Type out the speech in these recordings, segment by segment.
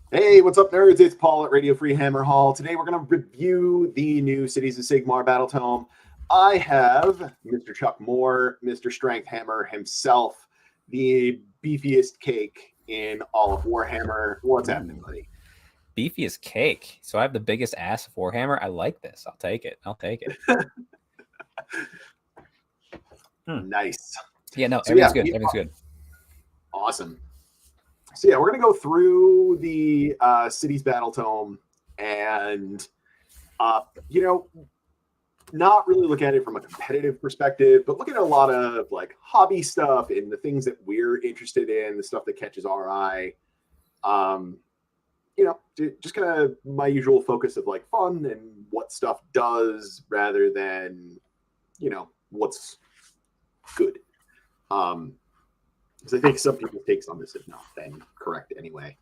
Hey, what's up, nerds? It's Paul at Radio Free Hammer Hall. Today we're going to review the new Cities of Sigmar Battletome. I have Mr. Chuck Moore, Mr. Strength Hammer himself, the beefiest cake in all of Warhammer. What's happening, buddy? Beefiest cake. So I have the biggest ass of Warhammer. I like this. I'll take it. Nice. Yeah, no, everything's good. Everything's good. Awesome. So yeah, we're going to go through the Cities Battletome and, not really look at it from a competitive perspective, but look at a lot of like hobby stuff and the things that we're interested in, the stuff that catches our eye. Just kind of my usual focus of like fun and what stuff does rather than, what's good. Because I think some people's takes on this have not been correct anyway.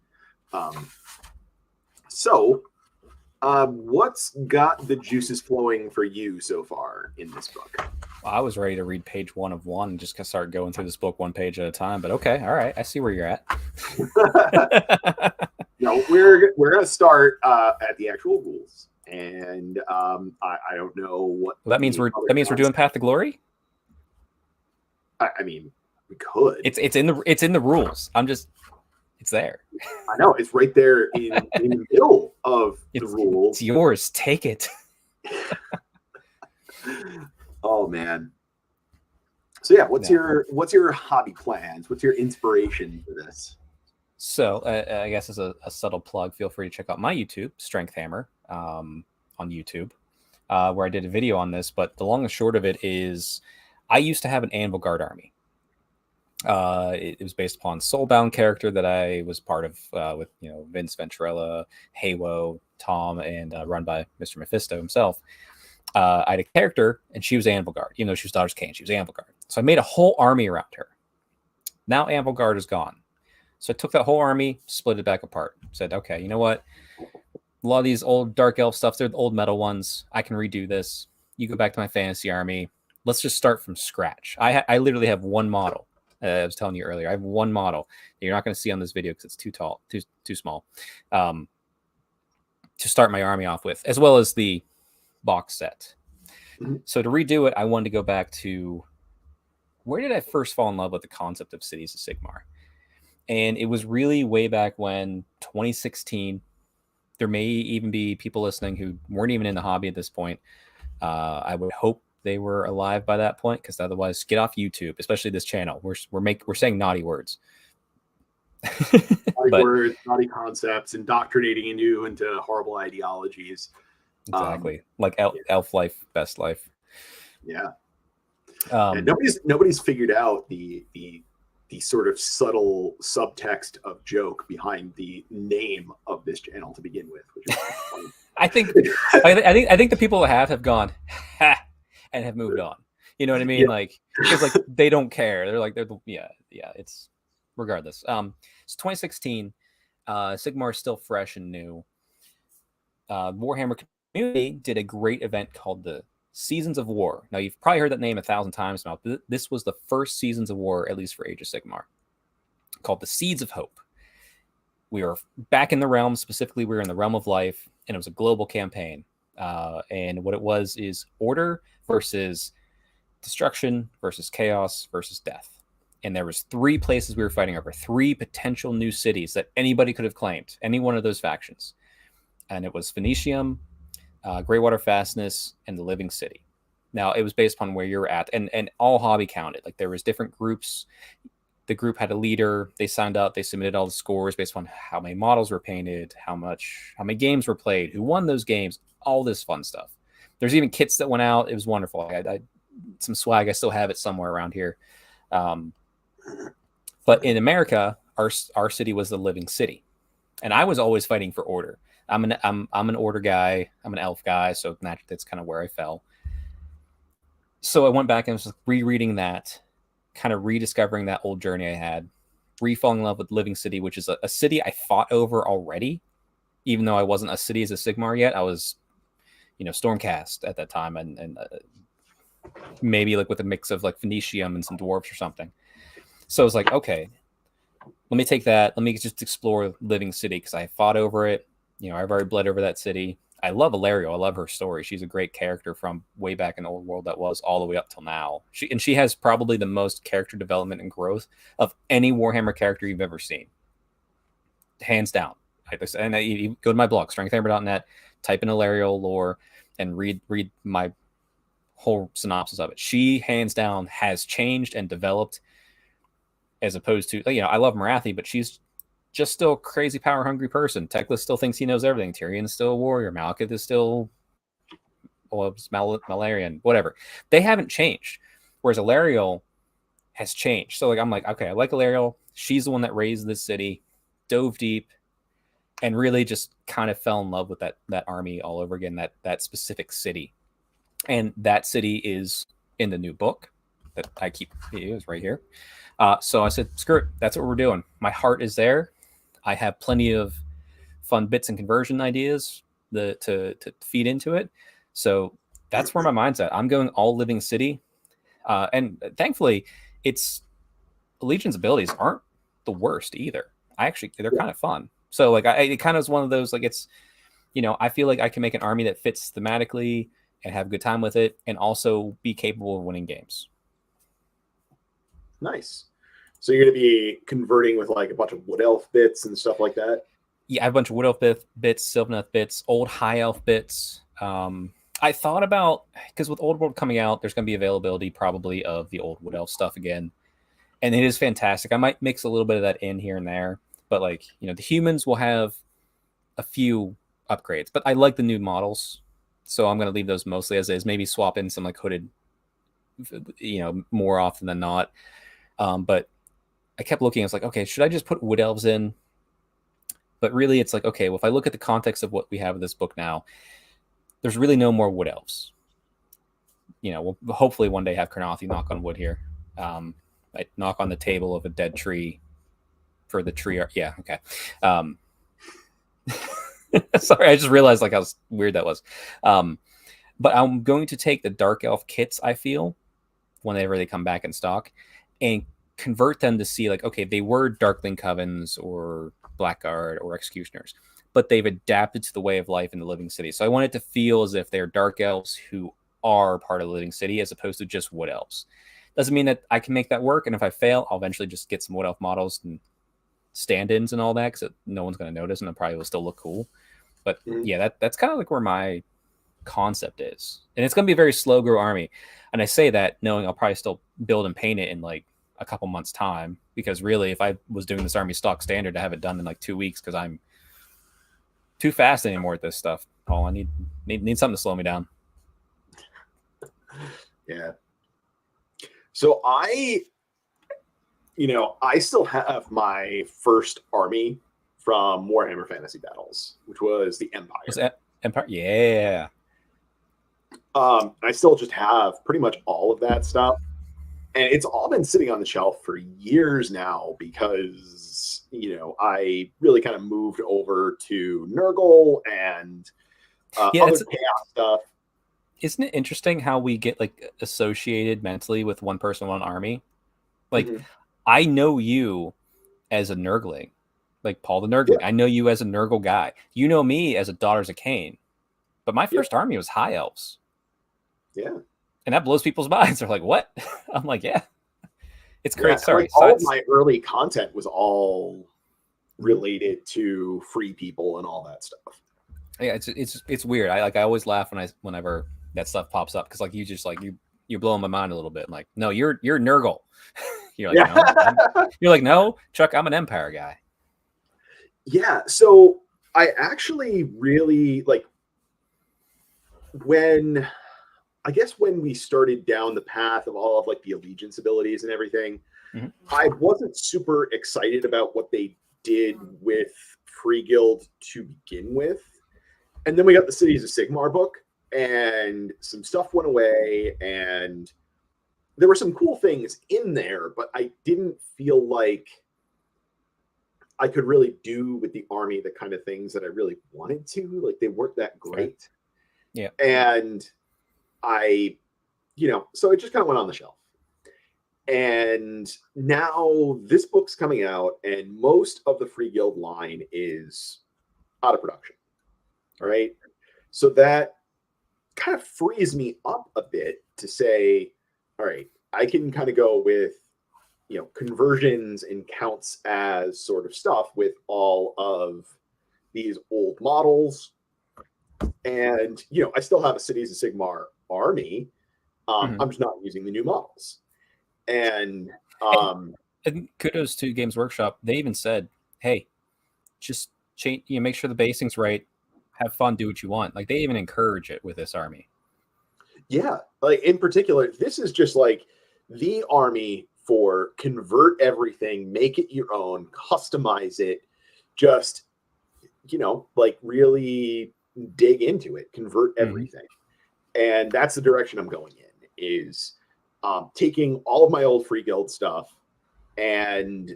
What's got the juices flowing for you so far in this book? Well, I was ready to read page 1 of 1 and just start going through this book one page at a time. But okay, all right, I see where you're at. We're going to start at the actual rules, and I don't know what. Well, that means we're doing Path to Glory. I mean, we could. It's in the rules. It's there. I know it's right there in the middle of the rules. It's yours. Take it. Oh man. So yeah, what's your hobby plans? What's your inspiration for this? So I guess as a subtle plug, feel free to check out my YouTube, Strength Hammer, on YouTube, where I did a video on this. But the long and short of it is, I used to have an Anvil Guard army. It was based upon Soulbound character that I was part of with Vince Venturella, Haywo, Tom, and run by Mr. Mephisto himself. I had a character, and she was Anvil Guard. Even though she was Daughter's Kane, she was Anvil Guard. So I made a whole army around her. Now Anvil Guard is gone. So I took that whole army, split it back apart. Said, okay, you know what? A lot of these old Dark Elf stuff, they're the old metal ones. I can redo this. You go back to my fantasy army. Let's just start from scratch. I literally have one model. I was telling you earlier, I have one model that you're not going to see on this video because it's too small, to start my army off with, as well as the box set. Mm-hmm. So to redo it, I wanted to go back to, where did I first fall in love with the concept of Cities of Sigmar? And it was really way back when, 2016. There may even be people listening who weren't even in the hobby at this point. I would hope they were alive by that point, because otherwise, get off YouTube, especially this channel. We're saying naughty words, words, naughty concepts, indoctrinating you into horrible ideologies. Exactly, like elf life, best life. Yeah. And nobody's figured out the sort of subtle subtext of joke behind the name of this channel to begin with, which is funny. I think the people that have gone ha, and have moved on. You know what I mean? Yeah. Because they don't care. It's regardless. It's 2016. Sigmar is still fresh and new. Warhammer community did a great event called the Seasons of War. Now, you've probably heard that name 1,000 times now. This was the first Seasons of War, at least for Age of Sigmar, called the Seeds of Hope. We were back in the realm. Specifically, we were in the realm of life, and it was a global campaign. And what it was is order versus destruction versus chaos versus death. And there was 3 places we were fighting over, 3 potential new cities that anybody could have claimed, any one of those factions. And it was Phoenicium, Greywater Fastness, and the Living City. Now, it was based upon where you're at, and all hobby counted. Like, there was different groups. The group had a leader. They signed up. They submitted all the scores based on how many models were painted, how many games were played, who won those games, all this fun stuff. There's even kits that went out. It was wonderful. I some swag. I still have it somewhere around here. But in America, our city was the Living City, and I was always fighting for order. I'm an order guy. I'm an elf guy, so that's kind of where I fell. So I went back and was rereading that, kind of rediscovering that old journey I had, re-falling in love with Living City, which is a city I fought over already, even though I wasn't a city as a Sigmar yet. I was, Stormcast at that time, and maybe like with a mix of like Phoenicium and some dwarves or something. So I was like, okay, let me take that. Let me just explore Living City because I fought over it. You know, I've already bled over that city. I love Illyrio. I love her story. She's a great character from way back in the old world that was all the way up till now. She has probably the most character development and growth of any Warhammer character you've ever seen, hands down. And you go to my blog, strengthhammer.net, type in Illyrio lore, and read my whole synopsis of it. She hands down has changed and developed, as opposed to, you know, I love Marathi, but she's just still a crazy power hungry person. Teclis still thinks he knows everything. Tyrion's still a warrior. Malekith is still Malarian, whatever. They haven't changed. Whereas Illyrio has changed. So like I'm like, okay, I like Illyrio. She's the one that raised this city, dove deep, and really just kind of fell in love with that army all over again, that specific city. And that city is in the new book that I keep, it is right here. So I said, screw it, that's what we're doing. My heart is there. I have plenty of fun bits and conversion ideas to feed into it. So that's where my mind's at. I'm going all Living City. And thankfully, Legion's abilities aren't the worst either. They're kind of fun. So like it kind of is one of those, like, it's, you know, I feel like I can make an army that fits thematically and have a good time with it and also be capable of winning games. Nice. So you're going to be converting with like a bunch of Wood Elf bits and stuff like that? Yeah, I have a bunch of Wood Elf bits, Sylvaneth bits, old High Elf bits. I thought about, because with Old World coming out, there's going to be availability probably of the old Wood Elf stuff again. And it is fantastic. I might mix a little bit of that in here and there. But like, you know, the humans will have a few upgrades. But I like the new models. So I'm going to leave those mostly as is. Maybe swap in some like hooded, you know, more often than not. But I kept looking. I was like, okay, should I just put Wood Elves in? But really, it's like, okay, well, if I look at the context of what we have in this book now, there's really no more Wood Elves. You know, we'll hopefully one day have Carnothy, knock on wood here. I knock on the table of a dead tree for the tree. Yeah, okay. Sorry, I just realized like how weird that was. But I'm going to take the Dark Elf kits, I feel, whenever they come back in stock, and convert them to see like, okay, they were Darkling Covens or Blackguard or Executioners, but they've adapted to the way of life in the Living City. So I want it to feel as if they're Dark Elves who are part of the Living City as opposed to just Wood Elves. Doesn't mean that I can make that work, and if I fail, I'll eventually just get some Wood Elf models and stand-ins and all that, because no one's going to notice, and it probably will still look cool. But yeah, that's kind of like where my concept is. And it's going to be a very slow grow army. And I say that knowing I'll probably still build and paint it in like a couple months time, because really if I was doing this army stock standard to have it done in like 2 weeks, because I'm too fast anymore at this stuff, Paul. I need something to slow me down. Yeah. So I still have my first army from Warhammer Fantasy Battles, which was the Empire. Was that Empire? Yeah. I still just have pretty much all of that stuff. And it's all been sitting on the shelf for years now because, you know, I really kind of moved over to Nurgle and other chaos stuff. Isn't it interesting how we get like associated mentally with one person, one army? Like, I know you as a Nurgling, like Paul the Nurgling. Yeah. I know you as a Nurgle guy. You know me as a Daughters of Cain. But my first army was High Elves. Yeah. And that blows people's minds. They're like, what? I'm like, yeah. It's crazy. Sorry. Like, all of my early content was all related to free people and all that stuff. Yeah, it's weird. I always laugh whenever that stuff pops up, because like you just like you're blowing my mind a little bit. I'm like, no, you're Nurgle. You're like, no. You're like, no, Chuck, I'm an Empire guy. Yeah. So I actually really like when we started down the path of all of like the allegiance abilities and everything, I wasn't super excited about what they did with Free Guild to begin with. And then we got the Cities of Sigmar book, and some stuff went away, and there were some cool things in there, but I didn't feel like I could really do with the army the kind of things that I really wanted to. Like, they weren't that great. Yeah. And so it just kind of went on the shelf. And now this book's coming out, and most of the Free Guild line is out of production. All right. So that kind of frees me up a bit to say, all right, I can kind of go with, conversions and counts as sort of stuff with all of these old models. And, I still have a Cities of Sigmar army. I'm just not using the new models. And kudos to Games Workshop. They even said, hey, just change, make sure the basing's right. Have fun, do what you want. Like, they even encourage it with this army. Yeah, like in particular, this is just like the army for convert everything, make it your own, customize it, just, like really dig into it, convert everything. And that's the direction I'm going in, is taking all of my old Free Guild stuff and,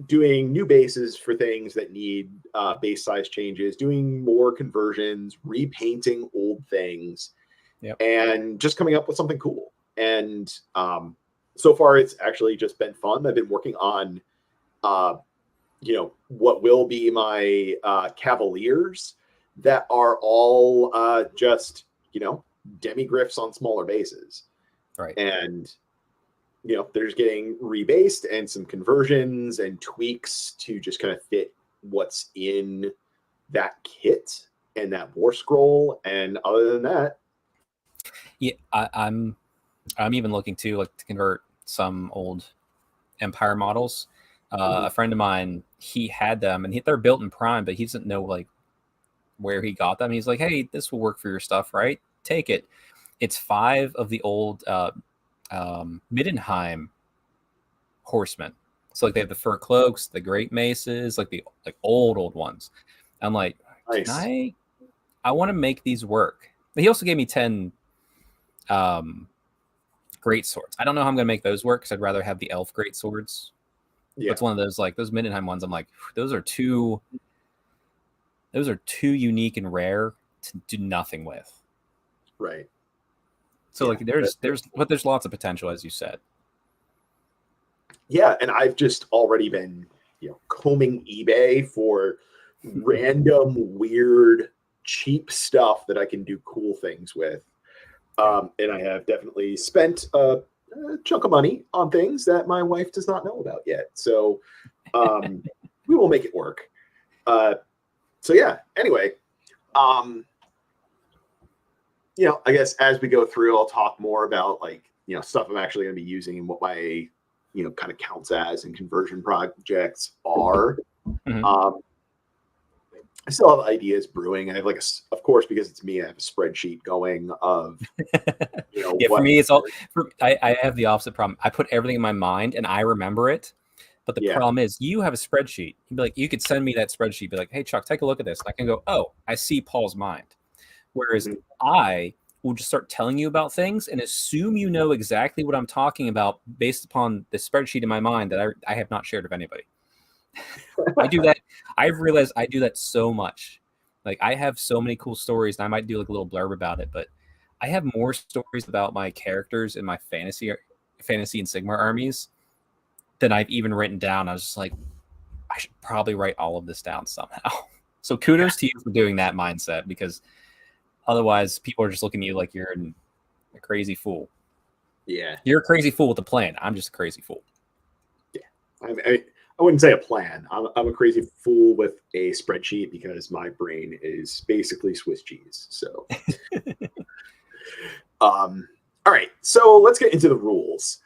doing new bases for things that need base size changes, doing more conversions, repainting old things, and just coming up with something cool. And so far, it's actually just been fun. I've been working on, what will be my Cavaliers that are all just, demigriffs on smaller bases. Right. And they're just getting rebased and some conversions and tweaks to just kind of fit what's in that kit and that war scroll. And other than that, yeah, I'm even looking to convert some old Empire models. A friend of mine, he had them, and they're built in Prime, but he doesn't know where he got them. He's like, "Hey, this will work for your stuff, right? Take it." It's 5 of the old Middenheim horsemen. So they have the fur cloaks, the great maces, the old ones. I'm like, nice. I want to make these work. But he also gave me 10 great swords. I don't know how I'm gonna make those work because I'd rather have the elf great swords. Yeah. It's one of those those Middenheim ones. I'm like, those are too unique and rare to do nothing with. Right. So there's lots of potential, as you said. Yeah, and I've just already been, combing eBay for random, weird, cheap stuff that I can do cool things with. And I have definitely spent a chunk of money on things that my wife does not know about yet. So we will make it work. So yeah, anyway, I guess as we go through, I'll talk more about stuff I'm actually going to be using and what my, kind of counts as and conversion projects are. I still have ideas brewing. I have of course, because it's me, I have a spreadsheet going of, yeah, for me, it's all, I have the opposite problem. I put everything in my mind and I remember it. But the problem is you have a spreadsheet. You'd be like, you could send me that spreadsheet, be like, hey, Chuck, take a look at this. And I can go, oh, I see Paul's mind. Whereas I will just start telling you about things and assume you know exactly what I'm talking about based upon the spreadsheet in my mind that I have not shared with anybody. I do that. I've realized I do that so much. I have so many cool stories, and I might do a little blurb about it, but I have more stories about my characters in my fantasy and Sigmar armies than I've even written down. I was just like, I should probably write all of this down somehow. So kudos to you for doing that mindset, because otherwise people are just looking at you like you're a crazy fool. Yeah. You're a crazy fool with a plan. I'm just a crazy fool. Yeah. I wouldn't say a plan. I'm a crazy fool with a spreadsheet because my brain is basically Swiss cheese. So, all right. So let's get into the rules.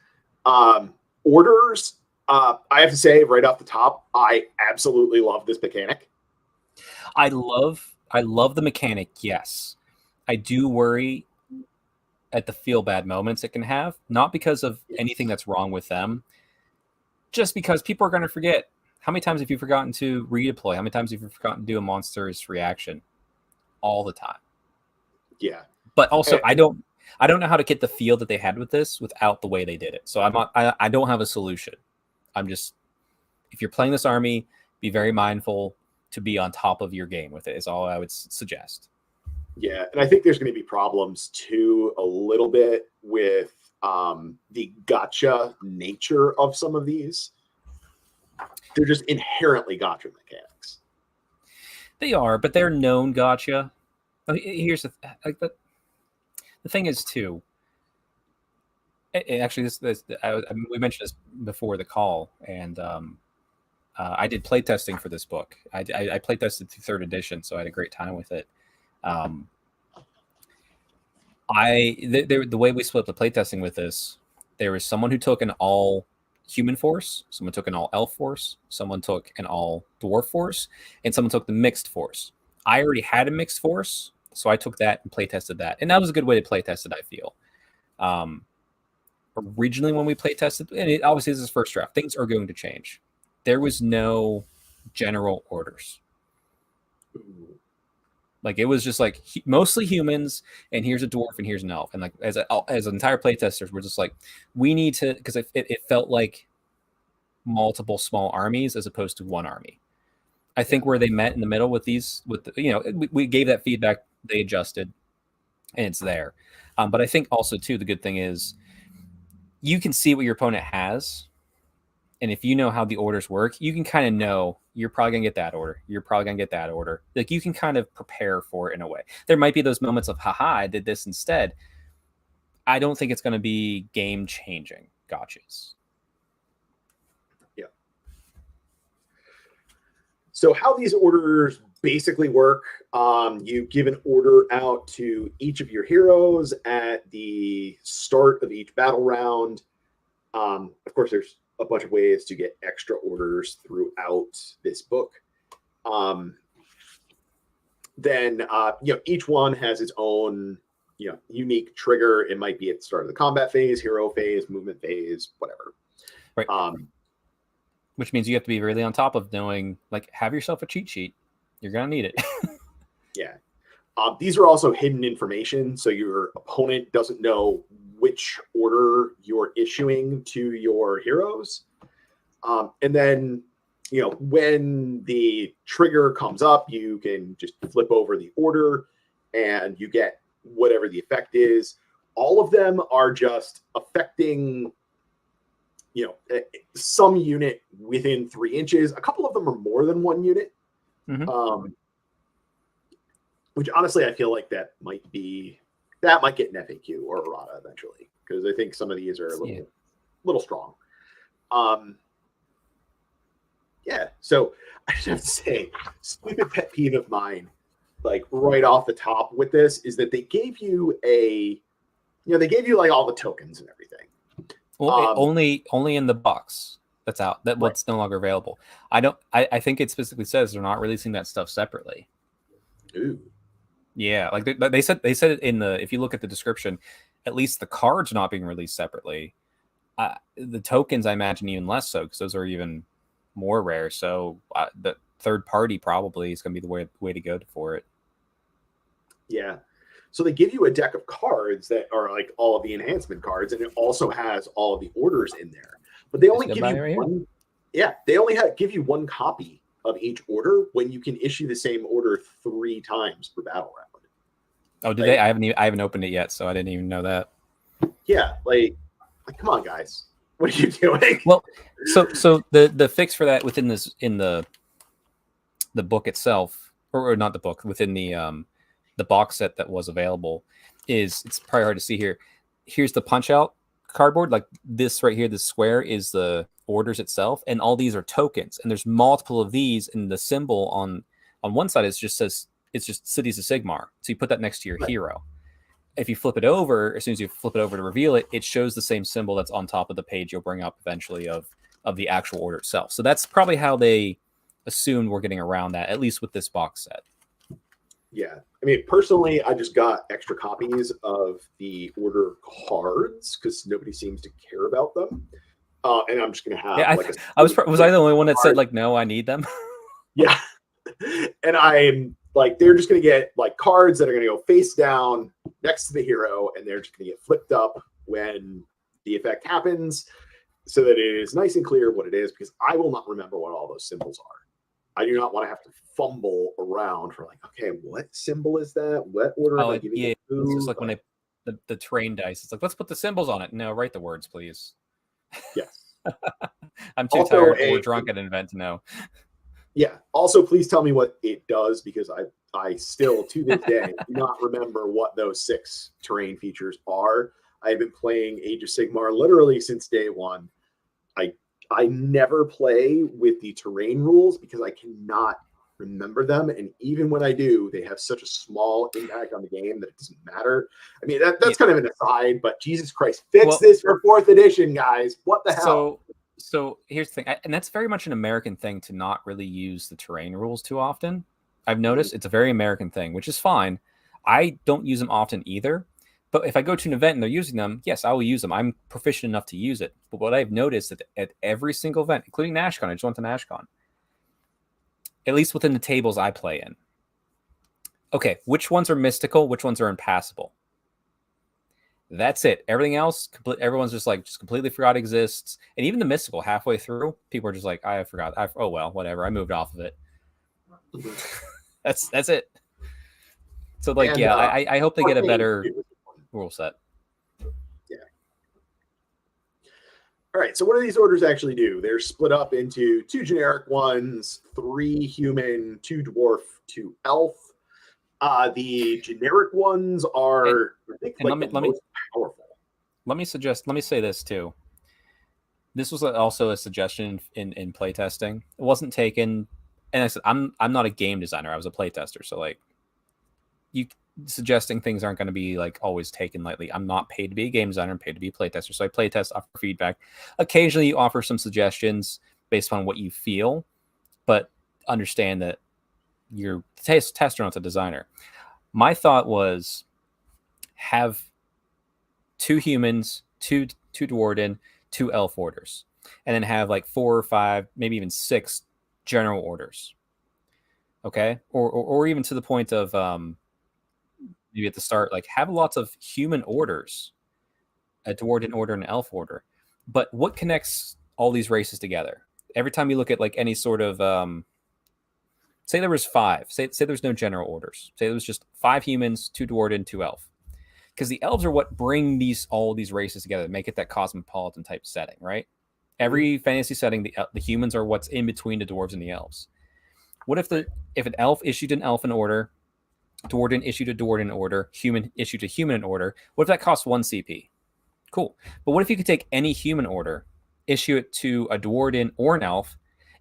Orders. I have to say right off the top, I absolutely love this mechanic. I love the mechanic. Yes, I do worry at the feel bad moments it can have, not because of anything that's wrong with them, just because people are going to forget. How many times have you forgotten to redeploy? How many times have you forgotten to do a monster's reaction? All the time. Yeah. But also, I don't know how to get the feel that they had with this without the way they did it. So I don't have a solution. I'm just, if you're playing this army, be very mindful to be on top of your game with it is all I would suggest. Yeah, and I think there's going to be problems too a little bit with the gotcha nature of some of these. They're just inherently gotcha mechanics. They are, but they're known gotcha. Here's the thing is too. Actually, we mentioned this before the call, and I did playtesting for this book. I playtested through third edition, so I had a great time with it. The way we split the playtesting with this, there was someone who took an all human force, someone took an all elf force, someone took an all dwarf force, and someone took the mixed force. I already had a mixed force, so I took that and playtested that, and that was a good way to playtest it, I feel. Originally, when we playtested, and it obviously this is first draft, things are going to change. There was no general orders. Like, it was just like mostly humans, and here's a dwarf, and here's an elf. And like as entire playtesters, we're just like, we need to, because it felt like multiple small armies as opposed to one army. I think where they met in the middle with these, we gave that feedback, they adjusted, and it's there. But I think also too, the good thing is you can see what your opponent has. And if you know how the orders work, you can kind of know you're probably going to get that order. You're probably going to get that order. Like, you can kind of prepare for it in a way. There might be those moments of, haha, I did this instead. I don't think it's going to be game-changing gotchas. Yeah. So how these orders basically work, you give an order out to each of your heroes at the start of each battle round. Of course, there's a bunch of ways to get extra orders throughout this book. Then each one has its own unique trigger. It might be at the start of the combat phase, hero phase, movement phase, whatever. Right. Which means you have to be really on top of knowing, like, have yourself a cheat sheet. You're gonna need it. Yeah. These are also hidden information, so your opponent doesn't know which order you're issuing to your heroes. And then, when the trigger comes up, you can just flip over the order and you get whatever the effect is. All of them are just affecting, some unit within 3 inches. A couple of them are more than one unit. Mm-hmm. Which honestly, I feel like that might get an FAQ or errata eventually, because I think some of these are a little strong. Yeah, so I just have to say, stupid pet peeve of mine, like right off the top with this, is that they gave you like all the tokens and everything. Well, only in the box that's out. What's no longer available. I think it specifically says they're not releasing that stuff separately. Ooh. Yeah, like they said it in if you look at the description, at least the cards are not being released separately. The tokens, I imagine, even less so, because those are even more rare. So the third party probably is going to be the way to go for it. Yeah. So they give you a deck of cards that are like all of the enhancement cards, and it also has all of the orders in there. But they only give you one. Yeah, they only give you one copy of each order when you can issue the same order 3 times per battle round. Oh, did they? I haven't opened it yet, so I didn't even know that. Yeah, like come on, guys, what are you doing? Well, so the fix for that within this in the book itself, or not the book, within the box set that was available, it's probably hard to see here. Here's the punch out cardboard, like this right here. This square is the orders itself, and all these are tokens, and there's multiple of these, and the symbol on one side it's just Cities of Sigmar, so you put that next to your hero. If you flip it over, as soon as you flip it over to reveal it, it shows the same symbol that's on top of the page you'll bring up eventually of the actual order itself. So that's probably how they assumed we're getting around that, at least with this box set. Yeah, I mean, personally, I just got extra copies of the order cards because nobody seems to care about them. And I'm just going to have. Yeah, was I the only one that said like, no, I need them? Yeah, and I'm like, they're just going to get like cards that are going to go face down next to the hero, and they're just going to get flipped up when the effect happens, so that it is nice and clear what it is. Because I will not remember what all those symbols are. I do not want to have to fumble around for like, okay, what symbol is that? What order am I giving it to? It's just like when the terrain dice. It's like, let's put the symbols on it. No, write the words, please. Yes. I'm too Also tired or drunk at an event to know. Yeah. Also, please tell me what it does, because I still, to this day, do not remember what those 6 terrain features are. I've been playing Age of Sigmar literally since day one. I never play with the terrain rules because I cannot remember them, and even when I do, they have such a small impact on the game that it doesn't matter. I mean, that's kind of an aside, but Jesus Christ, fix this for 4th edition, guys. What the hell? So here's the thing, and that's very much an American thing to not really use the terrain rules too often. I've noticed it's a very American thing, which is fine. I don't use them often either. But if I go to an event and they're using them, yes, I will use them. I'm proficient enough to use it. But what I've noticed at every single event, including NashCon, I just went to NashCon, at least within the tables I play in. Okay, which ones are mystical? Which ones are impassable? That's it. Everything else, everyone's just completely forgot exists. And even the mystical, halfway through, people are just like, I forgot. Oh, well, whatever. I moved off of it. That's it. So, I hope they get a better rule set. Yeah. All right. So what do these orders actually do? They're split up into 2 generic ones, 3 human, 2 dwarf, 2 elf. The generic ones are, most powerful. Let me say this too. This was also a suggestion in playtesting. It wasn't taken, and I said I'm not a game designer. I was a playtester, so you suggesting things aren't going to be always taken lightly. I'm not paid to be a game designer. I'm paid to be a playtester. So I playtest, offer feedback. Occasionally you offer some suggestions based on what you feel, but understand that you're a tester, not a designer. My thought was have 2 humans, 2 Dwarden, 2 elf orders, and then have 4 or 5, maybe even 6 general orders. Okay. Or even to the point of, maybe at the start, have lots of human orders, a Dwarden order and an elf order. But what connects all these races together? Every time you look at any sort of, say there was 5, say there's no general orders. Say there was just 5 humans, 2 Dwarden, 2 elf. Because the elves are what bring all these races together, make it that cosmopolitan type setting, right? Every fantasy setting, the humans are what's in between the dwarves and the elves. What if an elf issued an elfin order, Dwarden issued a Dwarden order, human issued a human order? What if that costs 1 CP? Cool. But what if you could take any human order, issue it to a Dwarden or an elf,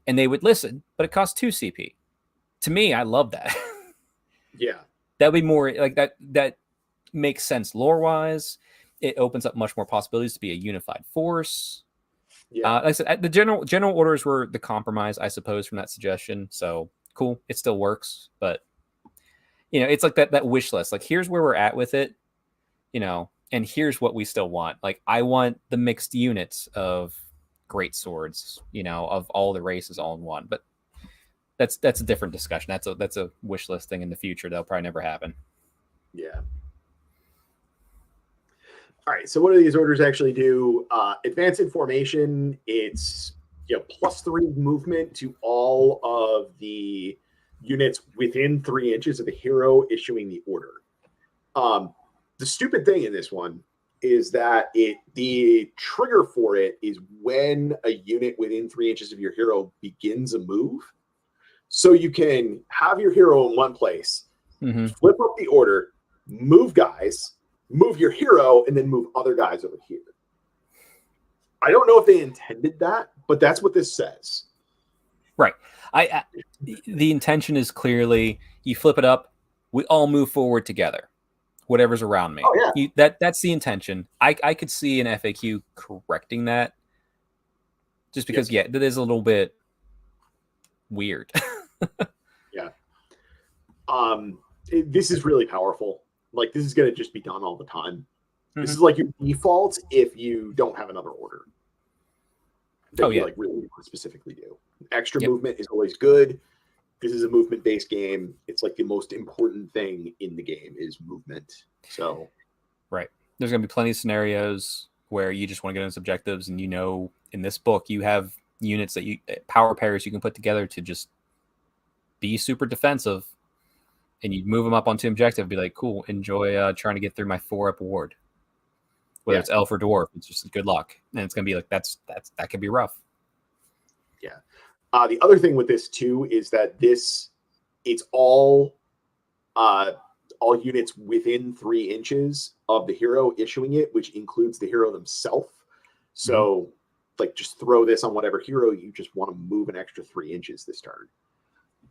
and they would listen, but it costs 2 CP? To me, I love that. Yeah. That'd be more that makes sense lore-wise. It opens up much more possibilities to be a unified force. Yeah. Like I said, the general orders were the compromise, I suppose, from that suggestion. So cool. It still works, but it's like that wish list. Here's where we're at with it, and here's what we still want. I want the mixed units of great swords, of all the races all in one. But that's a different discussion. That's a wish list thing in the future that'll probably never happen. Yeah. All right. So what do these orders actually do? Advanc Formation. It's +3 movement to all of the units within 3 inches of the hero issuing the order. The stupid thing in this one is that the trigger for it is when a unit within 3 inches of your hero begins a move. So you can have your hero in one place, flip up the order, move guys, move your hero, and then move other guys over here. I don't know if they intended that, but that's what this says. Right. The intention is clearly you flip it up, we all move forward together, whatever's around me. Oh, yeah. That's the intention. I could see an FAQ correcting that, just because that is a little bit weird. Yeah. This is really powerful. This is going to just be done all the time. This is your default if you don't have another order that you really specifically do. Extra movement is always good. This is a movement-based game. It's the most important thing in the game is movement. So, right. There's going to be plenty of scenarios where you just want to get on objectives, and in this book you have units that power pairs you can put together to just be super defensive, and you move them up onto objective, be like, cool, enjoy trying to get through my 4-up ward. Whether it's elf or dwarf, it's just good luck, and it's gonna be like that could be rough. Yeah. The other thing with this too is that it's all units within 3 inches of the hero issuing it, which includes the hero themselves. So, like, just throw this on whatever hero you just want to move an extra 3 inches this turn.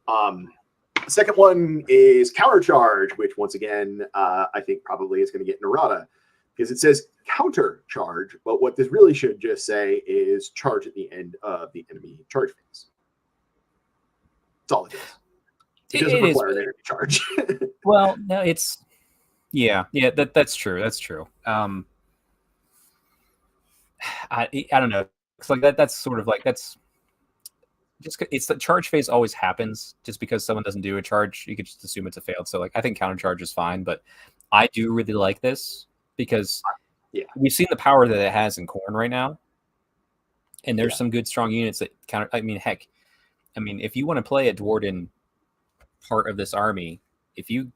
The second one is Countercharge, which once again, I think probably is going to get an errata because it says Countercharge, but what this really should just say is charge at the end of the enemy charge phase. That's all it is. It doesn't require an enemy charge. Well, no, it's that's true. That's true. I don't know. It's like that's sort of like that's just it's the charge phase always happens just because someone doesn't do a charge. You could just assume it's a failed. So like I think Countercharge is fine, but I do really like this because we've seen the power that it has in Khorne right now, and there's some good strong units that counter. I mean, heck, if you want to play a Dwarden part of this army, if you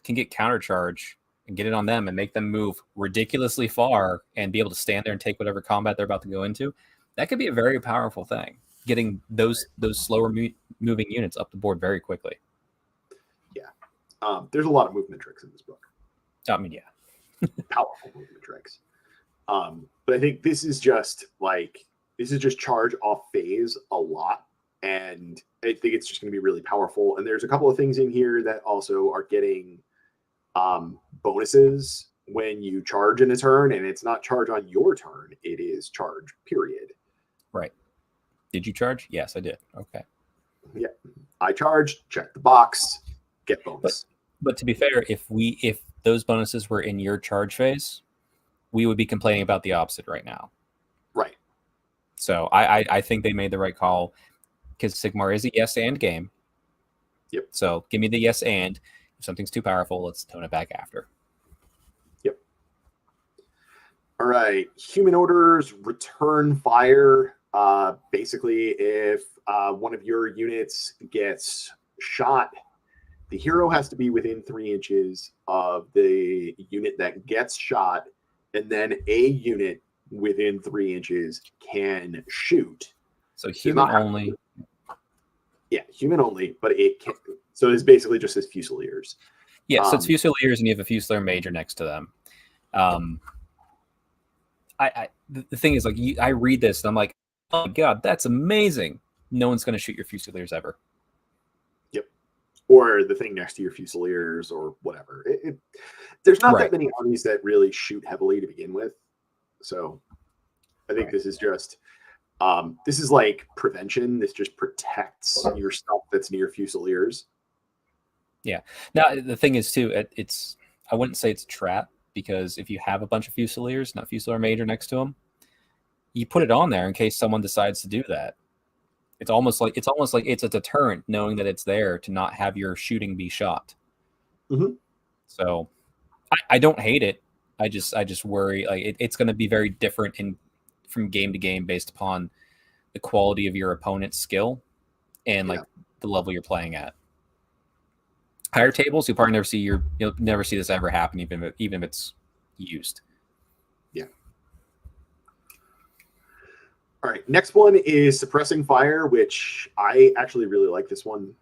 can get Countercharge and get it on them and make them move ridiculously far and be able to stand there and take whatever combat they're about to go into, that could be a very powerful thing. Getting those slower moving units up the board very quickly. Yeah. There's a lot of movement tricks in this book. Powerful movement tricks. But I think this is just charge off phase a lot. And I think it's just going to be really powerful. And there's a couple of things in here that also are getting bonuses when you charge in a turn, and it's not charge on your turn. It is charge, period. Right. Did you charge? Yes, I did. Okay. Yeah. I charged, check the box, get bonus. But to be fair, if those bonuses were in your charge phase, we would be complaining about the opposite right now. Right. So I think they made the right call because Sigmar is a yes and game. Yep. So give me the yes and. If something's too powerful, let's tone it back after. Yep. All right. Human orders return fire. Basically, if one of your units gets shot, the hero has to be within 3 inches of the unit that gets shot, and then a unit within 3 inches can shoot. So human only. Yeah, human only, but it can. So it's basically just as Fusiliers. Yeah, so it's Fusiliers, and you have a Fusilier Major next to them. The thing is, like, I read this, and I'm like, oh my god, that's amazing. No one's going to shoot your Fusiliers ever. Yep. Or the thing next to your Fusiliers or whatever. There's not that many armies that really shoot heavily to begin with. So I think this is just... this is like prevention. This just protects your stuff that's near Fusiliers. Yeah. Now, the thing is, too, I wouldn't say it's a trap, because if you have a bunch of Fusiliers, not Fusilier Major next to them, you put it on there in case someone decides to do that. It's almost like it's a deterrent knowing that it's there to not have your shooting be shot. Mm-hmm. So I don't hate it. I just worry like it's going to be very different from game to game based upon the quality of your opponent's skill and the level you're playing at. Higher tables, you'll probably you'll never see this ever happen, even if it's used. Yeah. All right. Next one is Suppressing Fire, which I actually really like this one.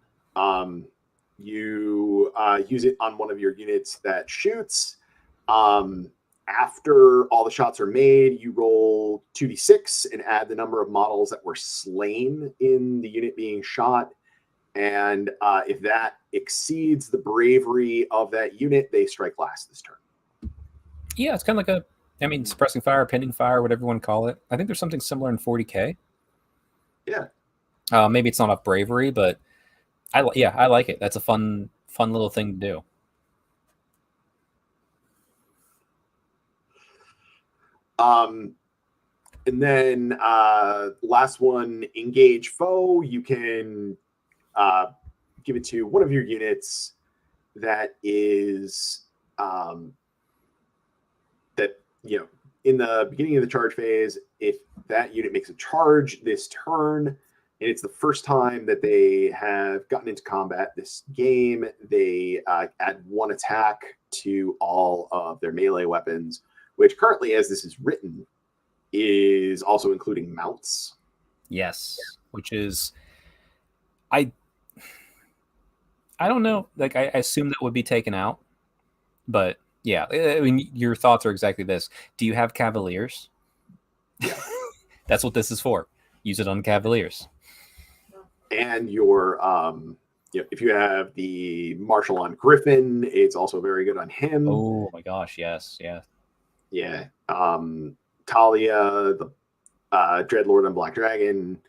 You use it on one of your units that shoots. After all the shots are made, you roll 2d6 and add the number of models that were slain in the unit being shot. And if that exceeds the bravery of that unit, they strike last this turn. Yeah, it's kind of like Suppressing Fire, Pending Fire, whatever you want to call it. I think there's something similar in 40K. Yeah. Maybe it's not off bravery, but I like it. That's a fun little thing to do. And then last one, Engage Foe. You can give it to one of your units that is in the beginning of the charge phase. If that unit makes a charge this turn, And it's the first time that they have gotten into combat this game. They add 1 attack to all of their melee weapons, which currently, as this is written, is also including mounts. Yes, which is I don't know. Like I assume that would be taken out, but yeah, I mean, your thoughts are exactly this. Do you have Cavaliers? Yeah. That's what this is for. Use it on Cavaliers. And your if you have the Marshal on Griffin, it's also very good on him. Oh my gosh, yes, yeah. Yeah. Talia, the Dreadlord on Black Dragon.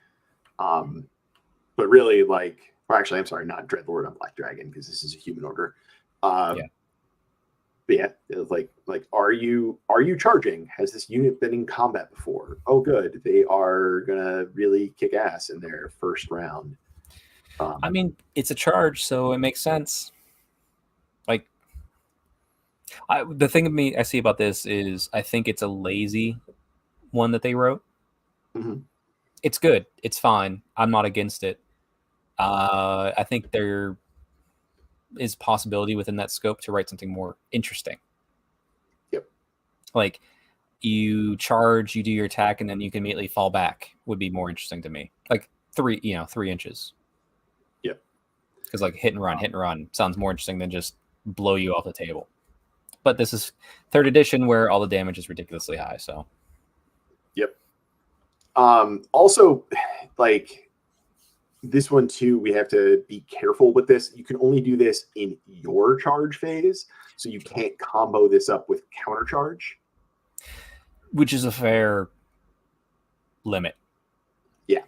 But really, like, or actually, I'm sorry, not Dreadlord on Black Dragon, because this is a human order. Yeah. But yeah, it's like, are you charging? Has this unit been in combat before? Oh, good. They are gonna really kick ass in their first round. I mean, it's a charge, so it makes sense. Like, the thing of me I see about this is I think it's a lazy one that they wrote. Mm-hmm. It's good. It's fine. I'm not against it. I think there is possibility within that scope to write something more interesting. Yep. Like, you charge, you do your attack, and then you can immediately fall back would be more interesting to me. Like 3 inches. Yep. Because like hit and run sounds more interesting than just blow you off the table. But this is 3rd edition where all the damage is ridiculously high. So. Yep. Also, like, this one too, we have to be careful with this. You can only do this in your charge phase, so you can't combo this up with Countercharge, which is a fair limit. Yeah.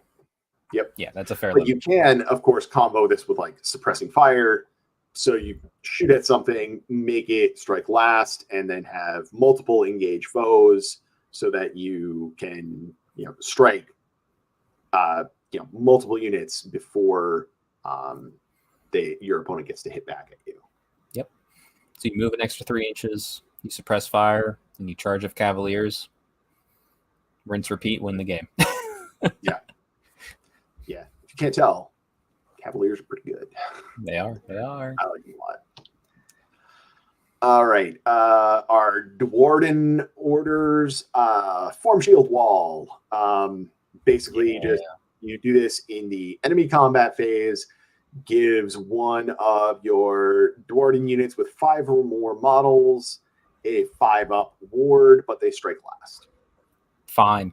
Yep. Yeah, that's a fair but limit. You can, of course, combo this with like Suppressing Fire. So you shoot at something, make it strike last, and then have multiple engage foes so that you can, strike multiple units before your opponent gets to hit back at you. Yep. So you move an extra 3 inches, you suppress fire, and you charge of Cavaliers. Rinse, repeat, win the game. Yeah. Yeah. If you can't tell, Cavaliers are pretty good. They are. I like them a lot. All right. Our Dwarden orders, Form Shield Wall. Basically, just you do this in the enemy combat phase, gives one of your Dwarden units with 5 or more models a 5-up ward, but they strike last. Fine.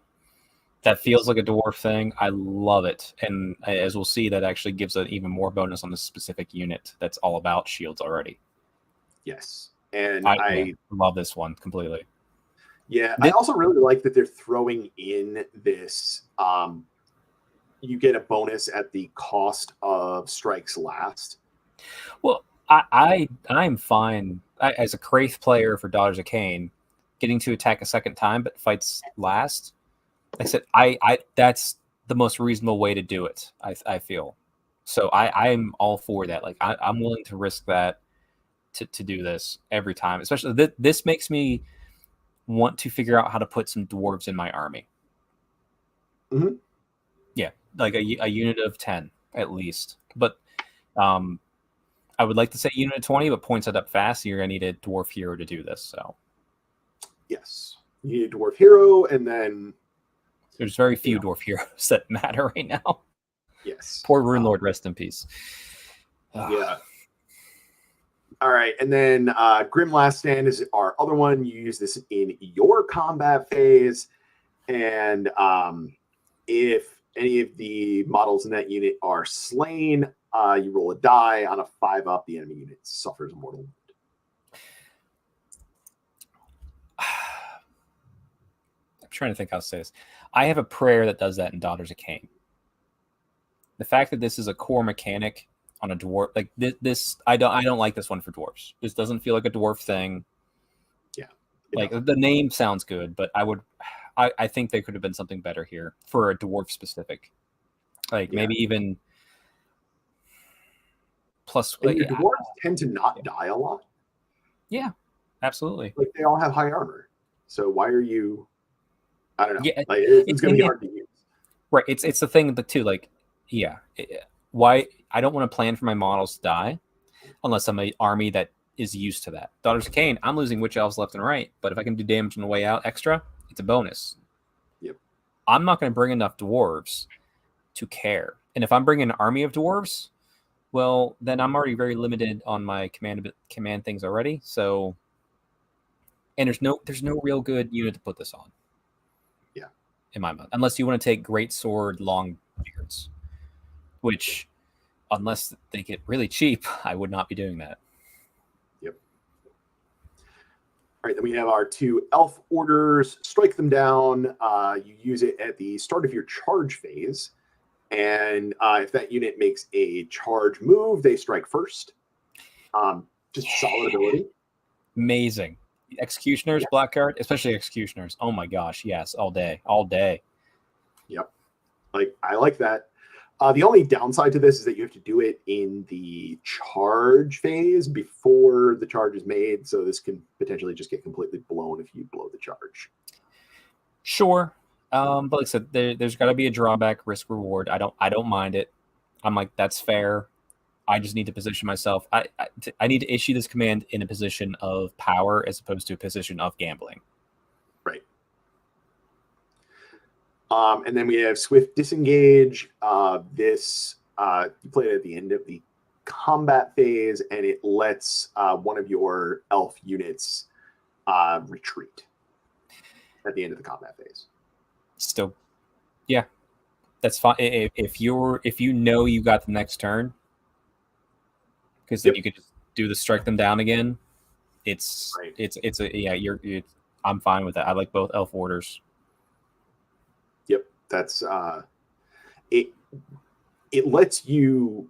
That feels like a dwarf thing. I love it. And as we'll see, that actually gives an even more bonus on this specific unit that's all about shields already. Yes. And I love this one completely. Yeah, I also really like that they're throwing in this. You get a bonus at the cost of strikes last. Well, I'm fine as a Kraith player for Daughters of Cain, getting to attack a second time but fights last. I said I that's the most reasonable way to do it. I feel so. I'm all for that. Like I'm willing to risk that to do this every time. Especially this makes me want to figure out how to put some dwarves in my army. Mm-hmm. Yeah, like a unit of 10 at least. But I would like to say unit of 20, but points it up fast. You're gonna need a dwarf hero to do this. So yes, you need a dwarf hero, and then there's very few dwarf heroes that matter right now. Yes, poor Rune Lord, rest in peace. Yeah. All right, and then Grim Last Stand is our other one. You use this in your combat phase, and if any of the models in that unit are slain, you roll a die. On a 5-up, the enemy unit suffers a mortal wound. I'm trying to think how to say this. I have a prayer that does that in Daughters of Cain. The fact that this is a core mechanic on a dwarf, like this, I don't like this one for dwarves. This doesn't feel like a dwarf thing. Yeah, like the name sounds good, but I think there could have been something better here for a dwarf specific. Like maybe even plus. And your dwarves tend to not die a lot. Yeah, absolutely. Like they all have high armor, so why are you? I don't know. Yeah, like it's going to be hard to use. Right. It's the thing that too. Like Yeah. Why I don't want to plan for my models to die unless I'm an army that is used to that. Daughters of Cain, I'm losing witch elves left and right, but if I can do damage on the way out extra, it's a bonus. Yep. I'm not going to bring enough dwarves to care. And if I'm bringing an army of dwarves, well, then I'm already very limited on my command things already. So, and there's no real good unit to put this on. Yeah. In my mind, unless you want to take great sword long beards, which, unless they get really cheap, I would not be doing that. Yep. All right, then we have our 2 elf orders. Strike them down. You use it at the start of your charge phase. And if that unit makes a charge move, they strike first. Just solid ability. Amazing. Executioners, Yeah. black card, especially executioners. Oh my gosh, yes, all day, all day. Yep. I like that. The only downside to this is that you have to do it in the charge phase before the charge is made. So this can potentially just get completely blown if you blow the charge. Sure. But like I said, there's got to be a drawback, risk reward. I don't mind it. I'm like, that's fair. I just need to position myself. I need to issue this command in a position of power as opposed to a position of gambling. Right. And then we have Swift Disengage. This you play it at the end of the combat phase, and it lets one of your elf units retreat at the end of the combat phase. Still, yeah, that's fine. If you know you got the next turn, because then you could just do the strike them down again. It's I'm fine with that. I like both elf orders. Yep, that's it. It lets you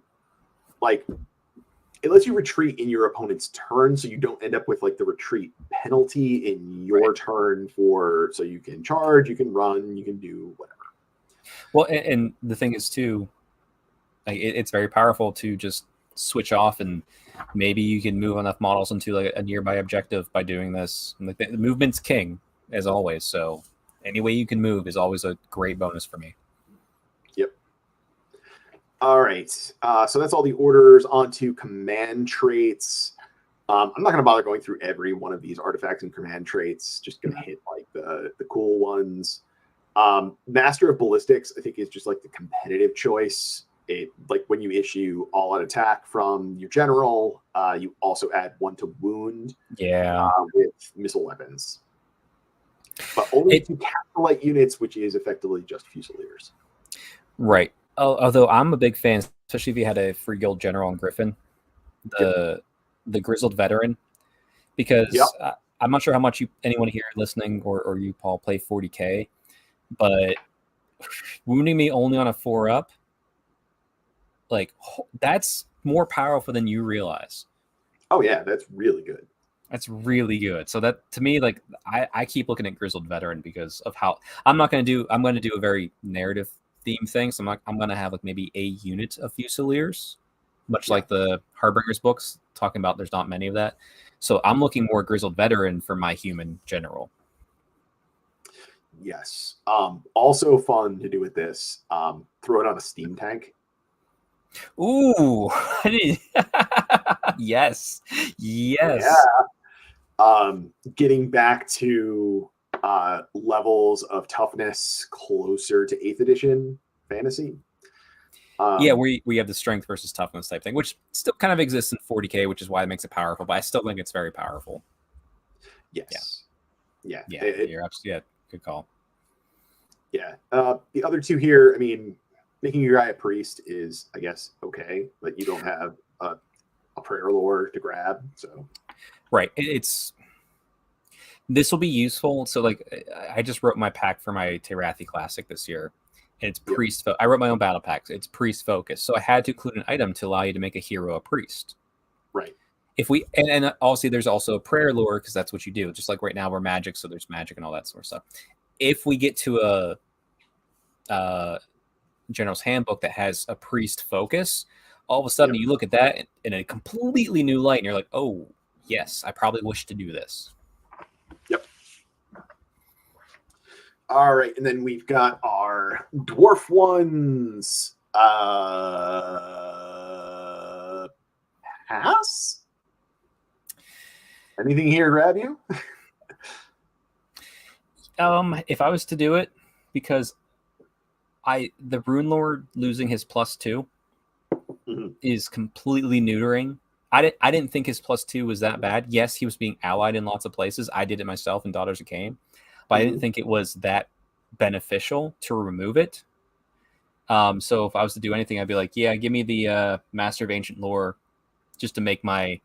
retreat in your opponent's turn, so you don't end up with the retreat penalty in your turn. So you can charge, you can run, you can do whatever. Well, and the thing is too, it's very powerful to just switch off, and maybe you can move enough models into a nearby objective by doing this. And the movement's king, as always. So any way you can move is always a great bonus for me. Yep. All right. So that's all the orders. On to command traits. I'm not going to bother going through every one of these artifacts and command traits. Just going to hit the cool ones. Master of Ballistics, I think, is just the competitive choice. It when you issue all out attack from your general, you also add 1 to wound. Yeah. With missile weapons, but only to capital units, which is effectively just Fusiliers. Right. Although I'm a big fan, especially if you had a free guild general on Griffin, the grizzled veteran, because I'm not sure how much anyone here listening or you, Paul, play 40K, but wounding me only on a 4-up, that's more powerful than you realize. Oh yeah, that's really good. That's really good. So that, to me, I keep looking at grizzled veteran because of how I'm going to do a very narrative theme thing. So I'm going to have maybe a unit of Fusiliers, much like the Harbinger's books talking about. There's not many of that. So I'm looking more grizzled veteran for my human general. Yes. Also fun to do with this. Throw it on a steam tank. Ooh. Yes. Yeah. Getting back to levels of toughness closer to 8th edition fantasy. We have the strength versus toughness type thing, which still kind of exists in 40K, which is why it makes it powerful, but I still think it's very powerful. Yes. Yeah. You're absolutely good call. Yeah. The other 2 here, I mean, making your guy a priest is, I guess, okay, but you don't have a prayer lore to grab, so. Right. This will be useful. So I just wrote my pack for my Terathi Classic this year, and it's priest. I wrote my own battle packs. It's priest focused, so I had to include an item to allow you to make a hero a priest. Right. If we and also there's also a prayer lore, because that's what you do. Just like right now we're magic, so there's magic and all that sort of stuff. If we get to a General's Handbook that has a priest focus, all of a sudden you look at that in a completely new light, and you're like, oh yes, I probably wish to do this. Yep. All right, and then we've got our dwarf ones. Pass. Anything here grab you? If I was to do it, because the Rune Lord losing his +2 is completely neutering. I didn't think his +2 was that bad. Yes, he was being allied in lots of places. I did it myself in Daughters of Cain, but I didn't think it was that beneficial to remove it. So if I was to do anything, I'd be like, yeah, give me the Master of Ancient Lore just to make my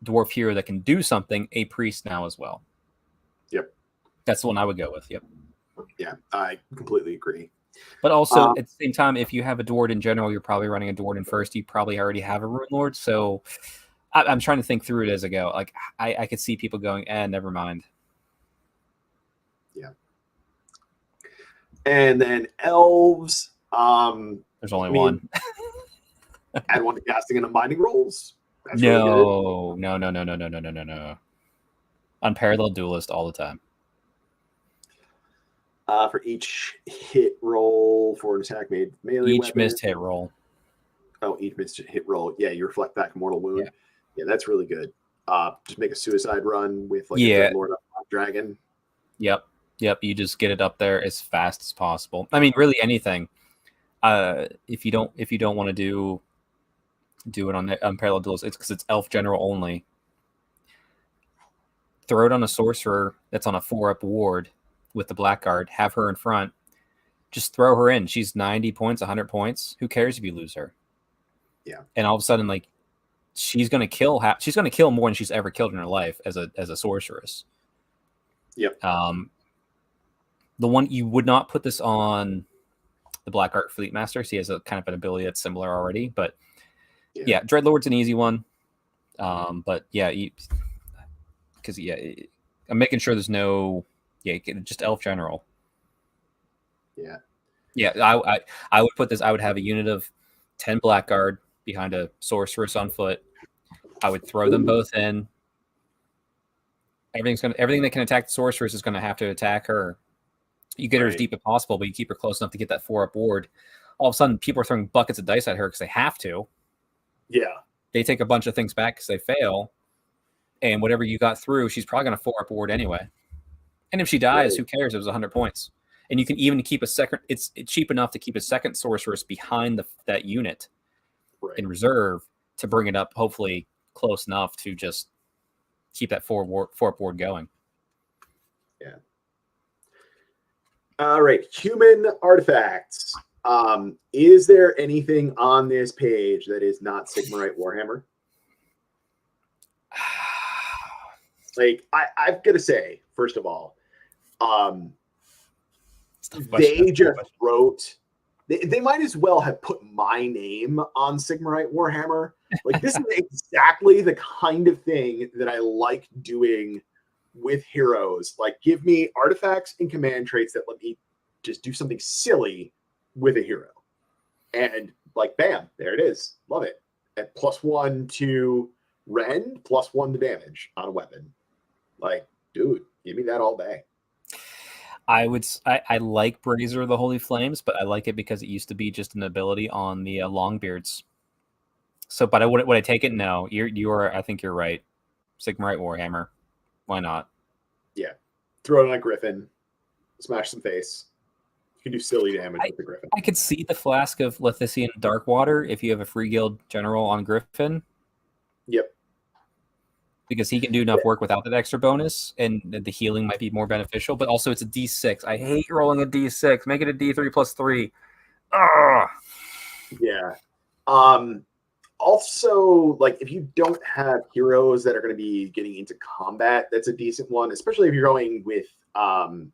dwarf hero that can do something a priest now as well. Yep. That's the one I would go with. Yep. Yeah, I completely agree. But also at the same time, if you have a Dward in general, you're probably running a Dward in first. You probably already have a Rune Lord. So I'm trying to think through it as I go. Like I could see people going, never mind. Yeah. And then elves. There's only one. Add one to casting and unbinding rolls. That's no. Unparalleled duelist all the time. For each hit roll for an attack made melee each weapon. Missed hit roll. Oh, each missed hit roll. Yeah, you reflect back mortal wound. Yeah, that's really good. Just make a suicide run with like a Dreadlord dragon. Yep. You just get it up there as fast as possible. I mean, really anything. If you don't want to do it on the Unparalleled Duelist, it's because it's elf general only. Throw it on a sorcerer that's on a 4-up ward with the blackguard. Have her in front. Just throw her in. She's 90 points, 100 points. Who cares if you lose her? Yeah. And all of a sudden, like, she's gonna kill more than she's ever killed in her life as a sorceress. Yep. The one you would not put this on the Blackguard Fleetmaster. He has a kind of an ability that's similar already, but yeah, Dreadlord's an easy one. But yeah, because I'm making sure there's no just elf general. I would put this. I would have a unit of 10 Blackguard behind a sorceress on foot. I would throw them both in. Everything that can attack the sorceress is going to have to attack her. You get her as deep as possible, but you keep her close enough to get that 4-up ward. All of a sudden, people are throwing buckets of dice at her because they have to. Yeah. They take a bunch of things back because they fail. And whatever you got through, she's probably going to 4-up ward anyway. And if she dies, who cares? It was 100 points. And you can even keep a second. It's cheap enough to keep a second sorceress behind that unit in reserve to bring it up, hopefully close enough to just keep that 4-up ward going. Yeah. All right, human artifacts. Is there anything on this page that is not Sigmarite Warhammer? Like, I've got to say, first of all, they just wrote. They might as well have put my name on Sigmarite Warhammer. Like, this is exactly the kind of thing that I like doing with heroes. Like, give me artifacts and command traits that let me just do something silly with a hero. And like, bam, there it is. Love it. At +1 to rend, +1 to damage on a weapon. Like, dude, give me that all day. I like Brazier of the Holy Flames, but I like it because it used to be just an ability on the Longbeards. So, but would I take it? No, you are. I think you're right. Sigmarite Warhammer. Why not? Yeah, throw it on a Griffin, smash some face. You can do silly damage with the Griffin. I could see the Flask of Lethician Darkwater if you have a free guild general on Griffin. Yep. Because he can do enough work without that extra bonus, and the healing might be more beneficial. But also, it's a D6. I hate rolling a D6. Make it a D3 +3. Ugh. Yeah. Also, like, if you don't have heroes that are going to be getting into combat, that's a decent one, especially if you're going with the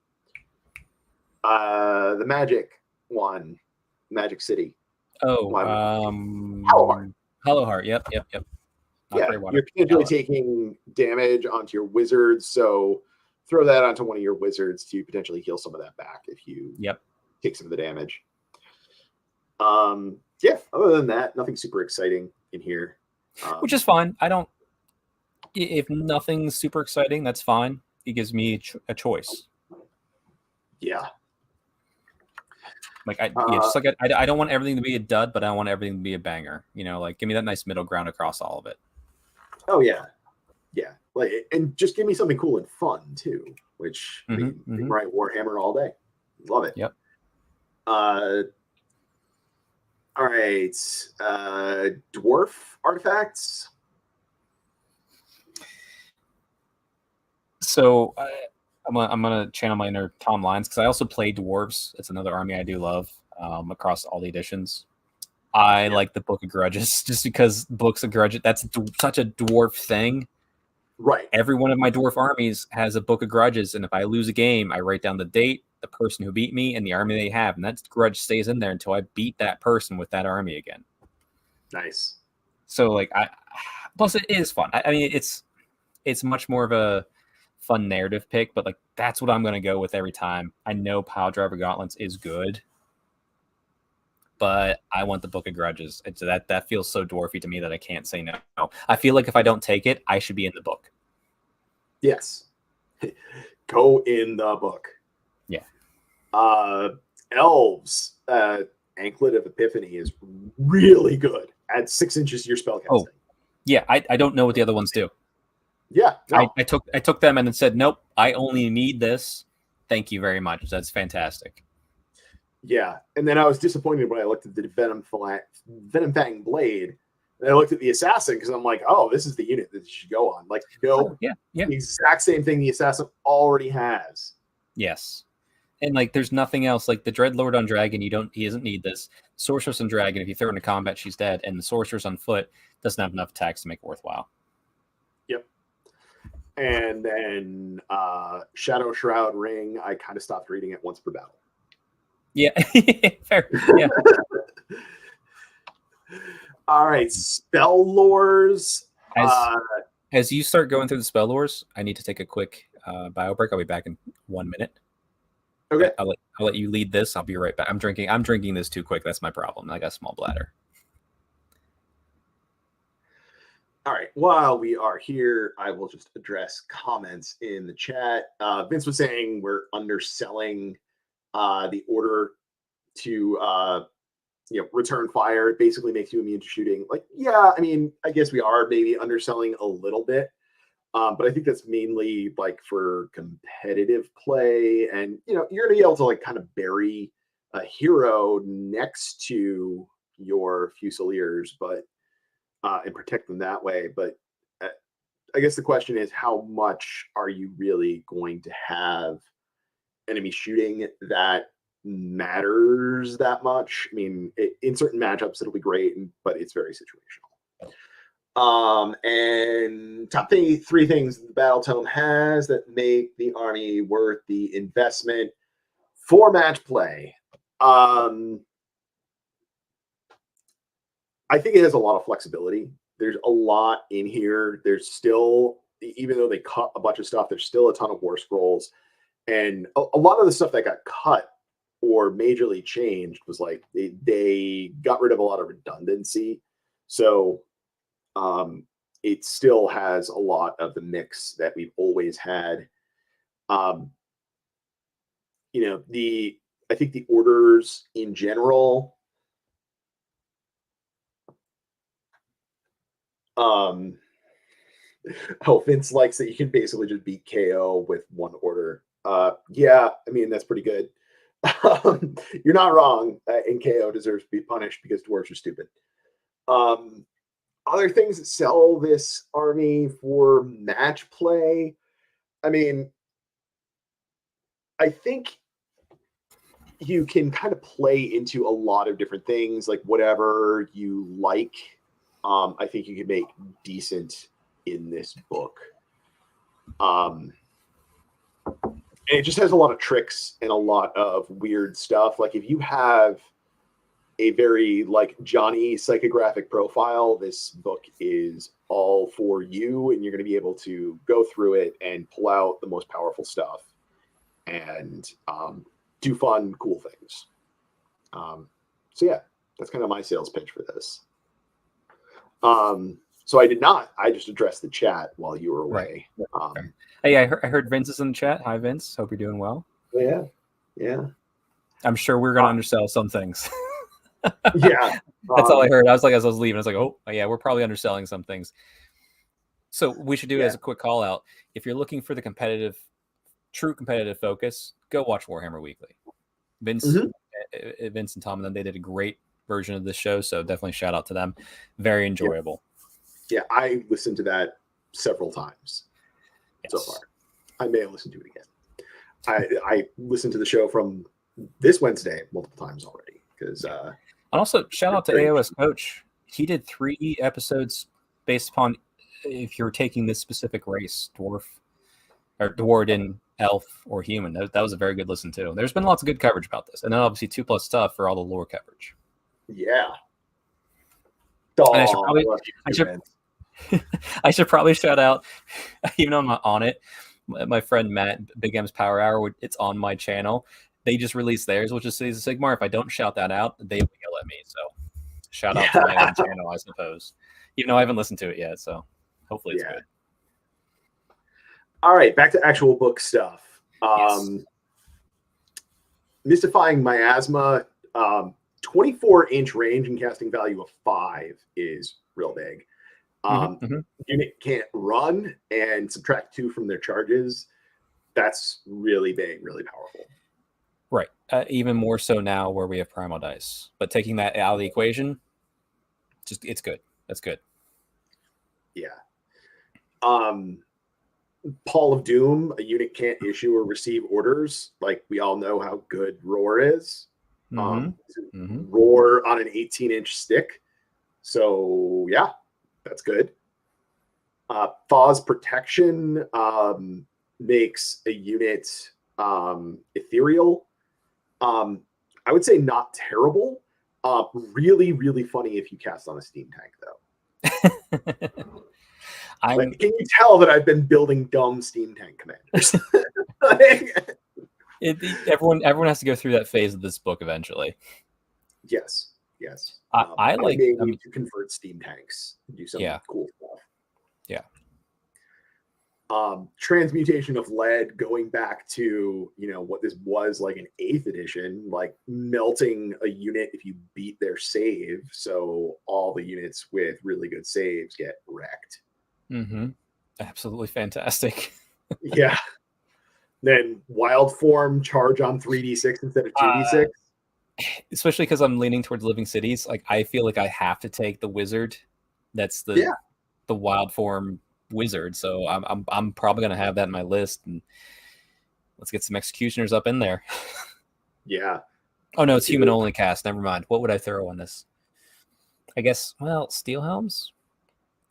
Magic one, Magic City. Oh, Hollowheart. Yep. Yeah, you're potentially taking damage onto your wizards, so throw that onto one of your wizards to potentially heal some of that back if you take some of the damage. Yeah, other than that, nothing super exciting in here. Which is fine. If nothing's super exciting, that's fine. It gives me a choice. Yeah. Like just like I don't want everything to be a dud, but I want everything to be a banger. Like give me that nice middle ground across all of it. Oh yeah, yeah. Like, and just give me something cool and fun too. Which I mean, Sigmarite Warhammer all day. Love it. Yep. All right. Dwarf artifacts. So I'm gonna channel my inner Tom Lyons because I also play dwarves. It's another army I do love across all the editions. I like the Book of Grudges just because Books of Grudges, that's such a dwarf thing. Right. Every one of my dwarf armies has a Book of Grudges, and if I lose a game, I write down the date, the person who beat me, and the army they have, and that grudge stays in there until I beat that person with that army again. Nice. So like plus it is fun. I mean it's much more of a fun narrative pick, but like that's what I'm gonna go with every time. I know Pile Driver Gauntlets is good, but I want the Book of Grudges. It's that feels so dwarfy to me that I can't say no. I feel like if I don't take it, I should be in the book. Yes. Go in the book. Yeah. Elves. Anklet of Epiphany is really good. Add 6 inches to your spellcasting. Oh, yeah. I don't know what the other ones do. Yeah. No. I took them and then said, nope, I only need this. Thank you very much. That's fantastic. Yeah. And then I was disappointed when I looked at the Venom Fang Blade. And I looked at the Assassin because I'm like, oh, this is the unit that you should go on. Like, no, yeah. The exact same thing the Assassin already has. Yes. And like there's nothing else. Like the Dreadlord on Dragon, he doesn't need this. Sorceress on Dragon, if you throw her into combat, she's dead. And the Sorceress on foot doesn't have enough attacks to make it worthwhile. Yep. And then Shadow Shroud Ring, I kind of stopped reading it once per battle. Yeah. Fair. Yeah. All right. Spell Lores. As you start going through the spell lores, I need to take a quick bio break. I'll be back in 1 minute. Okay. I'll let you lead this. I'll be right back. I'm drinking this too quick. That's my problem. I got a small bladder. All right. While we are here, I will just address comments in the chat. Vince was saying we're underselling the order to return fire. It basically makes you immune to shooting. Like, yeah, I mean, I guess we are maybe underselling a little bit. But I think that's mainly like for competitive play, and you're gonna be able to like kind of bury a hero next to your Fusiliers, but and protect them that way. But I guess the question is, how much are you really going to have enemy shooting that matters that much? I mean, in certain matchups it'll be great, but it's very situational. And top 3 things the Battletome has that make the army worth the investment for match play. I think it has a lot of flexibility. There's a lot in here. There's still, even though they cut a bunch of stuff, there's still a ton of war scrolls. And a lot of the stuff that got cut or majorly changed was like they got rid of a lot of redundancy. So it still has a lot of the mix that we've always had. I think the orders in general, Vince likes that you can basically just beat KO with one order. Yeah, I mean, that's pretty good. You're not wrong, and KO deserves to be punished because dwarves are stupid. Other things that sell this army for match play, I mean, I think you can kind of play into a lot of different things, like whatever you like. I think you can make decent in this book. And it just has a lot of tricks and a lot of weird stuff. Like if you have a very like Johnny psychographic profile, this book is all for you, and you're going to be able to go through it and pull out the most powerful stuff and do fun, cool things. So yeah, that's kind of my sales pitch for this. So I just addressed the chat while you were away. Right. Hey, I heard Vince is in the chat. Hi, Vince. Hope you're doing well. Yeah. I'm sure we're going to undersell some things. Yeah. That's all I heard. I was like, as I was leaving, I was like, oh, yeah, we're probably underselling some things. So we should do it as a quick call out. If you're looking for the true competitive focus, go watch Warhammer Weekly. Vince and Tom and them, they did a great version of this show. So definitely shout out to them. Very enjoyable. Yeah, I listened to that several times so far. I may have listened to it again. I listened to the show from this Wednesday multiple times already because. And also shout out to AOS Coach. He did 3 episodes based upon if you're taking this specific race, dwarf or dwarven, elf, or human. That was a very good listen too. There's been lots of good coverage about this, and then obviously 2+ stuff for all the lore coverage. Yeah. I should probably shout out, even though I'm not on it, my friend Matt, Big M's Power Hour, it's on my channel. They just released theirs, which is Cities of Sigmar. If I don't shout that out, they will yell at me. So shout out to my own channel, I suppose. Even though I haven't listened to it yet, so hopefully it's good. All right, back to actual book stuff. Mystifying Miasma, 24-inch range and casting value of 5 is real big. Unit can't run and subtract 2 from their charges. That's really big, really powerful. Right. Even more so now where we have primal dice. But taking that out of the equation, it's good. That's good. Yeah. Paul of Doom, a unit can't issue or receive orders. Like, we all know how good Roar is. Roar on an 18-inch stick. So, yeah, that's good. Thaw's Protection makes a unit ethereal. I would say not terrible. Really, really funny if you cast on a steam tank, though. Can you tell that I've been building dumb steam tank commanders? Everyone has to go through that phase of this book eventually. Yes. I need to convert steam tanks and do some cool stuff. Yeah. Transmutation of lead, going back to what this was like in 8th edition, like melting a unit if you beat their save, so all the units with really good saves get wrecked. Absolutely fantastic. Yeah. Then wild form, charge on 3d6 instead of 2d6. Especially because I'm leaning towards living cities. Like, I feel like I have to take the wizard. That's the wild form wizard. So I'm probably gonna have that in my list. And let's get some executioners up in there. Yeah. Oh no, it's human only cast. Never mind. What would I throw on this? I guess steel helms.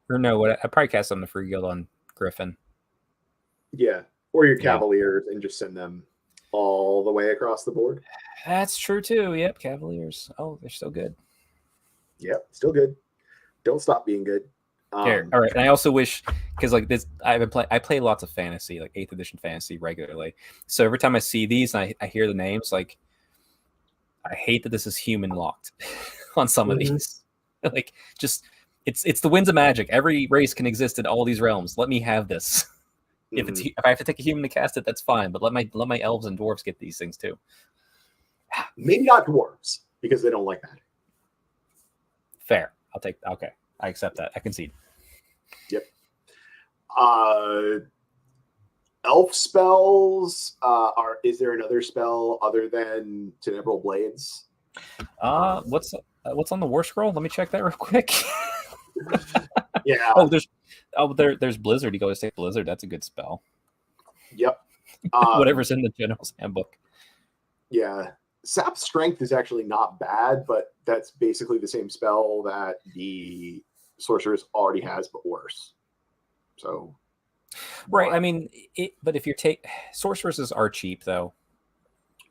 Or no, I probably cast on the Free Guild on Griffin. Yeah. Or your Cavaliers and just send them all the way across the board. That's true too. Yep, Cavaliers. Oh, they're still good. Yep, still good. Don't stop being good. All right. And I also wish, because like this, I play lots of fantasy, like 8th edition fantasy regularly. So every time I see these and I hear the names, like, I hate that this is human locked on some of these. Like, just it's the winds of magic. Every race can exist in all these realms. Let me have this. If I have to take a human to cast it, that's fine. But let my elves and dwarves get these things too. Maybe not dwarves, because they don't like that. Fair. Okay. I accept that. I concede. Yep. Elf spells. Is there another spell other than Tenebral Blades? What's on the War Scroll? Let me check that real quick. Yeah. There's Blizzard. You can always take Blizzard. That's a good spell. Yep. Whatever's in the General's Handbook. Yeah. Sap Strength is actually not bad, but that's basically the same spell that the Sorceress already has, but worse. So, right. I mean, but if you take Sorceresses are cheap though,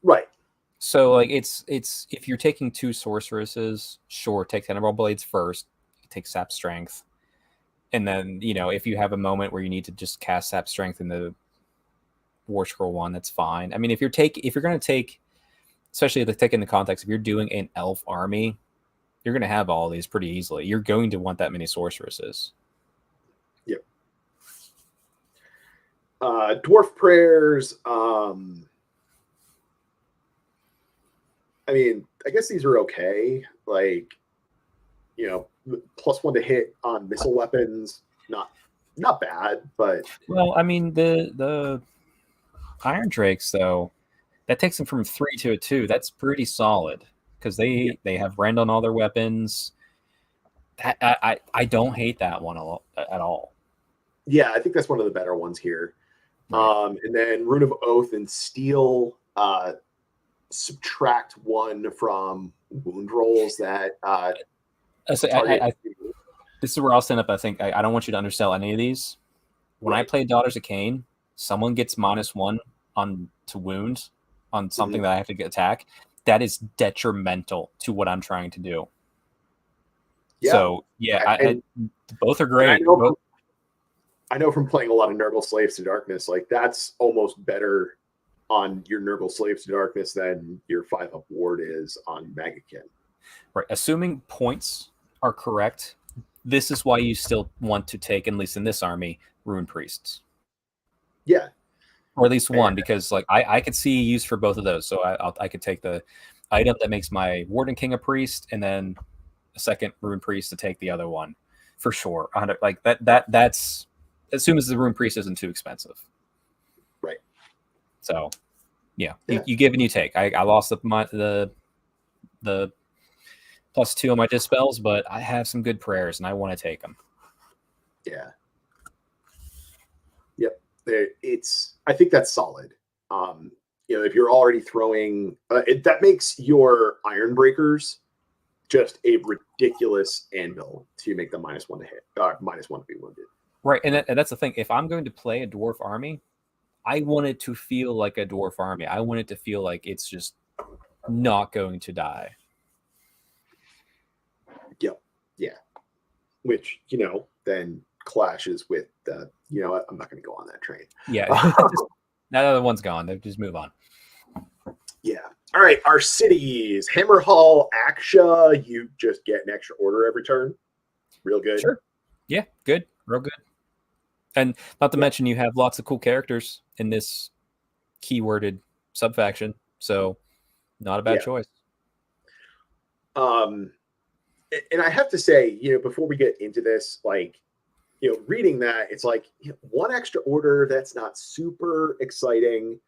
right? So like it's if you're taking 2 Sorceresses, sure, take Tenebral Blades first, take Sap Strength, and then if you have a moment where you need to just cast Sap Strength in the War Scroll one, that's fine. I mean, if you're going to take, especially in the context, if you're doing an elf army, you're going to have all these pretty easily. You're going to want that many sorceresses. Yep. Dwarf prayers. I mean, I guess these are okay. Like, +1 to hit on missile weapons, not bad, but Well, I mean the Iron Drakes though, that takes them from 3 to a 2. That's pretty solid because they have rend on all their weapons. I don't hate that one at all. yeah, I think that's one of the better ones here. Right. And then Rune of Oath and Steel subtract 1 from wound rolls that target. This is where I'll stand up. I think I don't want you to undersell any of these. When I play Daughters of Cain, someone gets -1 on to wound on something that I have to attack. That is detrimental to what I'm trying to do. Yeah. So both are great. I know from playing a lot of Nurgle Slaves to Darkness, like that's almost better on your Nurgle Slaves to Darkness than your 5-up ward is on Magakin. Right. Assuming points are correct, this is why you still want to take, at least in this army, Rune Priests. Yeah. Or at least one, because like I could see use for both of those. So I could take the item that makes my Warden King a priest, and then a second Rune Priest to take the other one, for sure. Like that's as soon as the Rune Priest isn't too expensive. Right. So yeah. You give and you take. I lost the +2 on my dispels, but I have some good prayers and I want to take them. Yeah. Yep. I think that's solid. If you're already throwing, that makes your Iron Breakers just a ridiculous anvil to make them -1 to hit, -1 to be wounded. Right, and that's the thing. If I'm going to play a dwarf army, I want it to feel like a dwarf army. I want it to feel like it's just not going to die. Yep. Yeah. Which, then clashes with the, I'm not going to go on that train. Yeah. Now the other one's gone. They just move on. Yeah. All right. Our cities, Hammerhall, Aksha, you just get an extra order every turn. Real good. Sure. Yeah. Good. Real good. And not to mention you have lots of cool characters in this keyworded subfaction. So not a bad choice. And I have to say, before we get into this, like, reading that, it's like one extra order, that's not super exciting.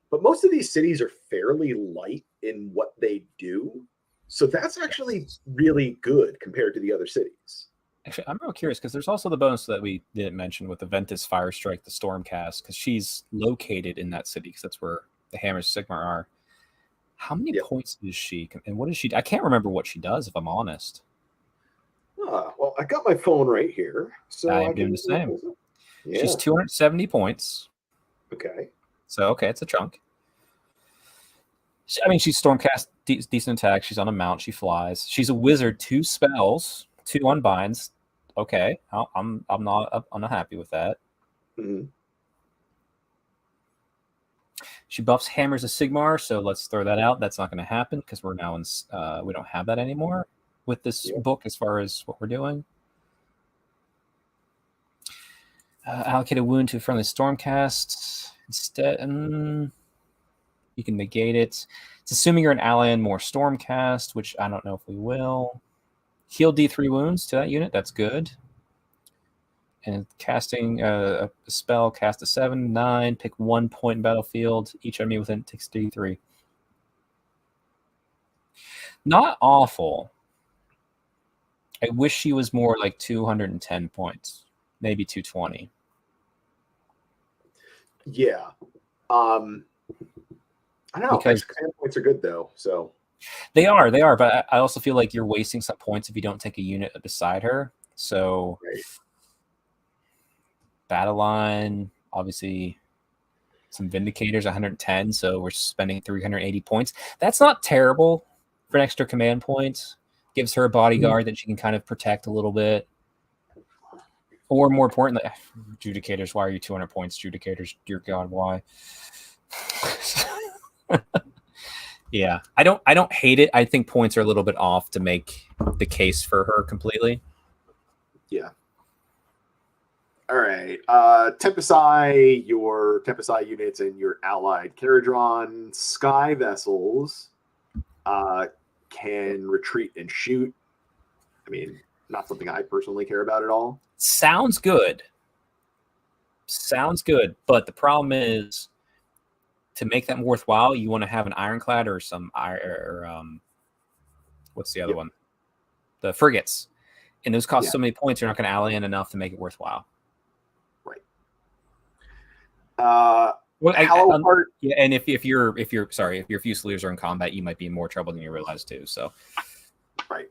But most of these cities are fairly light in what they do. So that's actually really good compared to the other cities. Actually, I'm real curious because there's also the bonus that we didn't mention with the Ventus Firestrike, the Stormcast, because she's located in that city because that's where the Hammers Sigmar are. How many points is she? And what is she? I can't remember what she does, if I'm honest. Well, I got my phone right here. So I'm doing the same. Yeah. She's 270 points. Okay. So, okay, it's a chunk. I mean, she's Stormcast, decent attack. She's on a mount. She flies. She's a wizard, 2 spells, 2 unbinds. Okay, I'm not happy with that. Mm-hmm. She buffs Hammers of Sigmar, so let's throw that out. That's not going to happen because we're now in. We don't have that anymore with this book as far as what we're doing. Allocate a wound to a friendly Stormcast instead. You can negate it. It's assuming you're an ally in more Stormcast, which I don't know if we will. Heal D3 wounds to that unit. That's good. And casting a spell, cast a 7, 9, pick 1 point in battlefield. Each enemy within takes D3. Not awful. I wish she was more like 210 points, maybe 220. Yeah. I don't know. Because extra points are good though. So they are, but I also feel like you're wasting some points if you don't take a unit beside her. So battle line, obviously some Vindicators, 110, so we're spending 380 points. That's not terrible for an extra command point. Gives her a bodyguard that she can kind of protect a little bit. Or more importantly, Judicators, why are you 200 points? Judicators, dear God, why? Yeah, I don't hate it. I think points are a little bit off to make the case for her completely. Yeah. All right. Tempest-Eye, your Tempest-Eye units and your allied Caradron Sky Vessels can retreat and shoot. I mean, not something I personally care about at all. Sounds good. But the problem is, to make that worthwhile, you want to have an ironclad or some what's the other one? The frigates. And those cost so many points, you're not going to ally in enough to make it worthwhile. Right. And if your Fusiliers are in combat, you might be in more trouble than you realize too. So, right.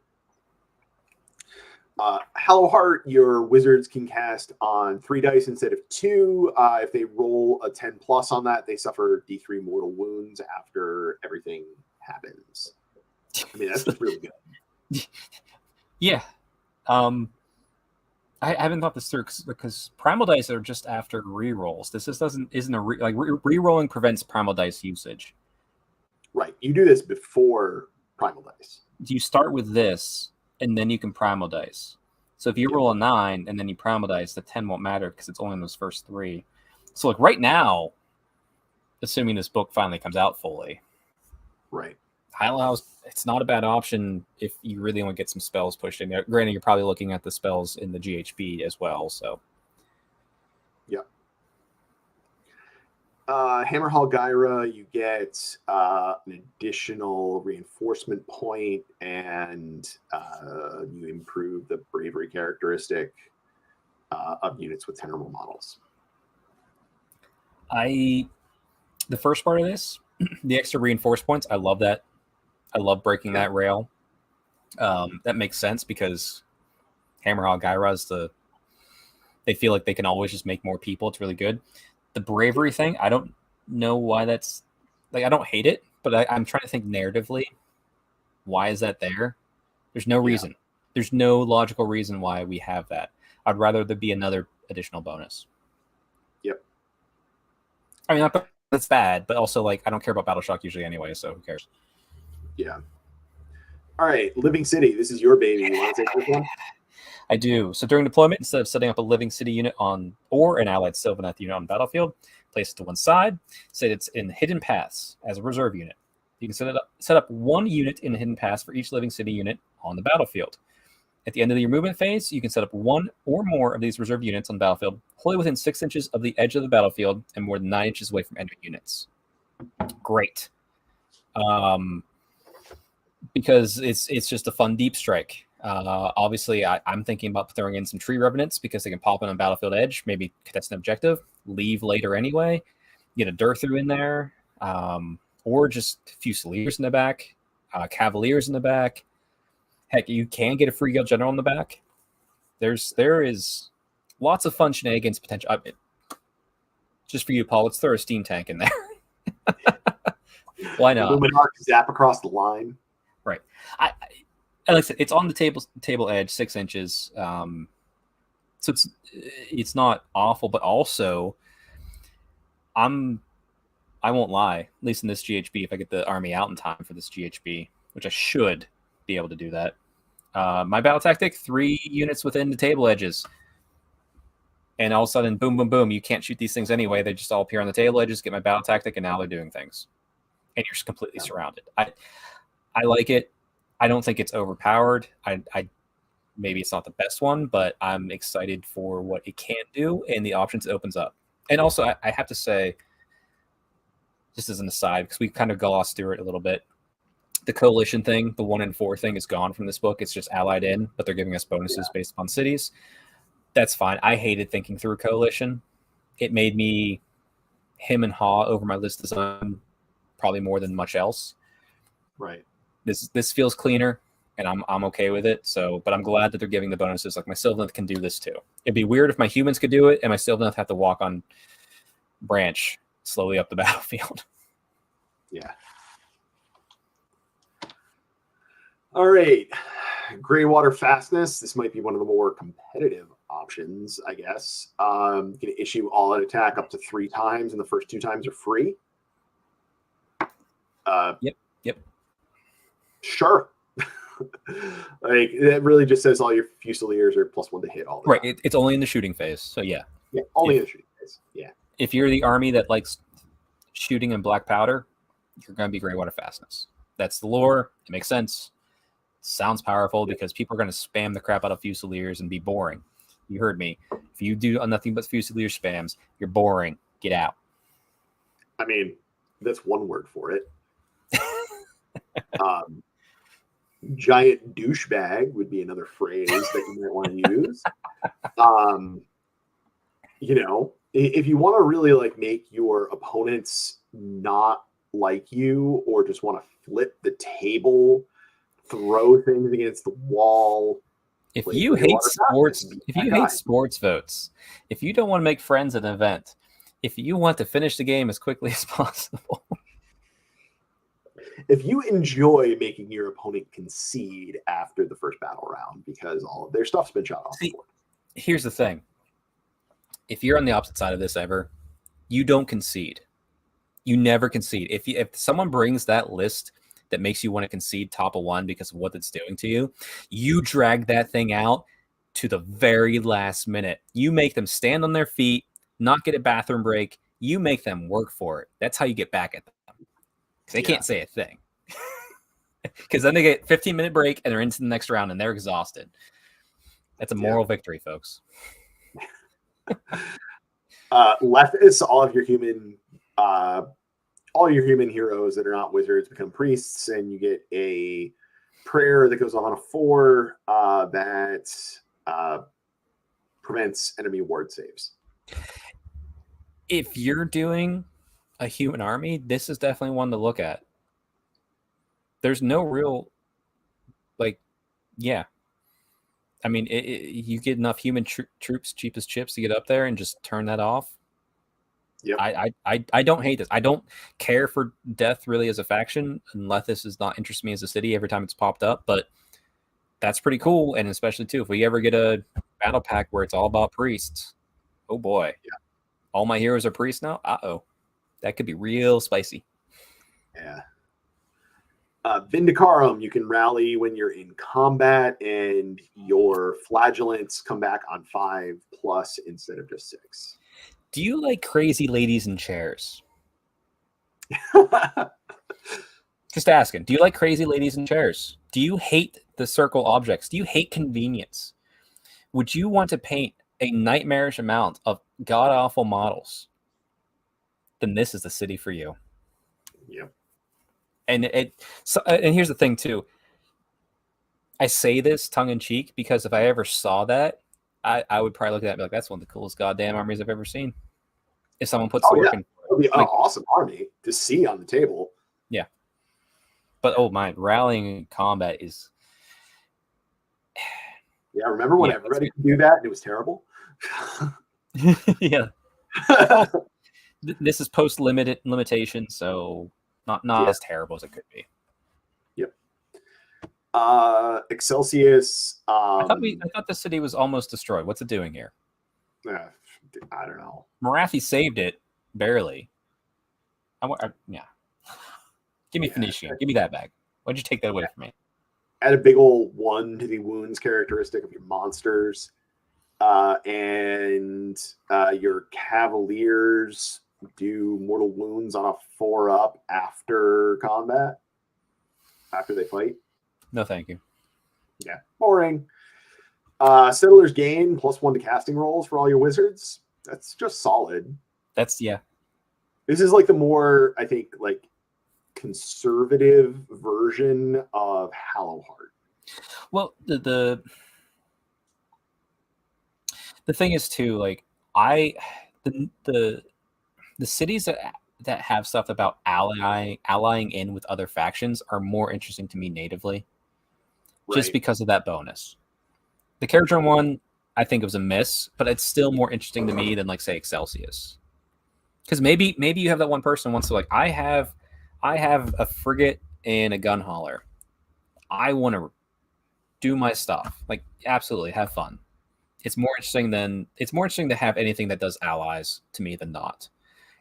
Hallowheart, your wizards can cast on 3 dice instead of 2. If they roll a 10+ on that, they suffer D3 mortal wounds after everything happens. I mean, that's just really good. Yeah. I haven't thought this through because primal dice are just after rerolls. This just isn't a rerolling prevents primal dice usage. Right. You do this before primal dice. You start with this, and then you can primal dice. So if you roll a 9 and then you primal dice, the 10 won't matter because it's only in those first 3. So like right now, assuming this book finally comes out fully, right? Highhouse, it's not a bad option if you really want to get some spells pushed in there. Granted, you're probably looking at the spells in the GHB as well. So, yeah. Hammerhall Gyra, you get an additional reinforcement point, and you improve the bravery characteristic of units with 10 or more models. The first part of this, the extra reinforce points, I love that. I love breaking that rail. That makes sense because Hammerhall Gyra they feel like they can always just make more people. It's really good. The bravery thing, I don't know why that's like, I don't hate it, but I'm trying to think narratively. Why is that there? There's no reason. There's no logical reason why we have that. I'd rather there be another additional bonus. Yep. I mean, not that's bad, but also like I don't care about Battle Shock usually anyway, so who cares? Yeah. All right, Living City. This is your baby. You want to take this one? I do. So during deployment, instead of setting up a Living City unit or an allied Sylvaneth unit on the battlefield, place it to one side. Say it's in Hidden Paths as a reserve unit. You can set up one unit in Hidden Paths for each Living City unit on the battlefield. At the end of your movement phase, you can set up one or more of these reserve units on the battlefield, wholly within 6 inches of the edge of the battlefield and more than 9 inches away from enemy units. Great. Because it's just a fun deep strike. Obviously, I'm thinking about throwing in some tree revenants because they can pop in on battlefield edge, maybe contest an objective, leave later anyway, get a Durthrough in there, or just Fusiliers in the back, Cavaliers in the back. Heck, you can get a free guild general in the back. There is lots of fun shenanigans potential. Just for you, Paul, let's throw a steam tank in there. Why not? Luminarch zap across the line. Right. I like I said, it's on the table edge, 6 inches. So it's not awful, but also I won't lie, at least in this GHB, if I get the army out in time for this GHB, which I should be able to do that. My battle tactic, 3 units within the table edges. And all of a sudden, boom, boom, boom, you can't shoot these things anyway. They just all appear on the table edges, get my battle tactic, and now they're doing things. And you're completely surrounded. I like it. I don't think it's overpowered. I maybe it's not the best one, but I'm excited for what it can do and the options it opens up. And also, I have to say, just as an aside, because we kind of glossed through it a little bit, the coalition thing, the 1 in 4 thing is gone from this book. It's just allied in, but they're giving us bonuses based upon cities. That's fine. I hated thinking through coalition. It made me him and haw over my list design probably more than much else. Right. This feels cleaner, and I'm okay with it. So, but I'm glad that they're giving the bonuses. Like my Sylvaneth can do this too. It'd be weird if my humans could do it, and my Sylvaneth have to walk on branch slowly up the battlefield. Yeah. All right. Greywater Fastness. This might be one of the more competitive options, I guess. You can issue all out attack up to 3 times, and the first 2 times are free. Yep. Sure. Like it really just says all your Fusiliers are +1 to hit all the time. It's only in the shooting phase, so yeah. Yeah, only in the shooting phase. Yeah. If you're the army that likes shooting and black powder, you're going to be Greywater Fastness. That's the lore. It makes sense. Sounds powerful because people are going to spam the crap out of Fusiliers and be boring. You heard me. If you do nothing but Fusilier spams, you're boring. Get out. I mean, that's one word for it. Giant douchebag would be another phrase that you might want to use. If you want to really like make your opponents not like you, or just want to flip the table, throw things against the wall. If you hate sports votes, if you don't want to make friends at an event, if you want to finish the game as quickly as possible, if you enjoy making your opponent concede after the first battle round because all of their stuff's been shot off the board. Here's the thing. If you're on the opposite side of this ever, you don't concede. You never concede. If someone brings that list that makes you want to concede top of one because of what it's doing to you, you drag that thing out to the very last minute. You make them stand on their feet, not get a bathroom break. You make them work for it. That's how you get back at them. They can't say a thing. Because then they get 15-minute break and they're into the next round and they're exhausted. That's a moral victory, folks. Leftists, all your human heroes that are not wizards become priests, and you get a prayer that goes on a 4 that prevents enemy ward saves. If you're doing a human army, this is definitely one to look at. There's no real, I mean, you get enough human troops, cheap as chips, to get up there and just turn that off. Yep. I don't hate this. I don't care for Death really as a faction, and Lethis does not interest me as a city every time it's popped up, but that's pretty cool. And especially too, if we ever get a battle pack where it's all about priests, oh boy. Yeah. All my heroes are priests now? Uh-oh. That could be real spicy. Yeah. Vindicarum, you can rally when you're in combat, and your flagellants come back on 5+ instead of just 6. Do you like crazy ladies in chairs? Just asking. Do you like crazy ladies in chairs? Do you hate the circle objects? Do you hate convenience? Would you want to paint a nightmarish amount of god-awful models? Then this is the city for you. Yep. And here's the thing too. I say this tongue in cheek because if I ever saw that, I would probably look at that and be like, that's one of the coolest goddamn armies I've ever seen. If someone puts the work in. It would be an awesome army to see on the table. Yeah. But rallying in combat is. Yeah, remember when everybody could do that and it was terrible? Yeah. This is post-limitation, so not as terrible as it could be. Yep. Excelsius. I thought the city was almost destroyed. What's it doing here? I don't know. Marathi saved it barely. Yeah. Give me Phoenician. Give me that back. Why'd you take that away from me? Add a big old 1 to the wounds characteristic of your monsters, and your Cavaliers do mortal wounds on a 4+ after combat, after they fight. No, thank you. Yeah, boring. Settlers gain +1 to casting rolls for all your wizards. That's just solid. This is like the more, I think, like conservative version of Hallowheart. Well, the thing is too, like the cities that have stuff about allying in with other factions are more interesting to me natively, just because of that bonus. The Caradron one, I think it was a miss, but it's still more interesting to me than, like, say, Excelsius. Because maybe you have that one person who wants to, like, I have a frigate and a gun hauler. I want to do my stuff. Like, absolutely, have fun. It's more interesting to have anything that does allies to me than not.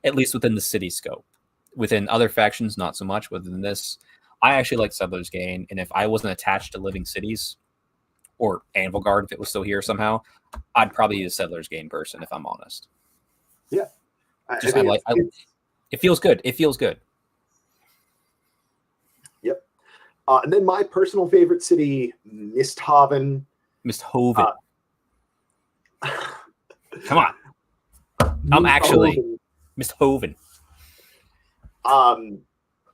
At least within the city scope. Within other factions, not so much. Within this, I actually like Settlers Gain, and if I wasn't attached to living cities, or Anvil Guard if it was still here somehow, I'd probably be a Settlers Gain person if I'm honest. Yeah. It feels good. It feels good. Yep. And then my personal favorite city, Misthaven. Misthoven. Come on. I'm actually Misthoven.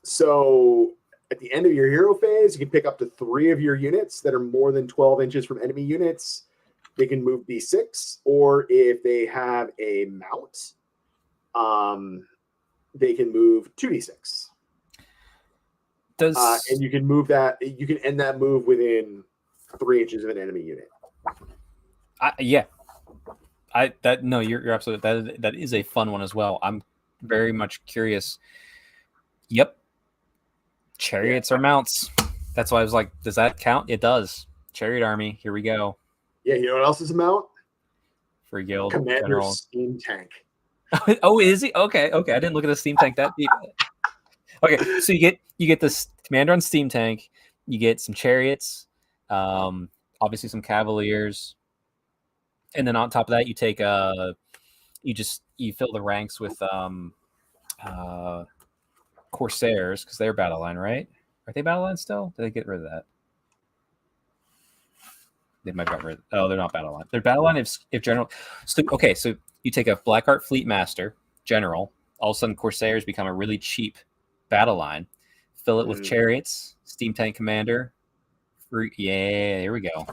So at the end of your hero phase, you can pick up to 3 of your units that are more than 12 inches from enemy units. They can move D6, or if they have a mount, they can move 2d6. And you can move that. You can end that move within 3 inches of an enemy unit. You're absolutely that is a fun one as well. I'm very much curious. Yep, chariots are mounts. That's why I was like, does that count? It does. Chariot army. Here we go. Yeah, you know what else is a mount? Free guild. Commander General. Steam Tank. Oh, is he? Okay. I didn't look at the Steam Tank that deep. Okay, so you get this commander on Steam Tank. You get some chariots, obviously some Cavaliers, and then on top of that, you take you fill the ranks with Corsairs, because they're battle line, right? Are they battle line still? Did they get rid of that? They might have got rid of. Oh, they're not battle line. They're battle line if general. So you take a Blackheart Fleet Master general. All of a sudden, Corsairs become a really cheap battle line. Fill it with chariots, Steam Tank Commander. Yeah, here we go.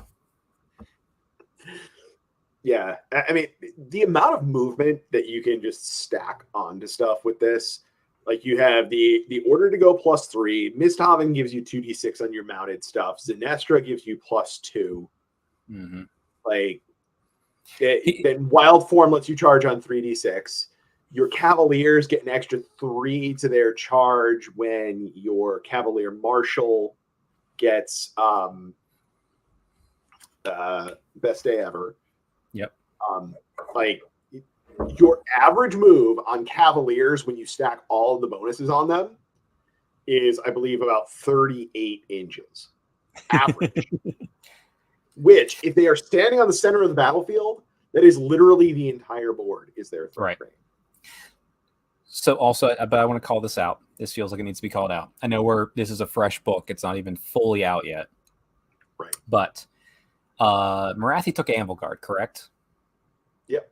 Yeah, I mean, the amount of movement that you can just stack onto stuff with this. Like, you have the order to go +3. Misthaven gives you 2d6 on your mounted stuff. Zenestra gives you +2. Mm-hmm. Like, then Wild Form lets you charge on 3d6. Your Cavaliers get an extra 3 to their charge when your Cavalier Marshal gets best day ever. Yep. Like, your average move on Cavaliers when you stack all of the bonuses on them is, I believe, about 38 inches. Average. Which, if they are standing on the center of the battlefield, that is literally the entire board is their threat range. So also, but I want to call this out. This feels like it needs to be called out. I know this is a fresh book. It's not even fully out yet. Right. But Marathi took Anvil Guard, correct? Yep.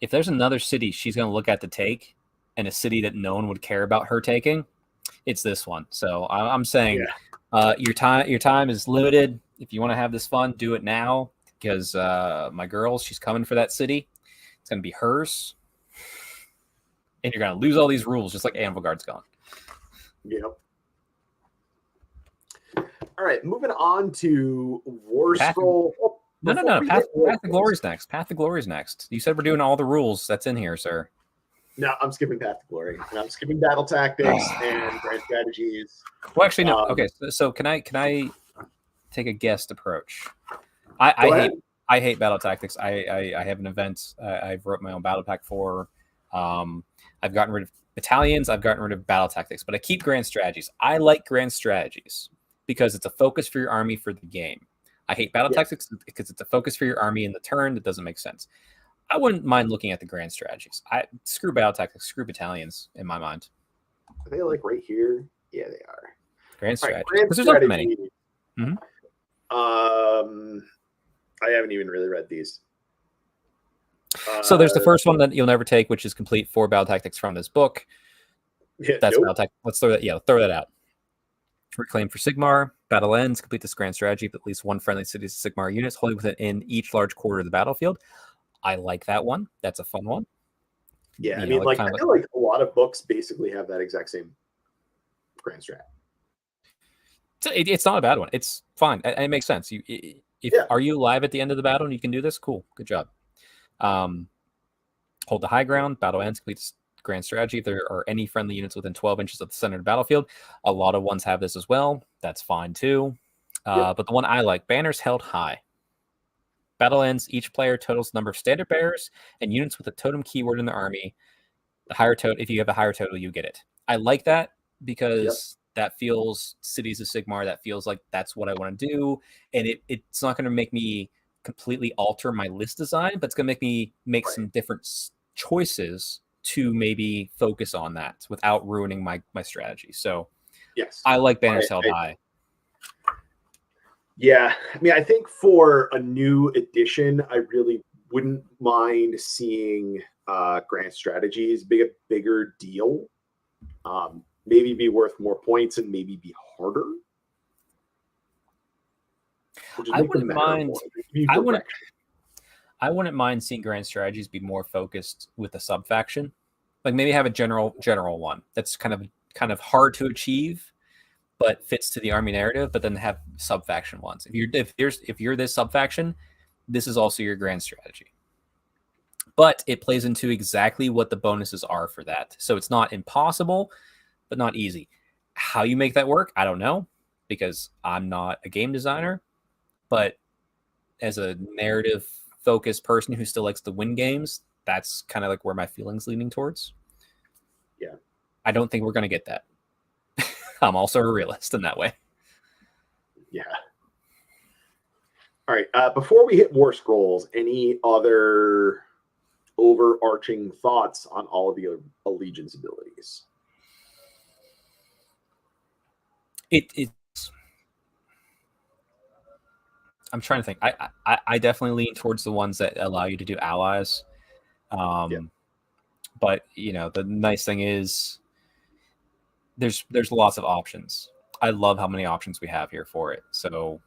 If there's another city she's going to look at to take, and a city that no one would care about her taking, it's this one. So I'm saying your time is limited. If you want to have this fun, do it now, because my girl, she's coming for that city. It's going to be hers. And you're going to lose all these rules, just like Anvil Guard's gone. Yep. All right, moving on to War Scroll. No. Path to Glory's next. Path to Glory's next. You said we're doing all the rules. That's in here, sir. No, I'm skipping Path to Glory. And I'm skipping Battle Tactics and Grand Strategies. Well, actually, no. Okay, so can I take a guest approach? I hate Battle Tactics. I have an event. I've wrote my own battle pack for. I've gotten rid of battalions. I've gotten rid of battle tactics, but I keep grand strategies. I like grand strategies because it's a focus for your army for the game. I hate battle tactics because it's a focus for your army in the turn that doesn't make sense. I wouldn't mind looking at the grand strategies. Screw battle tactics, screw battalions in my mind. Are they like right here? Yeah, they are. Grand strategies. Because there's not many. Mm-hmm. I haven't even really read these. So there's the first one that you'll never take, which is complete 4 battle tactics from this book. Yeah, that's battle tactics. Let's throw that. Yeah, throw that out. Reclaim for Sigmar. Battle ends. Complete this grand strategy with at least one friendly city's Sigmar units holding within each large quarter of the battlefield. I like that one. That's a fun one. Yeah, I mean, I feel like a lot of books basically have that exact same grand strat. It's not a bad one. It's fine. It makes sense. Are you alive at the end of the battle and you can do this? Cool. Good job. Hold the high ground. Battle ends. Complete this grand strategy. If there are any friendly units within 12 inches of the center of the battlefield, a lot of ones have this as well. That's fine too. But the one I like, banners held high. Battle ends. Each player totals the number of standard bearers and units with a totem keyword in the army. The higher total, if you have a higher total, you get it. I like that because that feels Cities of Sigmar. That feels like that's what I want to do, and it's not going to make me completely alter my list design, but it's going to make me make some different choices to maybe focus on that without ruining my strategy. So Yes. I like banners held high. Yeah, I mean, I think for a new edition, I really wouldn't mind seeing grand strategies be a bigger deal. Maybe be worth more points and maybe be harder. I wouldn't mind. I wouldn't mind seeing grand strategies be more focused with a sub faction, like maybe have a general one that's kind of hard to achieve, but fits to the army narrative. But then have sub faction ones. If you're this sub faction, this is also your grand strategy. But it plays into exactly what the bonuses are for that. So it's not impossible, but not easy. How you make that work, I don't know, because I'm not a game designer. But as a narrative focused person who still likes to win games, that's kind of like where my feelings leaning towards. Yeah. I don't think we're going to get that. I'm also a realist in that way. Yeah. All right. Before we hit War Scrolls, any other overarching thoughts on all of the allegiance abilities? It's. I'm trying to think. I definitely lean towards the ones that allow you to do allies. But the nice thing is there's lots of options. I love how many options we have here for it. So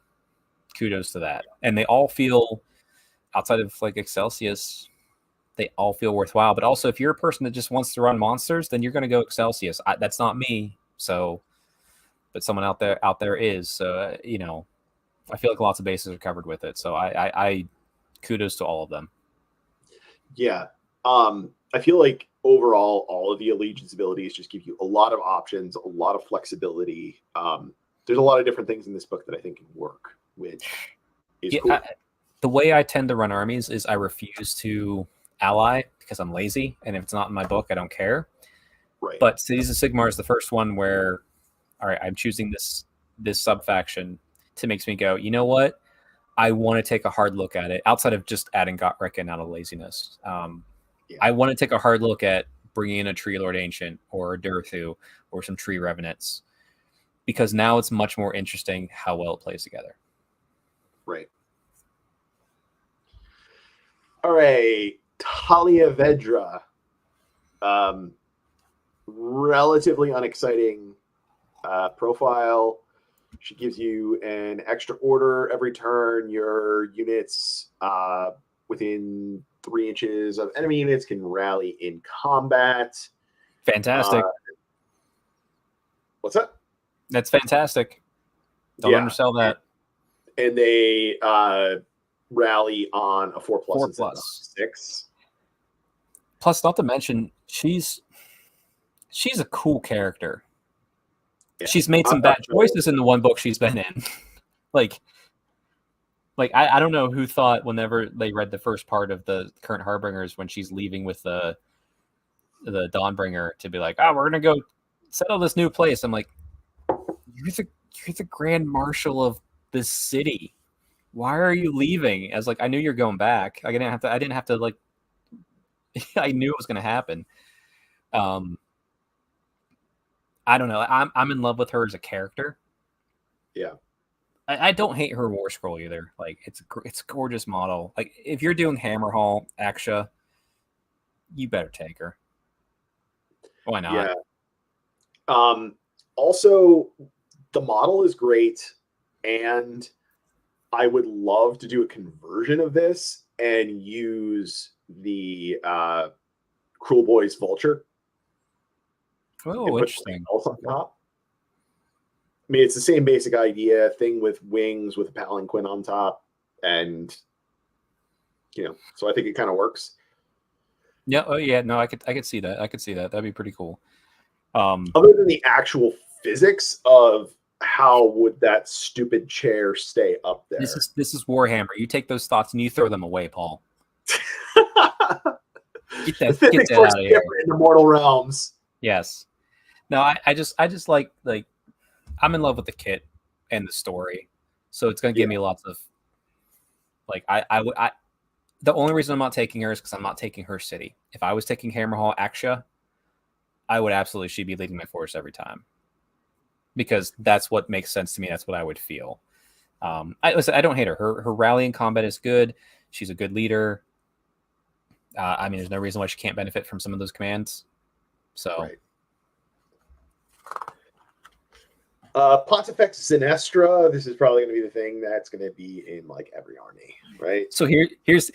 kudos to that. And they all feel, outside of like Excelsius, they all feel worthwhile. But also, if you're a person that just wants to run monsters, then you're going to go Excelsius. That's not me. So, but someone out there is. So I feel like lots of bases are covered with it. So I kudos to all of them. Yeah. I feel like overall, all of the allegiance abilities just give you a lot of options, a lot of flexibility. There's a lot of different things in this book that I think can work, which is cool. The way I tend to run armies is I refuse to ally because I'm lazy. And if it's not in my book, I don't care. Right. But Cities of Sigmar is the first one where, all right, I'm choosing this sub-faction to makes me go, you know what? I want to take a hard look at it outside of just adding Gotrek out of laziness. I want to take a hard look at bringing in a Tree Lord Ancient or a Durthu or some Tree Revenants, because now it's much more interesting how well it plays together. Right. All right. Talia Vedra. Relatively unexciting profile. She gives you an extra order every turn. Your units within 3 inches of enemy units can rally in combat. Fantastic. What's that? That's fantastic. Don't undersell that. And they rally on a 4+. 4+. 6. Plus, not to mention, she's a cool character. Yeah. She's made some bad choices in the one book she's been in. like I don't know who thought whenever they read the first part of the Current Harbingers when she's leaving with the Dawnbringer to be like, we're gonna go settle this new place. I'm like, you're the Grand Marshal of this city. Why are you leaving? As like, I knew you're going back. I didn't have to like. I knew it was gonna happen. I don't know. I'm in love with her as a character. Yeah. I don't hate her War Scroll either. Like it's a gorgeous model. Like if you're doing Hammerhall, Aksha, you better take her. Why not? Yeah. Also, the model is great, and I would love to do a conversion of this and use the Cruel Boys Vulture. Oh, interesting. On top. I mean, it's the same basic idea, thing with wings with a palanquin on top, and so I think it kind of works. Yeah. Oh, yeah. No, I could see that. That'd be pretty cool. Other than the actual physics of how would that stupid chair stay up there? This is Warhammer. You take those thoughts and you throw them away, Paul. Get that out of here. In the mortal realms. Yes. No, I just like I'm in love with the kit and the story, so it's gonna give me lots of like I the only reason I'm not taking her is because I'm not taking her city. If I was taking Hammerhall Aksha, I would absolutely she'd be leading my force every time. because that's what makes sense to me. That's what I would feel. I don't hate her. Her rallying combat is good. She's a good leader. I mean, there's no reason why she can't benefit from some of those commands. So, right. Pontifex Sinestra. This is probably going to be the thing that's going to be in like every army, right? So here's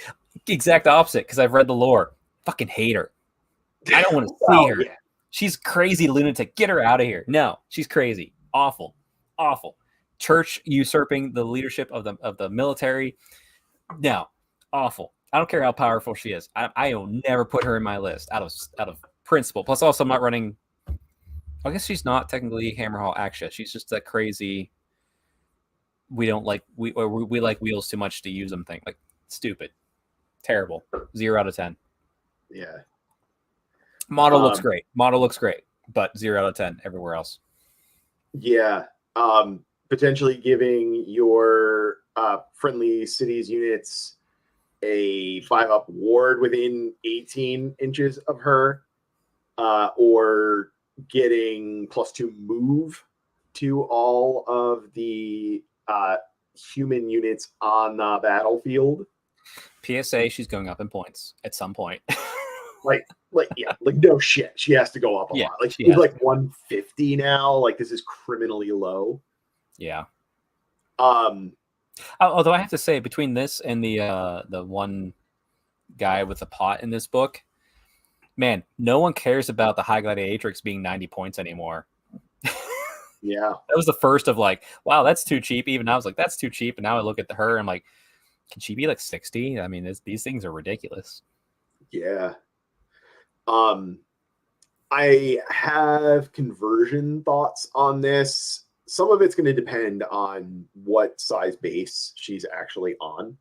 the exact opposite, because I've read the lore. Fucking hate her. I don't want to see her. Yeah. She's crazy lunatic. Get her out of here. No, she's crazy. Awful. Church usurping the leadership of the military. No, awful. I don't care how powerful she is. I will never put her in my list out of principle. Plus, also, I'm not running. I guess she's not technically Hammerhall Aksha. She's just that crazy. We like wheels too much to use them thing. Like, stupid, terrible. 0 out of 10. Yeah. Model looks great, but 0 out of 10 everywhere else. Yeah. Potentially giving your friendly cities units a 5-up ward within 18 inches of her, or getting +2 move to all of the human units on the battlefield. PSA, she's going up in points at some point. like no shit, she has to go up a lot. Like she's like 150 now. Like, this is criminally low. Yeah. Although I have to say, between this and the one guy with the pot in this book, man, no one cares about the High Gladiatrix being 90 points anymore. Yeah. That was the first of like, wow, that's too cheap. Even I was like, that's too cheap. And now I look at her and I'm like, can she be like 60? I mean, these things are ridiculous. Yeah. I have conversion thoughts on this. Some of it's going to depend on what size base she's actually on.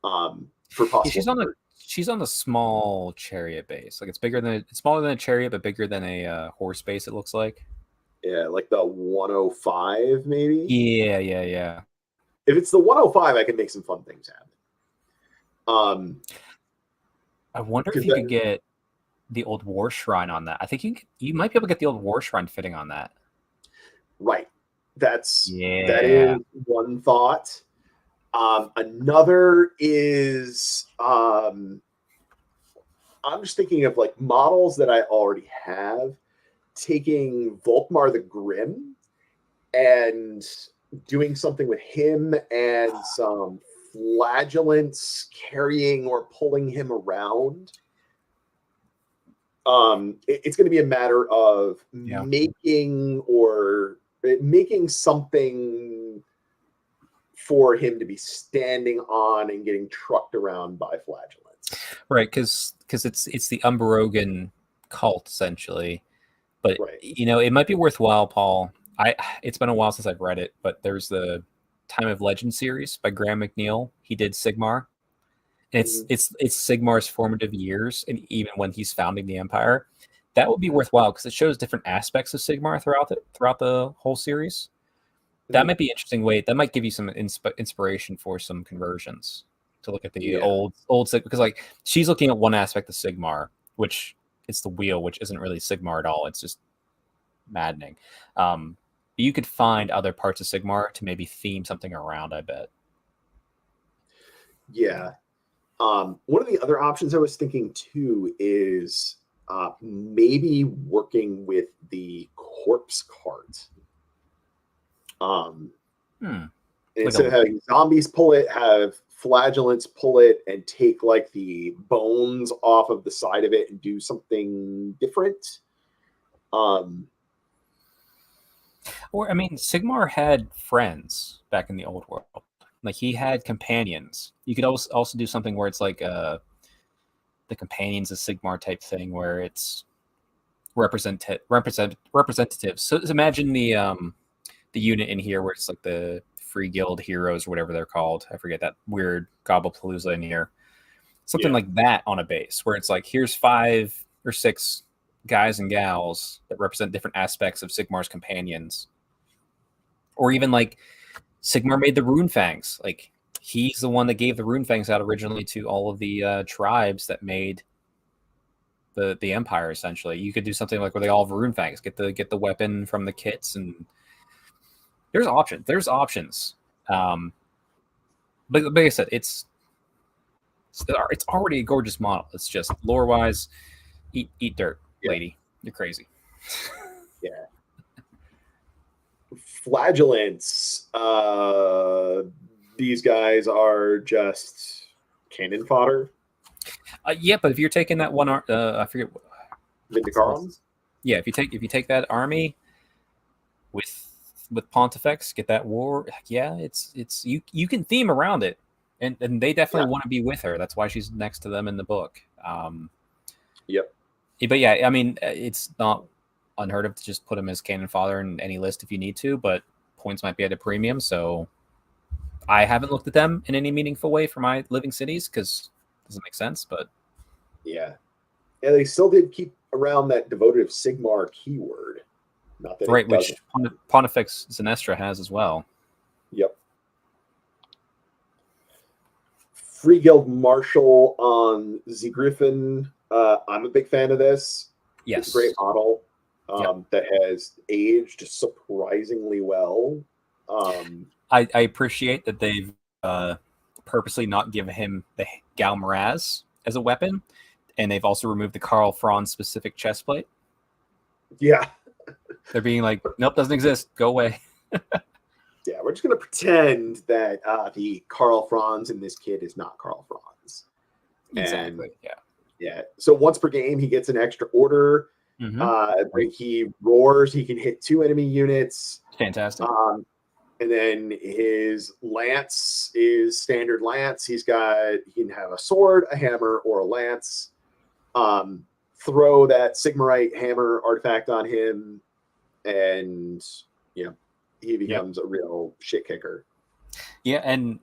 For possible. She's on the small chariot base. Like, it's smaller than a chariot, but bigger than a horse base. It looks like. Yeah, like the 105, maybe. Yeah. If it's the 105, I can make some fun things happen. I wonder if you could get the old War Shrine on that. I think you might be able to get the old War Shrine fitting on that. Right. That is one thought. Another is I'm just thinking of like models that I already have, taking Volkmar the Grim and doing something with him and some flagellants carrying or pulling him around. It's going to be a matter of making something for him to be standing on and getting trucked around by flagellants. Right, because it's the Umberogan cult essentially. But it might be worthwhile, Paul. It's been a while since I've read it, but there's the Time of Legend series by Graham McNeil. He did Sigmar. And it's Sigmar's formative years, and even when he's founding the Empire. That would be worthwhile because it shows different aspects of Sigmar throughout the whole series. That might be an interesting way. That might give you some inspiration for some conversions to look at the old Sigmar, because like she's looking at one aspect of Sigmar, which it's the wheel, which isn't really Sigmar at all. It's just maddening. You could find other parts of Sigmar to maybe theme something around, I bet. Yeah. One of the other options I was thinking too is maybe working with the corpse cards. Instead of having zombies pull it, have flagellants pull it and take like the bones off of the side of it and do something different. Or, I mean, Sigmar had friends back in the old world. Like, he had companions. You could also do something where it's like the companions of Sigmar type thing, where it's representatives. So imagine the unit in here where it's like the Free Guild heroes or whatever they're called. I forget that weird Gobblepalooza in here. Something like that on a base where it's like, here's 5 or 6 guys and gals that represent different aspects of Sigmar's companions. Or even like Sigmar made the Rune Fangs. Like, he's the one that gave the Rune Fangs out originally to all of the tribes that made the Empire. Essentially, you could do something like where they all have rune fangs, get the weapon from the kits, and there's options. There's options. But like I said, it's already a gorgeous model. It's just lore wise, eat dirt, lady. You're crazy. Yeah. Flagellants. These guys are just cannon fodder. Yeah, but if you're taking that one, I forget. Vindicarons? Yeah, if you take that army with Pontifex, get that war. Yeah, it's you can theme around it, and they definitely want to be with her. That's why she's next to them in the book. Yep. But yeah, I mean, it's not unheard of to just put him as cannon fodder in any list if you need to, but points might be at a premium. So I haven't looked at them in any meaningful way for my living cities because it doesn't make sense. But yeah, they still did keep around that devoted Sigmar keyword. Not that right, which Pontifex Zenestra has as well. Yep. Free Guild Marshal on Z Griffin. I'm a big fan of this. Yes. It's a great model that has aged surprisingly well. I appreciate that they've purposely not given him the Galmaraz as a weapon, and they've also removed the Karl Franz specific chest plate. Yeah. They're being like, nope, doesn't exist. Go away. Yeah, we're just going to pretend that the Karl Franz in this kit is not Karl Franz. Exactly. And, yeah. So once per game, he gets an extra order. When he roars, he can hit 2 enemy units. Fantastic. And then his lance is standard lance. He can have a sword, a hammer, or a lance. Throw that Sigmarite hammer artifact on him, and he becomes a real shit kicker. Yeah, and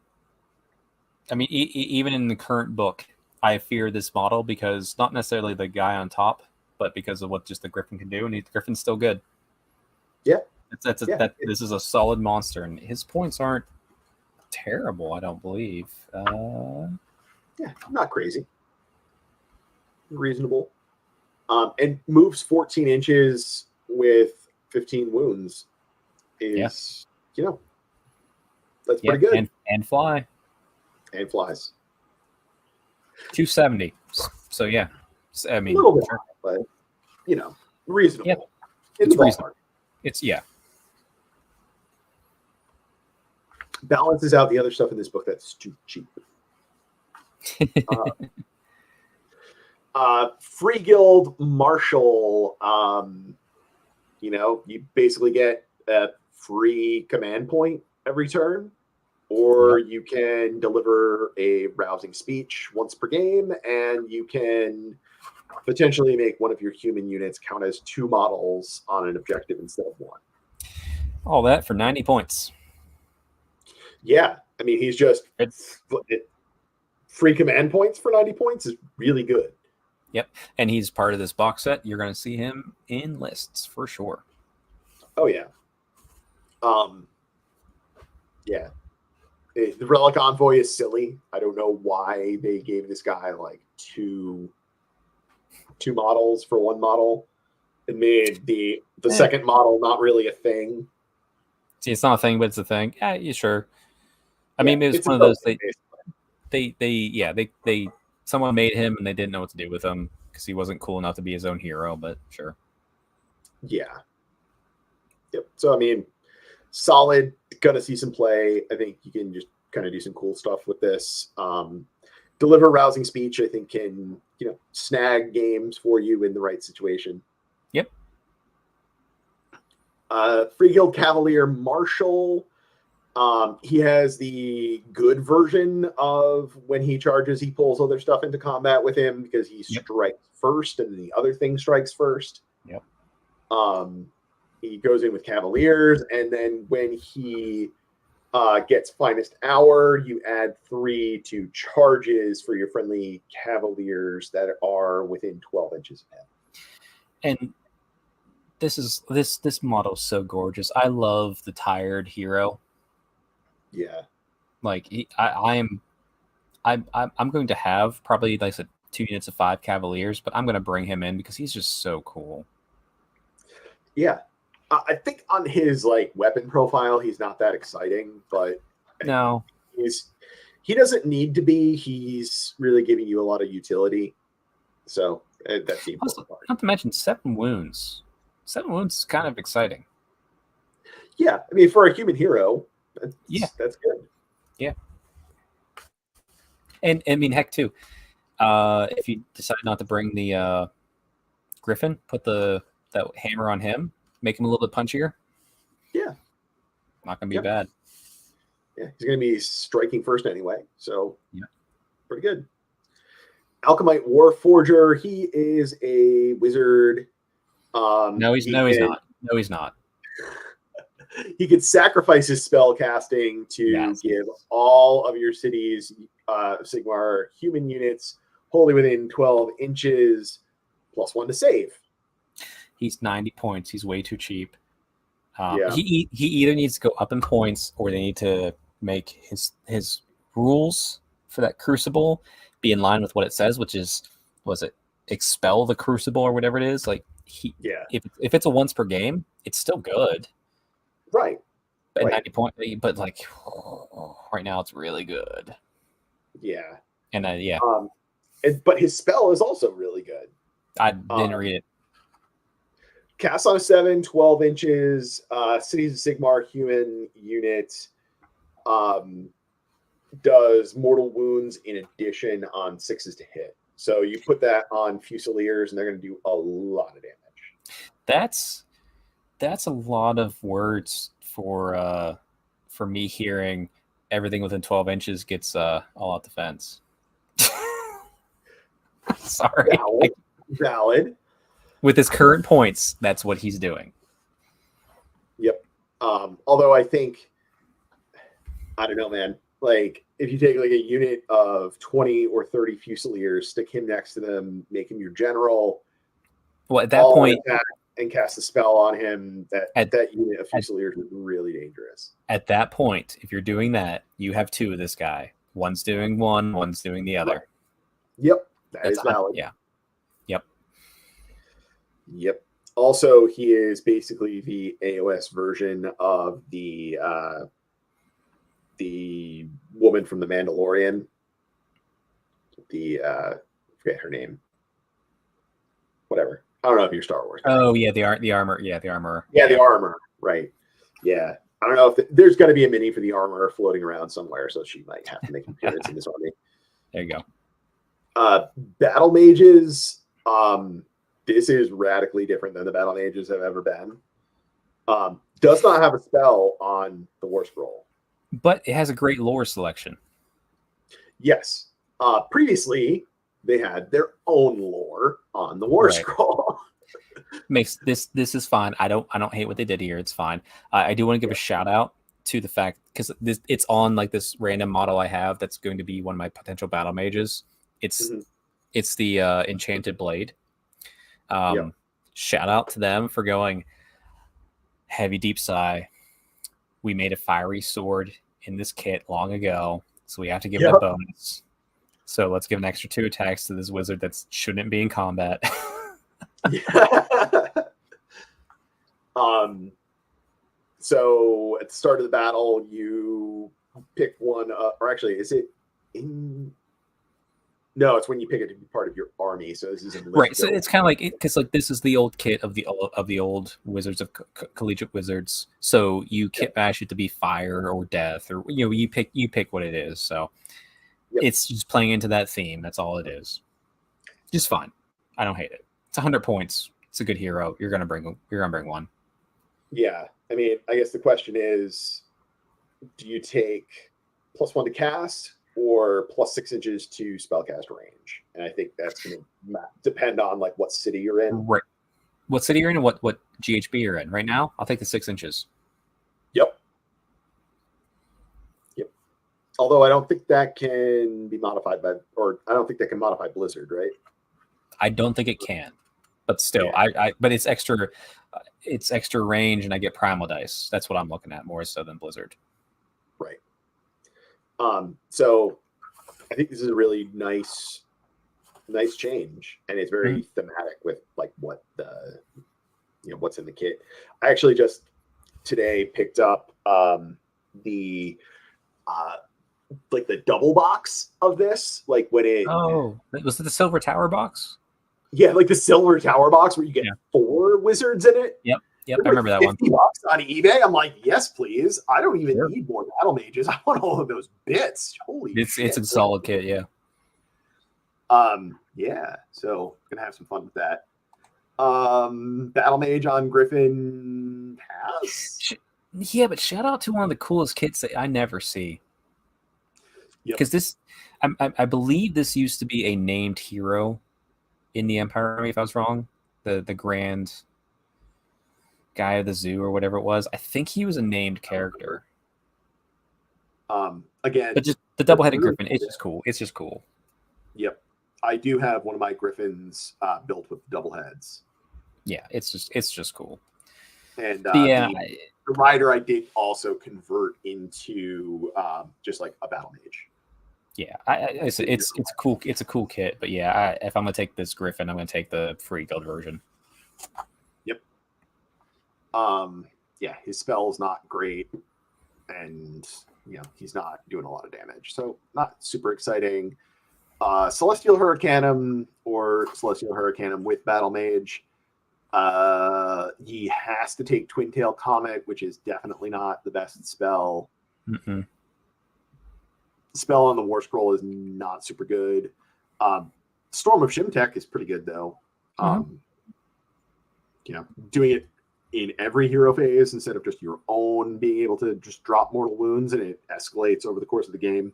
I mean, even in the current book, I fear this model because not necessarily the guy on top, but because of what just the Griffin can do, and the Griffin's still good. Yeah, this is a solid monster, and his points aren't terrible. I don't believe. Not crazy, reasonable, and moves 14 inches with 15 wounds. That's pretty good. And fly. And flies. 270. So yeah, I mean, a little bit, but reasonable. Yep. It's reasonable. It's balances out the other stuff in this book that's too cheap. Free Guild Marshal. You basically get a free command point every turn, or you can deliver a rousing speech once per game, and you can potentially make one of your human units count as 2 models on an objective instead of 1. All that for 90 points. Yeah, I mean, he's just free command points for 90 points is really good. Yep, and he's part of this box set. You're going to see him in lists for sure. Oh yeah. The Relic Envoy is silly. I don't know why they gave this guy like two models for 1 model and made the second model not really a thing. See, it's not a thing, but it's a thing. Yeah, you sure. I mean, it was one of those they someone made him and they didn't know what to do with him because he wasn't cool enough to be his own hero, but sure. Yeah. Yep. So I mean, solid, gonna see some play. I think you can just kind of do some cool stuff with this. Deliver rousing speech, I think, can snag games for you in the right situation. Yep. Free Guild Cavalier Marshal. He has the good version of when he charges, he pulls other stuff into combat with him because he strikes first and the other thing strikes first. Yep. He goes in with Cavaliers, and then when he gets Finest Hour, you add 3 to charges for your friendly Cavaliers that are within 12 inches of him. And this model is so gorgeous. I love the tired hero. Yeah. Like I'm going to have probably, like I said, 2 units of 5 Cavaliers, but I'm going to bring him in because he's just so cool. Yeah. I think on his like weapon profile, he's not that exciting, but No. He doesn't need to be. He's really giving you a lot of utility. So that's the important part. Not to mention 7 wounds. 7 wounds is kind of exciting. Yeah. I mean, for a human hero, that's good. Yeah. And I mean, heck, too. If you decide not to bring the Griffin, put that hammer on him, make him a little bit punchier. Yeah. Not going to be bad. Yeah, he's going to be striking first anyway, so pretty good. Alchemite Warforger, he is a wizard. No, he's not. No, he's not. He could sacrifice his spell casting to give all of your city's Sigmar human units wholly within 12 inches, +1 to save. He's 90 points. He's way too cheap. He either needs to go up in points, or they need to make his rules for that crucible be in line with what it says, which is, was it expel the crucible or whatever it is? Like if it's a once per game, it's still good. Right. At 90 points, but like right now it's really good. Yeah. And but his spell is also really good. I didn't read it. Cast on a 7, 12 inches, Cities of Sigmar human unit, does mortal wounds in addition on 6s to hit. So you put that on Fusiliers, and they're going to do a lot of damage. That's a lot of words for me hearing everything within 12 inches gets all out defense. Sorry. Valid. With his current points, that's what he's doing. Yep. Although I think, I don't know, man. Like, if you take like a unit of 20 or 30 Fusiliers, stick him next to them, make him your general. Well, at that point, and cast a spell on him, that unit of Fusiliers is really dangerous. At that point, if you're doing that, you have 2 of this guy. One's doing one, one's doing the other. Yep. That's valid. Yeah. Yep. Also, he is basically the AOS version of the woman from the Mandalorian. Forget her name. Whatever. I don't know if you're Star Wars. Oh yeah, the armor. Yeah, the armor. Yeah, the armor. Right. Yeah. I don't know if there's going to be a mini for the armor floating around somewhere, so she might have to make an appearance in this army. There you go. Battle mages. This is radically different than the battle mages have ever been. Does not have a spell on the War Scroll, but it has a great lore selection. Yes. Previously, they had their own lore on the War Scroll. Makes this is fine. I don't hate what they did here. It's fine. I do want to give a shout out to the fact, because it's on like this random model I have that's going to be one of my potential battle mages. It's the Enchanted Blade. Shout out to them for going heavy deep sigh. We made a fiery sword in this kit long ago, so we have to give it a bonus. So let's give an extra 2 attacks to this wizard that shouldn't be in combat. So at the start of the battle, you pick one, or actually, is it in? No, it's when you pick it to be part of your army. So this is right. So it's kind of like, because like this is the old kit of the old Wizards of Collegiate Wizards. So you kit bash it to be fire or death, or you pick what it is. So it's just playing into that theme. That's all it is. Just fine. I don't hate it. It's 100 points. It's a good hero. You're gonna bring one. Yeah, I mean, I guess the question is, do you take +1 to cast or +6 inches to spellcast range? And I think that's going to depend on like what city you're in. Right. What city you're in and what GHB you're in. Right now, I'll take the 6 inches. Yep. Although I don't think that can be modified I don't think that can modify Blizzard, right? I don't think it can, but still, but it's extra range, and I get primal dice. That's what I'm looking at more so than Blizzard. Right. So I think this is a really nice nice change, and it's very thematic with like what the what's in the kit. I actually just today picked up the like the double box of this, like when it was it the Silver Tower box? Yeah, like the Silver Tower box where you get 4 wizards in it. Yep, They're I remember that one. $50 on eBay. I'm like, yes, please. I don't even need more battle mages. I want all of those bits. Holy shit. It's a solid kit, yeah. Yeah, so gonna have some fun with that. Battle mage on Griffin pass. Yeah, but shout out to one of the coolest kits that I never see. Because this, I believe this used to be a named hero in the Empire Army, if I was wrong. The Grand Guy of the Zoo or whatever it was. I think he was a named character. Again, but just the double-headed Griffin, it's just cool. It's just cool. Yep. I do have one of my Griffins built with double heads. Yeah, it's just cool. And the rider I did also convert into just like a battle mage. Yeah, it's a cool kit, but yeah, if I'm gonna take this Griffin, I'm gonna take the free guild version. Yep. Yeah, his spell's not great, and he's not doing a lot of damage, so not super exciting. Celestial Hurricanum or Celestial Hurricanum with Battle Mage. He has to take Twin Tail Comet, which is definitely not the best spell. Mm-mm. Spell on the War Scroll is not super good. Storm of Shimtek is pretty good though. Doing it in every hero phase instead of just your own, being able to just drop mortal wounds, and it escalates over the course of the game.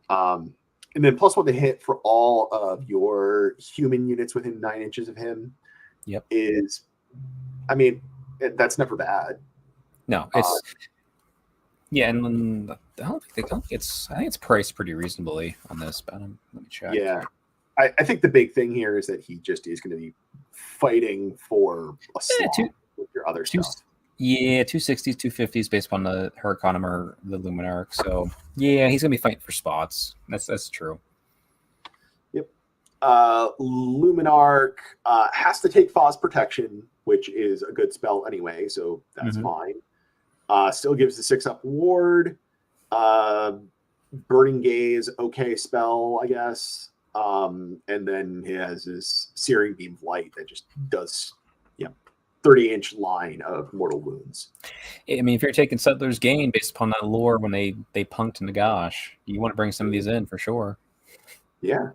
And then +1 to hit for all of your human units within 9 inches of him. Yep. That's never bad. No, it's and I think it's priced pretty reasonably on this, but let me check. Yeah. I think the big thing here is that he just is going to be fighting for a slot with your other stuff. Yeah, 260s, 250s based upon the Hurricanum or the Luminarch. So yeah, he's gonna be fighting for spots. That's true. Yep. Luminarch has to take Foz Protection, which is a good spell anyway, so that's fine. Still gives the 6-up ward. Burning Gaze, okay spell, I guess. And then he has his Searing Beam of Light that just does 30-inch line of mortal wounds. I mean, if you're taking Settler's Gain based upon that lore when they punked Nagash, you want to bring some of these in for sure. Yeah,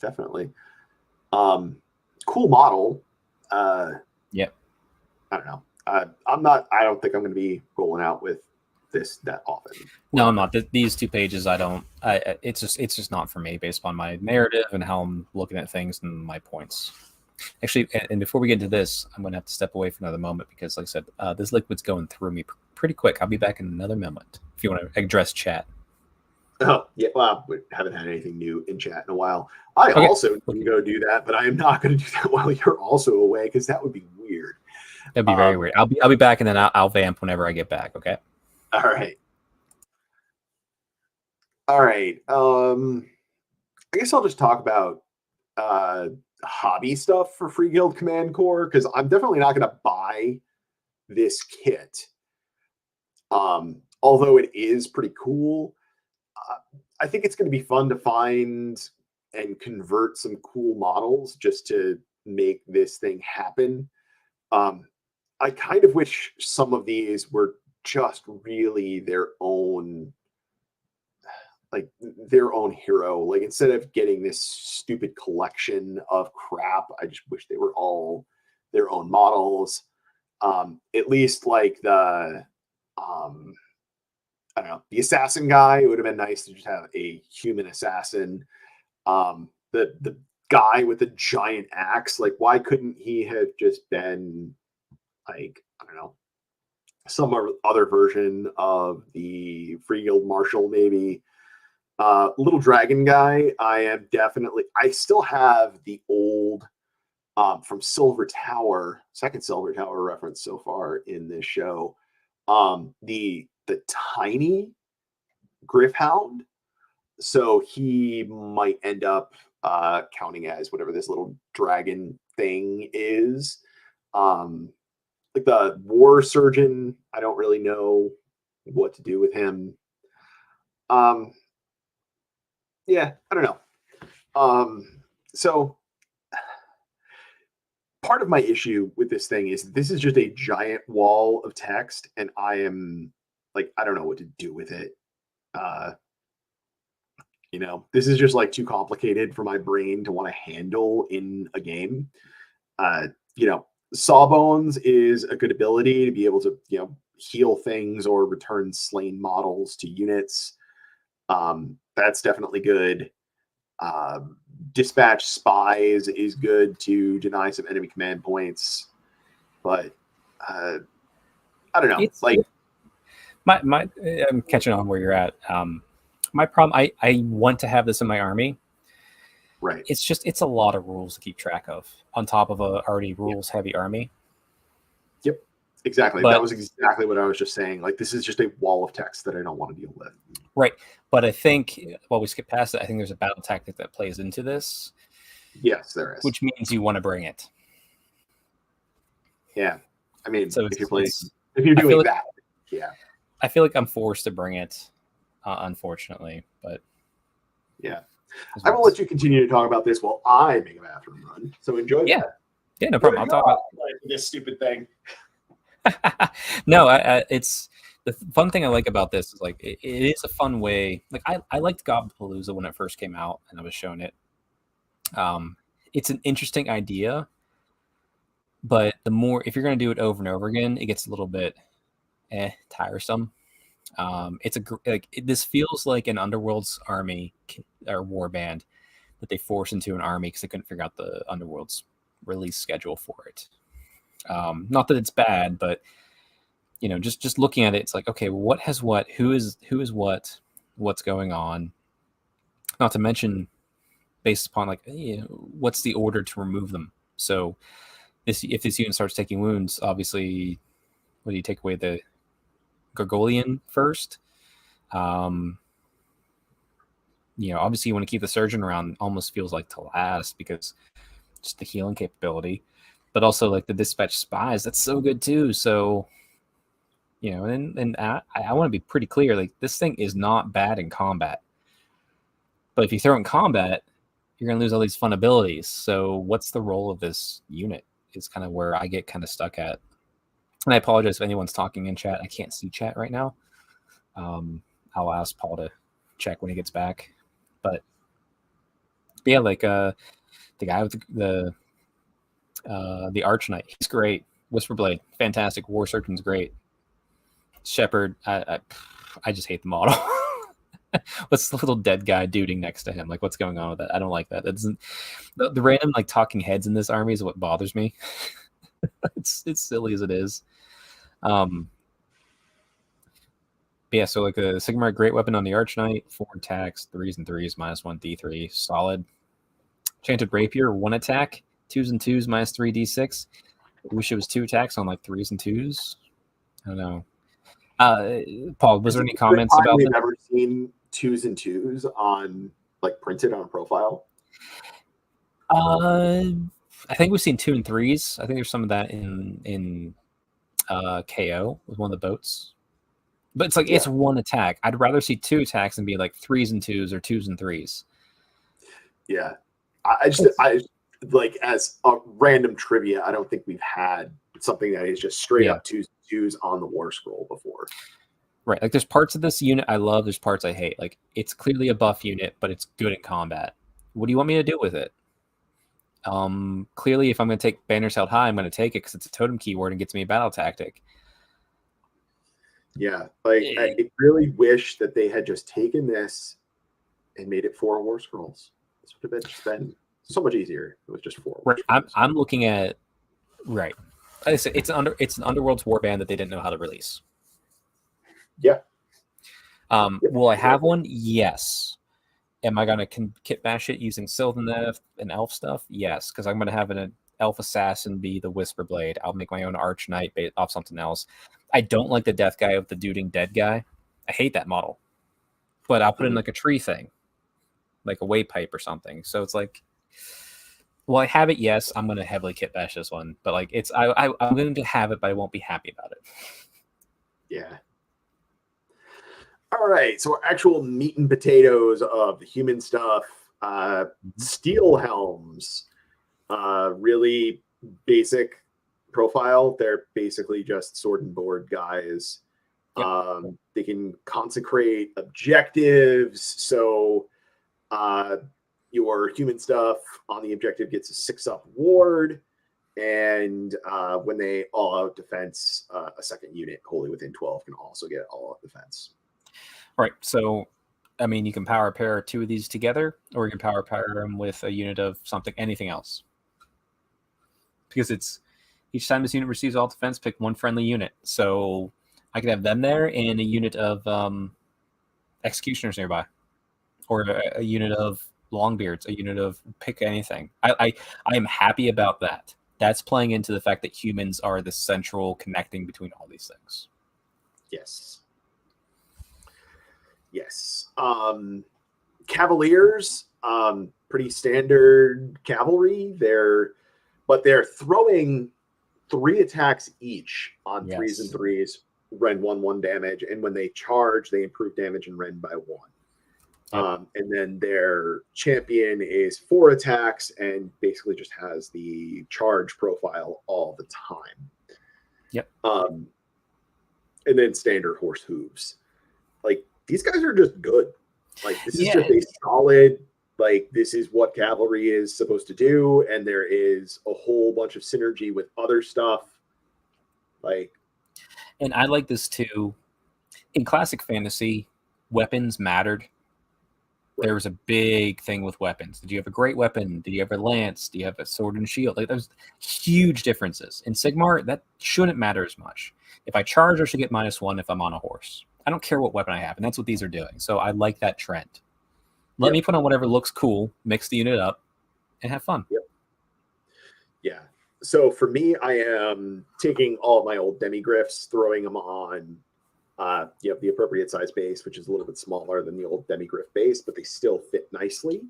definitely. Cool model. Yep. I don't know. I don't think I'm going to be rolling out with this that often. No, I'm not. These 2 pages, it's just not for me based on my narrative and how I'm looking at things and my points. Actually, and before we get into this, I'm going to have to step away for another moment because, like I said, this liquid's going through me pretty quick. I'll be back in another moment if you want to address chat. Oh, yeah. Well, we haven't had anything new in chat in a while. I also can go do that, but I am not going to do that while you're also away because that would be weird. That'd be very weird. I'll be back, and then I'll vamp whenever I get back. Okay. All right. I guess I'll just talk about hobby stuff for Free Guild Command Corps because I'm definitely not going to buy this kit. Although it is pretty cool, I think it's going to be fun to find and convert some cool models just to make this thing happen. I kind of wish some of these were just really their own hero. Like, instead of getting this stupid collection of crap, I just wish they were all their own models. At least like the I don't know, the assassin guy, it would have been nice to just have a human assassin. The guy with the giant axe, like, why couldn't he have just been like, I don't know, some other version of the Free Guild Marshal, maybe. Little dragon guy, I still have the old from Silver Tower, second Silver Tower reference so far in this show. The tiny Griffhound. So he might end up counting as whatever this little dragon thing is. Like the war surgeon, I don't really know what to do with him. Yeah, I don't know. So part of my issue with this thing is this is just a giant wall of text, and I am like, I don't know what to do with it. This is just like too complicated for my brain to want to handle in a game. Sawbones is a good ability to be able to, heal things or return slain models to units. That's definitely good. Dispatch spies is good to deny some enemy command points, but I don't know. I'm catching on where you're at. My problem, I want to have this in my army. Right. It's a lot of rules to keep track of on top of a already rules heavy army. Yep, exactly. That was exactly what I was just saying. Like, this is just a wall of text that I don't want to deal with. Right. But I think while we skip past it, I think there's a battle tactic that plays into this. Yes, there is. Which means you want to bring it. Yeah. I mean, so if you're doing that, yeah. I feel like I'm forced to bring it, unfortunately. But yeah. I will let you continue to talk about this while I make a bathroom run. So enjoy that. Yeah, no problem. I'll talk about this stupid thing. No, it's the fun thing I like about this is like it is a fun way. Like I liked Gobapalooza when it first came out and I was shown it. It's an interesting idea, but if you're going to do it over and over again, it gets a little bit tiresome. This feels like an Underworld's army or war band that they force into an army because they couldn't figure out the Underworld's release schedule for it. Not that it's bad, but just looking at it, it's like, okay, what has what? Who is what? What's going on? Not to mention, based upon like, what's the order to remove them? So, if this unit starts taking wounds, obviously, what do you take away the Gargolian first? Obviously you want to keep the surgeon around. Almost feels like to last because just the healing capability, but also like the dispatch spies. That's so good too. So. And I want to be pretty clear. Like this thing is not bad in combat, but if you throw in combat, you're going to lose all these fun abilities. So what's the role of this unit? Is kind of where I get kind of stuck at. And I apologize if anyone's talking in chat. I can't see chat right now. I'll ask Paul to check when he gets back. But yeah, like the guy with the Arch Knight, he's great. Whisperblade, fantastic. War Surgeon's great. Shepherd, I just hate the model. What's the little dead guy duding next to him? Like, what's going on with that? I don't like that. That doesn't the random like talking heads in this army is what bothers me. It's silly as it is. Yeah, so like a Sigmarite Great Weapon on the Arch Knight, 4 attacks, 3s and 3s, -1 D3, solid. Enchanted Rapier, 1 attack, 2s and 2s, -3 D6. I wish it was 2 attacks on like 3s and 2s. I don't know. Paul, was there any comments about that? We've ever seen 2s and 2s on like printed on profile? I think we've seen 2 and 3s. I think there's some of that in KO with one of the boats. But it's like it's 1 attack. I'd rather see 2 attacks and be like 3s and 2s or 2s and 3s. Yeah. I like as a random trivia, I don't think we've had something that is just straight up 2s and 2s on the War Scroll before. Right. Like there's parts of this unit I love, there's parts I hate. Like it's clearly a buff unit, but it's good in combat. What do you want me to do with it? Clearly if I'm going to take Banners Held High, I'm going to take it because it's a totem keyword and gets me a battle tactic. Yeah, like I really wish that they had just taken this and made it 4 War Scrolls. This would have just been so much easier. It was just 4. Right. I'm looking at right. Like I said, it's an Underworld's warband that they didn't know how to release. Yeah. Will I have one? Yes. Am I going to kit bash it using Sylvaneth and Elf stuff? Yes, because I'm going to have an Elf Assassin be the Whisperblade. I'll make my own Arch Knight based off something else. I don't like the death guy of the duding dead guy. I hate that model. But I'll put in like a tree thing. like a wave pipe or something. So it's like, well, I have it. Yes, I'm going to heavily kit bash this one, but like I'm going to have it, but I won't be happy about it. Yeah. All right. So actual meat and potatoes of the human stuff. Steel helms. Really basic profile. They're basically just sword and board guys. Yep. They can consecrate objectives. So your human stuff on the objective gets a 6-up ward. And when they all out defense, a second unit wholly within 12 can also get all out defense. Right. So, I mean, you can power pair 2 of these together, or you can power pair them with a unit of something, anything else. Because it's each time this unit receives all defense, pick 1 friendly unit. So I could have them there and a unit of executioners nearby, or a unit of longbeards, a unit of pick anything. I am happy about that. That's playing into the fact that humans are the central connecting between all these things. Yes. Cavaliers, pretty standard cavalry. They're throwing 3 attacks each on 3s and 3s, Ren 1/1 damage, and when they charge, they improve damage and Ren by 1. Yep. And then their champion is 4 attacks and basically just has the charge profile all the time. Yep. And then standard horse hooves. Like, these guys are just good. Like, this is just a solid, like, this is what cavalry is supposed to do, and there is a whole bunch of synergy with other stuff. Like, and I like this too. In classic fantasy, weapons mattered. There was a big thing with weapons. Did you have a great weapon? Did you have a lance? Do you have a sword and shield? Like, there's huge differences. In Sigmar, that shouldn't matter as much. If I charge, I should get -1 if I'm on a horse. I don't care what weapon I have, and that's what these are doing. So I like that trend. Let me put on whatever looks cool, mix the unit up, and have fun. Yep. Yeah. So for me, I am taking all of my old demigriffs, throwing them on the appropriate size base, which is a little bit smaller than the old demigriff base, but they still fit nicely.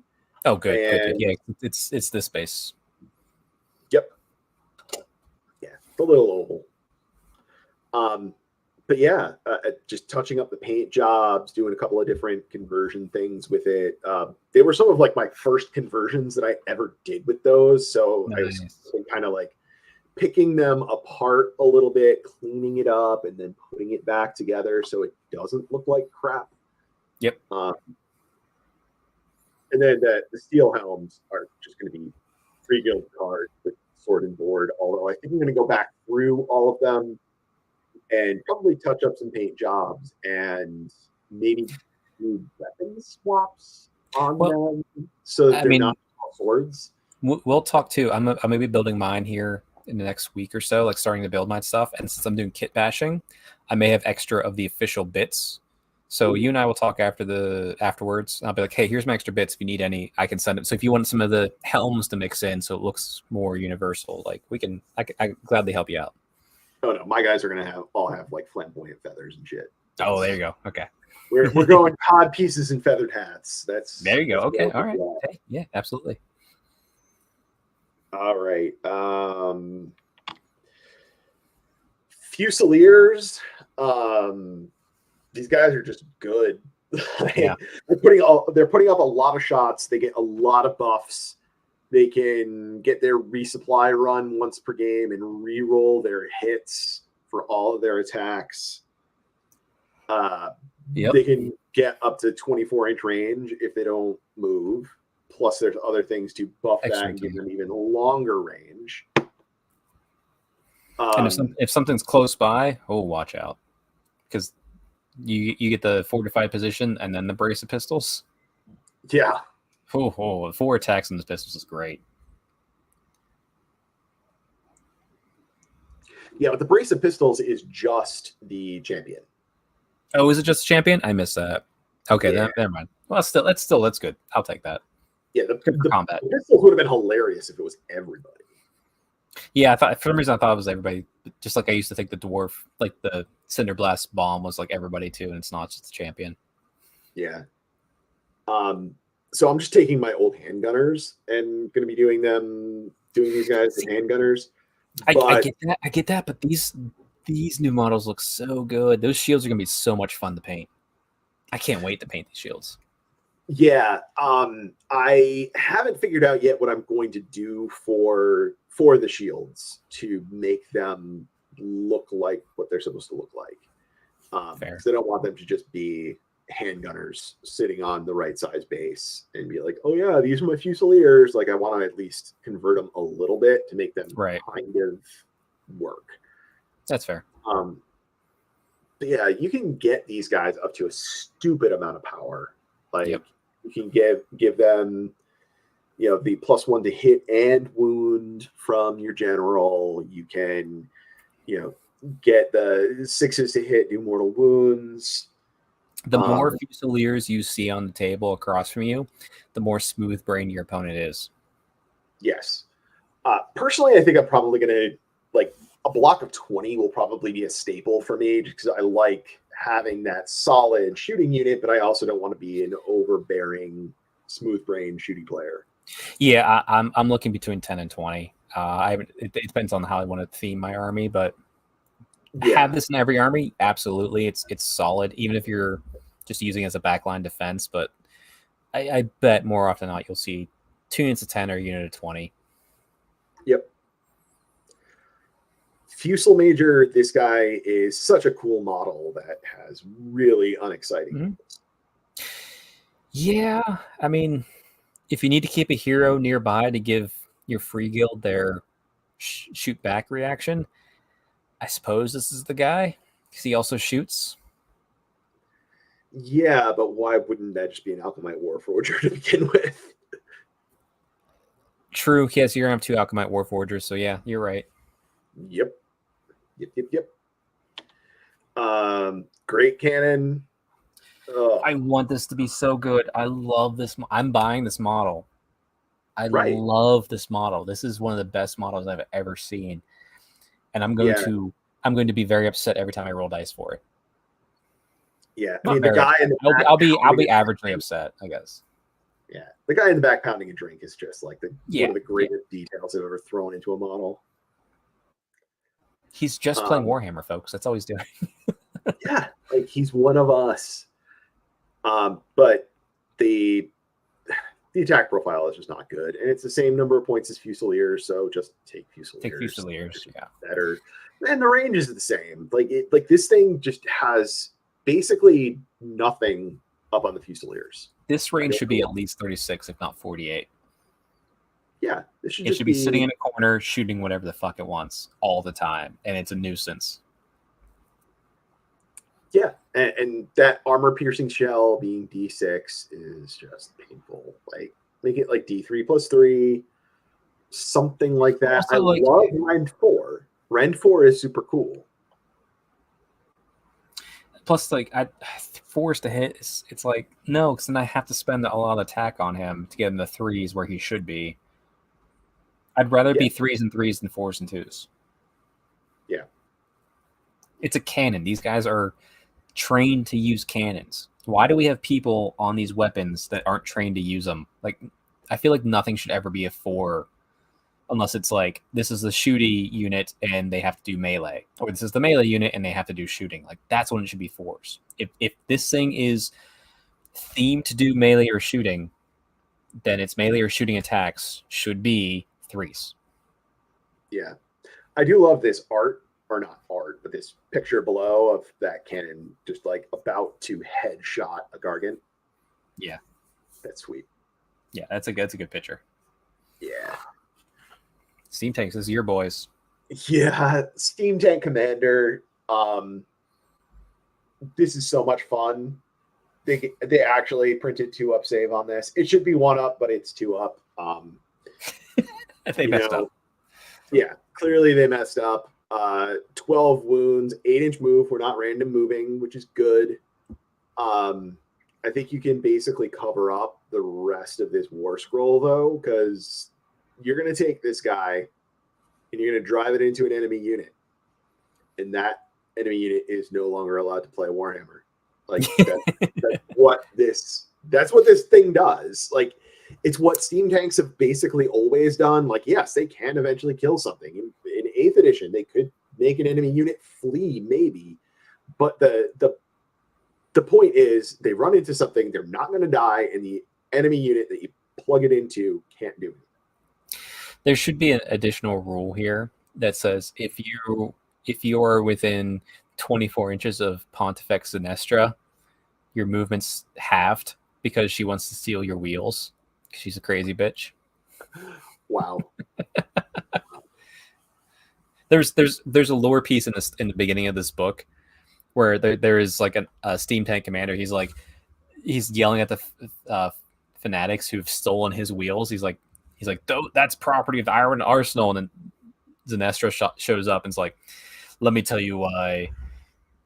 Oh, good. Yeah, it's this base. Yep. Yeah, the little oval. But yeah, just touching up the paint jobs, doing a couple of different conversion things with it. They were some of like my first conversions that I ever did with those. So nice. I was kind of like picking them apart a little bit, cleaning it up, and then putting it back together so it doesn't look like crap. Yep. And then the steel helms are just going to be 3 guild cards with sword and board. Although I think I'm going to go back through all of them and probably touch up some paint jobs and maybe do weapon swaps on them so that they're not all swords. We'll talk too. I'm going to be building mine here in the next week or so, like starting to build my stuff. And since I'm doing kit bashing, I may have extra of the official bits. So you and I will talk afterwards. I'll be like, hey, here's my extra bits. If you need any, I can send them. So if you want some of the helms to mix in so it looks more universal, like I can gladly help you out. Oh no, my guys are gonna all have like flamboyant feathers and shit. Oh, there you go. Okay. We're going cod pieces and feathered hats. There you go. Okay. All right. Okay. Yeah, absolutely. All right. Fusiliers. These guys are just good. Yeah. They're putting up a lot of shots. They get a lot of buffs. They can get their resupply run once per game and re-roll their hits for all of their attacks. They can get up to 24-inch range if they don't move. Plus, there's other things to buff that and give them even longer range. And if something's close by, watch out. Because you get the fortified position and then the brace of pistols. Yeah. 4 attacks in the pistols is great. Yeah, but the brace of pistols is just the champion. Oh, is it just the champion? I missed that. Okay, never mind. Well, that's good. I'll take that. Yeah, the combat. The pistols would have been hilarious if it was everybody. Yeah, I thought for some reason I thought it was everybody. Just like I used to think the dwarf, like the Cinder Blast bomb, was like everybody too, and it's not just the champion. Yeah. So I'm just taking my old handgunners and going to be doing these guys with handgunners. I get that, but these new models look so good. Those shields are gonna be so much fun to paint. I can't wait to paint these shields. Yeah, I haven't figured out yet what I'm going to do for the shields to make them look like what they're supposed to look like. Fair. Because I don't want them to just be handgunners sitting on the right size base and be like, oh yeah, these are my Fusiliers. Like I want to at least convert them a little bit to make them kind of work. That's fair. But yeah, you can get these guys up to a stupid amount of power. Like you can give them, you know, the +1 to hit and wound from your general. You can, you know, get the 6s to hit, do mortal wounds. The more Fusiliers you see on the table across from you, the more smooth-brained your opponent is. Yes. Personally, I think I'm probably going to, like, a block of 20 will probably be a staple for me because I like having that solid shooting unit, but I also don't want to be an overbearing, smooth-brained shooting player. Yeah, I'm looking between 10 and 20. It depends on how I want to theme my army, but have this in every army? Absolutely. It's solid, even if you're just using it as a backline defense, but I bet more often than not you'll see 2 units of 10 or a unit of 20. Yep. Fusil Major, this guy is such a cool model that has really unexciting. Yeah, I mean, if you need to keep a hero nearby to give your free guild their shoot back reaction, I suppose this is the guy because he also shoots. Yeah, but why wouldn't that just be an Alchemite Warforger to begin with? True. Yes, you're going to have 2 Alchemite Warforgers, so yeah, you're right. Yep. Great Cannon. I want this to be so good. I love this. I'm buying this model. I love this model. This is one of the best models I've ever seen. And I'm going to be very upset every time I roll dice for it. Yeah, I mean the guy in the back I'll be averagely upset, I guess. Yeah, the guy in the back pounding a drink is just like one of the greatest details I've ever thrown into a model. He's just playing Warhammer, folks. That's all he's doing. Yeah, like he's one of us. But the attack profile is just not good, and it's the same number of points as Fusiliers, so just take Fusiliers. Take Fusiliers, yeah. Better, and the range is the same. Like this thing just has basically nothing up on the Fusiliers. This range should be at least 36, if not 48. Yeah, it should be sitting in a corner shooting whatever the fuck it wants all the time, and it's a nuisance. Yeah, and that armor-piercing shell being D6 is just painful. Like, make it like D3+3, something like that. I love Rend 4. Rend 4 is super cool. Plus, like, forced to hit, it's like, no, because then I have to spend a lot of attack on him to get him the 3s where he should be. I'd rather be 3s and 3s than 4s and 2s. Yeah. It's a cannon. These guys are trained to use cannons. Why do we have people on these weapons that aren't trained to use them? Like, I feel like nothing should ever be a 4 unless it's like, this is the shooty unit and they have to do melee, or this is the melee unit and they have to do shooting. Like, that's when it should be 4s. If this thing is themed to do melee or shooting, then its melee or shooting attacks should be 3s. Yeah. I do love this art, or not art, but this picture below of that cannon just like about to headshot a Gargant. Yeah. That's sweet. Yeah, that's a good picture. Yeah. Steam Tanks, this is your boys. Yeah, Steam Tank Commander. This is so much fun. They actually printed 2-up save on this. It should be 1-up, but it's 2-up. They messed up. Yeah, clearly they messed up. 12 wounds, 8-inch move. We're not random moving, which is good. I think you can basically cover up the rest of this War Scroll, though, because you're going to take this guy and you're going to drive it into an enemy unit. And that enemy unit is no longer allowed to play Warhammer. Like, that's what this That's what this thing does. Like, it's what steam tanks have basically always done. Like, yes, they can eventually kill something. In 8th edition, they could make an enemy unit flee, maybe. But the point is, they run into something, they're not going to die, and the enemy unit that you plug it into can't do it. There should be an additional rule here that says if you're within 24 inches of Pontifex Zenestra, your movement's halved because she wants to steal your wheels. She's a crazy bitch. Wow. There's a lore piece in the beginning of this book where there is like a steam tank commander. He's yelling at the fanatics who've stolen his wheels. He's like, that's property of the Iron Arsenal. And then Zenestra shows up and is like, let me tell you why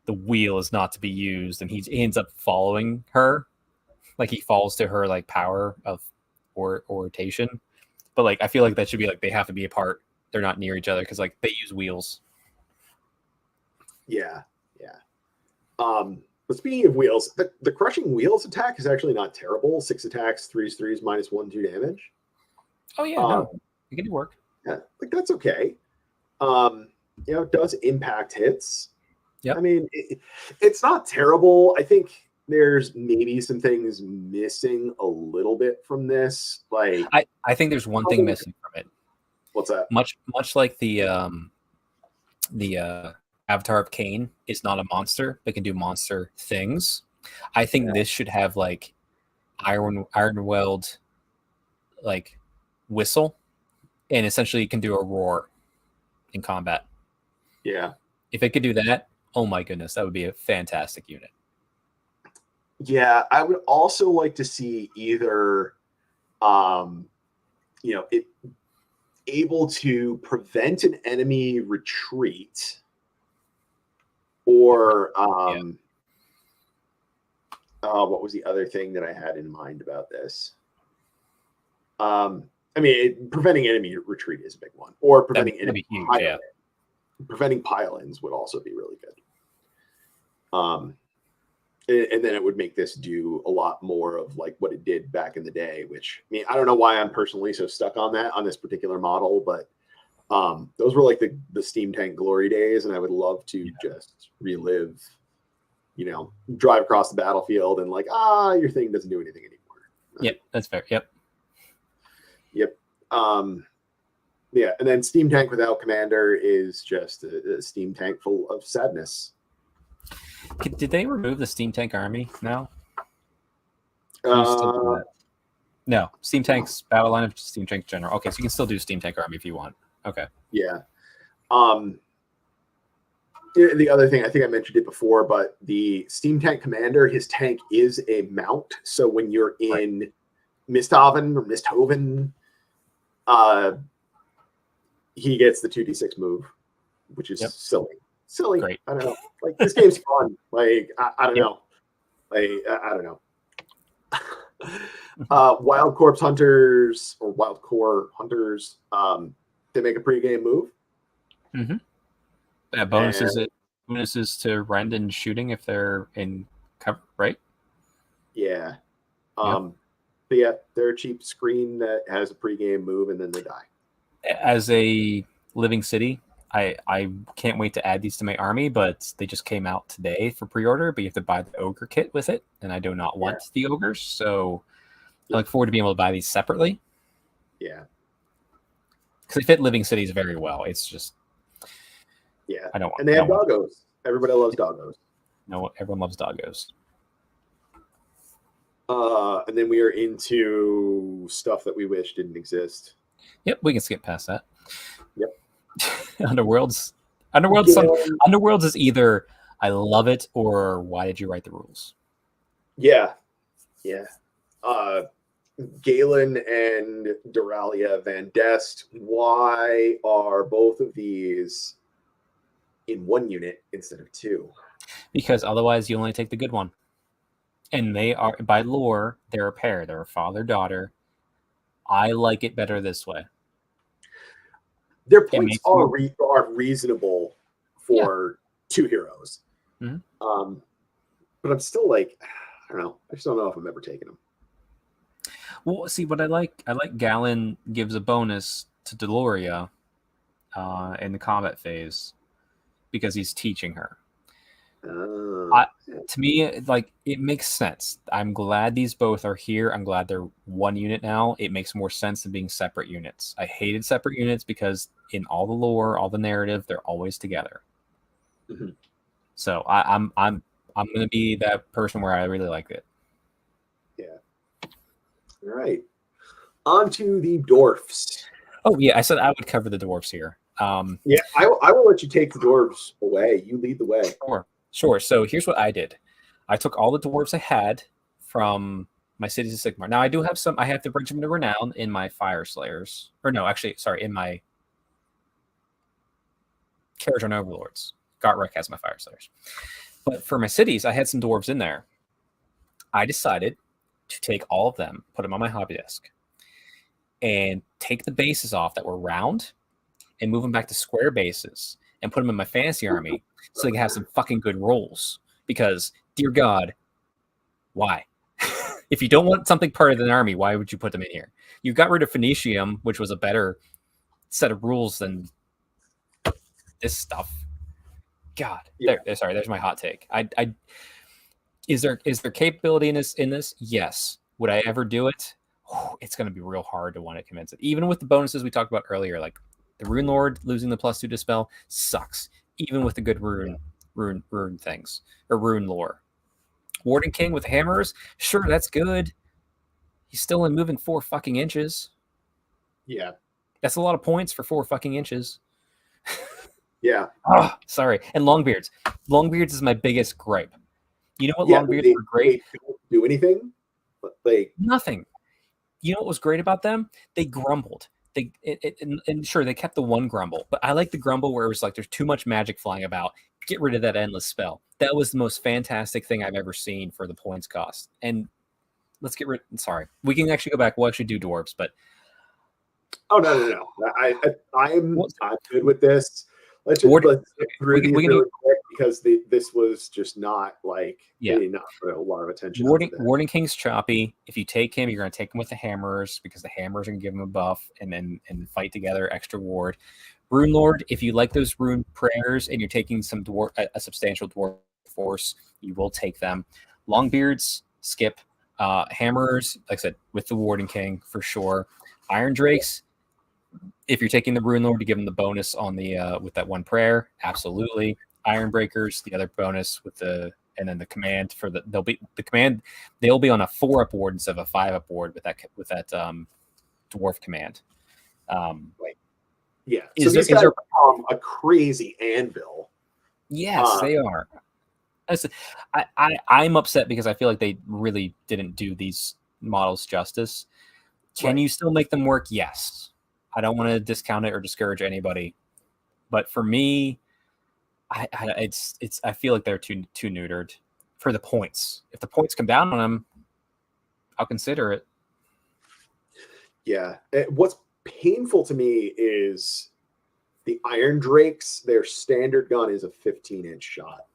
the wheel is not to be used. And he ends up following her. Like, he falls to her like power of orientation. But like, I feel like that should be like, they have to be apart. They're not near each other because like they use wheels. Yeah. But speaking of wheels, the crushing wheels attack is actually not terrible. 6 attacks, 3s, -1/2 damage. Oh yeah, no, it can do work. Yeah, like that's okay. It does impact hits. Yeah, I mean, it's not terrible. I think there's maybe some things missing a little bit from this. Like, I think there's one thing missing from it. What's that? Much like the Avatar of Cain is not a monster but can do monster things. I think this should have like Ironweld like whistle, and essentially can do a roar in combat. Yeah. If it could do that, oh my goodness, that would be a fantastic unit. Yeah, I would also like to see either it able to prevent an enemy retreat, or what was the other thing that I had in mind about this? Preventing enemy retreat is a big one, or preventing enemy huge, preventing pile-ins would also be really good. And then it would make this do a lot more of like what it did back in the day, which, I mean, I don't know why I'm personally so stuck on this particular model, but those were like the steam tank glory days, and I would love to just relive, drive across the battlefield and like, your thing doesn't do anything anymore. Yep, that's fair. Yep. Yeah, and then steam tank without commander is just a steam tank full of sadness. Did they remove the steam tank army now? No, steam tanks, battle line of steam tank general. Okay, so you can still do steam tank army if you want. Okay. Yeah. The other thing, I think I mentioned it before, but the steam tank commander, his tank is a mount. So when you're in Misthaven or Misthoven, he gets the 2d6 move, which is silly. Great. I don't know. Like, this game's fun. Like, I don't know. Like, I don't know. Wild Corpse Hunters or Wild Core Hunters, they make a pre-game move. Mm-hmm. Yeah, bonuses to rend and shooting if they're in cover, right? Yeah. But yeah, they're a cheap screen that has a pre-game move and then they die. As a living city, I can't wait to add these to my army, but they just came out today for pre-order, but you have to buy the ogre kit with it, and I do not want the ogres, so I look forward to being able to buy these separately. Yeah. Because they fit living cities very well. It's just I don't want. And they have doggos. Everybody loves doggos. No, everyone loves doggos. And then we are into stuff that we wish didn't exist. Yep, we can skip past that. Yep. Underworlds is either I love it or why did you write the rules? Yeah. Galen and Doralia Van Dest, why are both of these in one unit instead of two? Because otherwise you only take the good one. And they are, by lore, they're a pair. They're a father-daughter. I like it better this way. Their points are reasonable for two heroes. Mm-hmm. But I'm still like, I don't know. I just don't know if I'm ever taking them. Well, see what I like Galen gives a bonus to Deloria in the combat phase because he's teaching her. Oh, yeah. To me, like it makes sense. I'm glad these both are here. I'm glad they're one unit now. It makes more sense than being separate units. I hated separate units because in all the lore, all the narrative, they're always together. Mhm. So I'm gonna be that person where I really like it. Yeah. All right. On to the dwarfs. Oh yeah, I said I would cover the dwarfs here. Yeah, I will let you take the dwarves away. You lead the way. Sure. So here's what I did. I took all the dwarves I had from my cities of Sigmar. Now I do have some. I have the Regiment of Renown in my Fire Slayers, or no, actually, sorry, in my Carriage on Overlords. Gartrek has my Fire Slayers. But for my cities, I had some dwarves in there. I decided to take all of them, put them on my hobby desk, and take the bases off that were round and move them back to square bases and put them in my fantasy army so they can have some fucking good rolls. Because, dear God, why? If you don't want something part of an army, why would you put them in here? You got rid of Phoenicium, which was a better set of rules than this stuff. God, Yeah. sorry, there's my hot take. Is there capability in this? Yes. Would I ever do it? It's going to be real hard to want to convince it. Even with the bonuses we talked about earlier, like the Rune Lord losing the +2 dispel sucks. Even with the good rune things or rune lore. Warden King with hammers, sure, that's good. He's still only moving 4 fucking inches. Yeah. That's a lot of points for 4 fucking inches. Yeah. Oh, sorry. And Longbeards. Longbeards is my biggest gripe. You know what Yeah, Longbeards were great? They don't do anything. But Nothing. You know what was great about them? They grumbled. And sure, they kept the one grumble, but I like the grumble where it was like there's too much magic flying about. Get rid of that endless spell. That was the most fantastic thing I've ever seen for the points cost. And let's get rid. Sorry, we can actually go back. We'll actually do dwarves, but no. I'm good with this. Let's get through these really quick because this was just not like they did not put a lot of attention. Warden King's choppy. If you take him, you're going to take him with the hammers because the hammers are going to give him a buff and fight together, extra ward. Rune Lord, if you like those rune prayers and you're taking some a substantial dwarf force, you will take them. Longbeards, skip. Hammers, like I said, with the Warden King for sure. Iron Drakes, if you're taking the Rune Lord to give them the bonus on the with that one prayer, absolutely. Iron Breakers, the other bonus with the and then the command for they'll be on a 4-up ward instead of a 5-up ward with that dwarf command. Yeah. So these guys become a crazy anvil. Yes, they are. I'm upset because I feel like they really didn't do these models justice. Can you still make them work? Yes. I don't want to discount it or discourage anybody, but for me, I feel like they're too neutered for the points. If the points come down on them, I'll consider it. Yeah. What's painful to me is the Iron Drakes. Their standard gun is a 15-inch shot.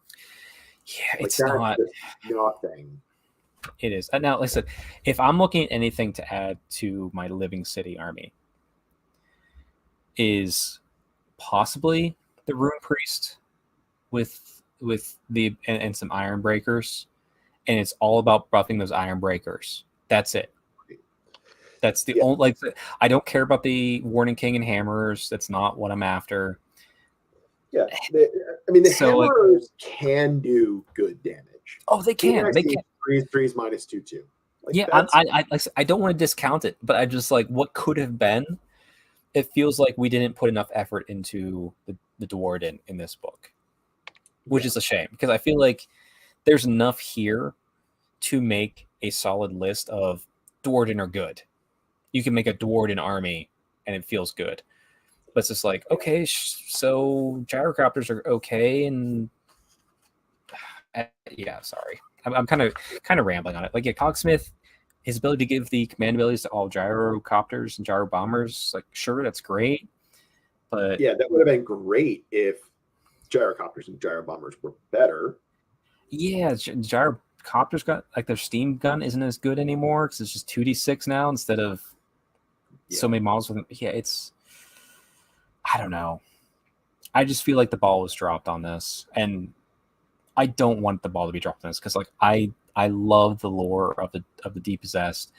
Yeah, it's not nothing. It is. Now, listen, if I'm looking at anything to add to my Living City army, is possibly the Rune Priest with the and some Iron Breakers, and it's all about buffing those Iron Breakers. That's it. That's the only I don't care about the Warning King and hammers. That's not what I'm after. Yeah, the hammers can do good damage. Oh, they can. They can. 3s -2/2. I don't want to discount it, but I just like what could have been. It feels like we didn't put enough effort into the Dwarden in this book, which is a shame because I feel like there's enough here to make a solid list of Dwarden are good. You can make a Dwarden army and it feels good. But it's just like, okay, so gyrocopters are okay, and yeah, sorry, I'm kind of rambling on it. Like, yeah, Cogsmith, his ability to give the command abilities to all gyrocopters and gyro bombers, like, sure, that's great, but yeah, that would have been great if gyrocopters and gyro bombers were better. Yeah, gyro Copter's got like their steam gun isn't as good anymore because it's just 2d6 now instead of so many models with. Yeah, it's I don't know. I just feel like the ball was dropped on this, and I don't want the ball to be dropped on this because like I love the lore of the Depossessed.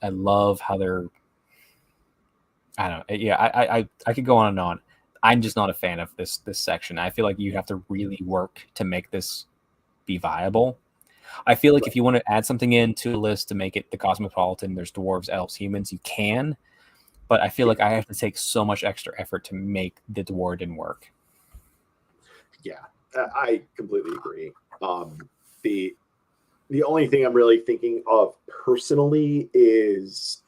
I love how they're. I don't know. Yeah, I could go on and on. I'm just not a fan of this section. I feel like you have to really work to make this be viable. I feel like if you want to add something into a list to make it the Cosmopolitan, there's dwarves, elves, humans, you can. But I feel like I have to take so much extra effort to make the Dwarven work. Yeah, I completely agree. The only thing I'm really thinking of personally is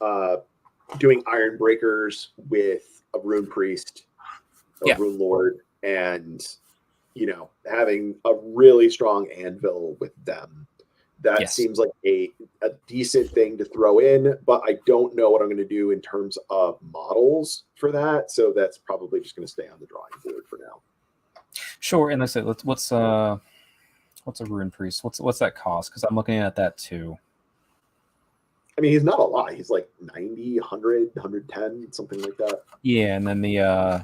doing Iron Breakers with a Rune Priest or Rune Lord, and having a really strong anvil with them. That seems like a decent thing to throw in, but I don't know what I'm going to do in terms of models for that. So that's probably just going to stay on the drawing board for now. Sure, and I said, what's a Rune Priest? What's that cost? Because I'm looking at that too. I mean, he's not a lot. He's like 90, 100, 110, something like that. Yeah, and then the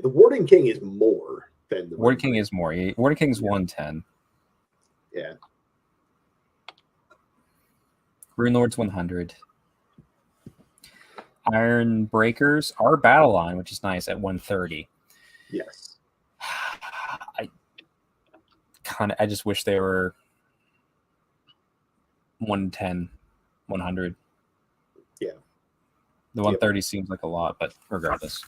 Warden King is more than the Warden King is more. Warden King's 110. Yeah. Rune Lord's 100. Iron Breakers are battle line, which is nice, at 130. Yes. I just wish they were 110, 100. Yeah. The 130 seems like a lot, but regardless.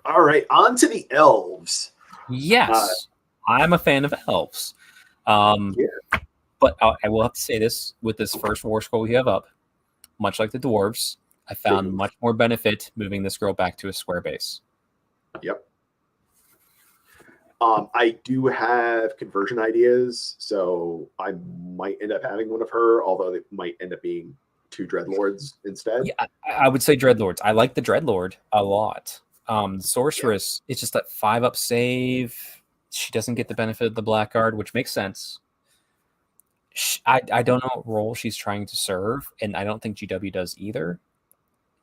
All right, on to the elves. Yes, I'm a fan of elves. But I will have to say this, with this first war scroll we have up, much like the dwarves, I found much more benefit moving this girl back to a square base. Yep. I do have conversion ideas, so I might end up having one of her, although it might end up being 2 Dreadlords instead. Yeah, I would say Dreadlords. I like the Dreadlord a lot. The Sorceress, it's just that 5-up save. She doesn't get the benefit of the Blackguard, which makes sense. I don't know what role she's trying to serve, and I don't think GW does either.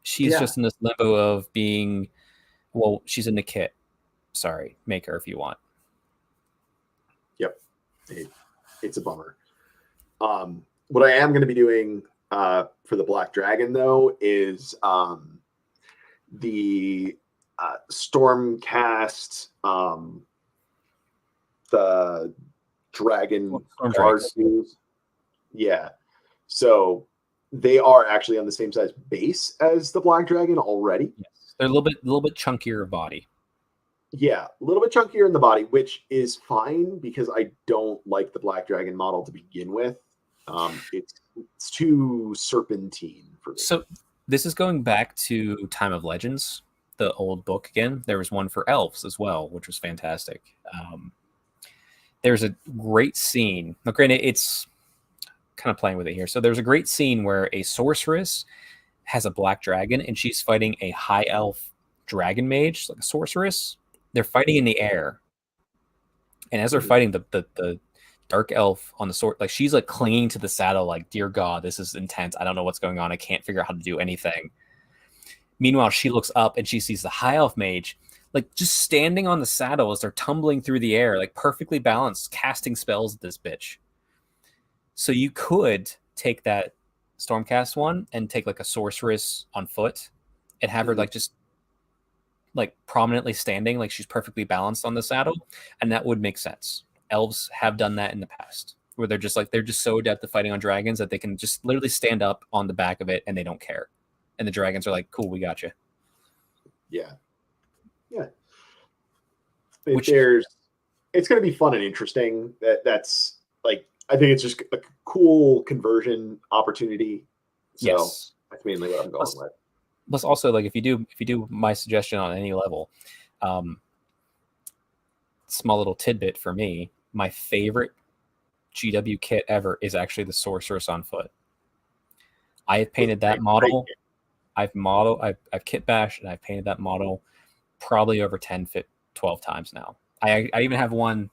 She's just in this limbo of being, well, she's in the kit. Sorry, make her if you want. Yep. It's a bummer. What I am going to be doing for the Black Dragon, though, is the Stormcast, the Dragon Guard. Yeah. So they are actually on the same size base as the Black Dragon already. Yes. They're a little bit chunkier body. Yeah, a little bit chunkier in the body, which is fine because I don't like the Black Dragon model to begin with. It's too serpentine for me. So this is going back to Time of Legends, the old book again. There was one for elves as well, which was fantastic. There's a great scene. Now, granted, it's kind of playing with it here. So there's a great scene where a sorceress has a black dragon and she's fighting a high elf dragon mage, like a sorceress. They're fighting in the air, and as they're fighting, the dark elf on the sword, like she's like clinging to the saddle, like, dear God, this is intense. I don't know what's going on. I can't figure out how to do anything. Meanwhile, she looks up and she sees the high elf mage, like just standing on the saddle as they're tumbling through the air, like perfectly balanced, casting spells at this bitch. So you could take that Stormcast one and take like a sorceress on foot and have her like just like prominently standing, like she's perfectly balanced on the saddle, and that would make sense. Elves have done that in the past, where they're just so adept at fighting on dragons that they can just literally stand up on the back of it and they don't care, and the dragons are like, cool, we got you. Yeah. It's going to be fun and interesting. That's like, I think it's just a cool conversion opportunity. So that's mainly what I'm going with. Plus, also, like if you do my suggestion on any level, small little tidbit for me, my favorite GW kit ever is actually the Sorceress on foot. I have painted that model. I've kit bashed and I've painted that model probably over 10, 12 times now. I even have one.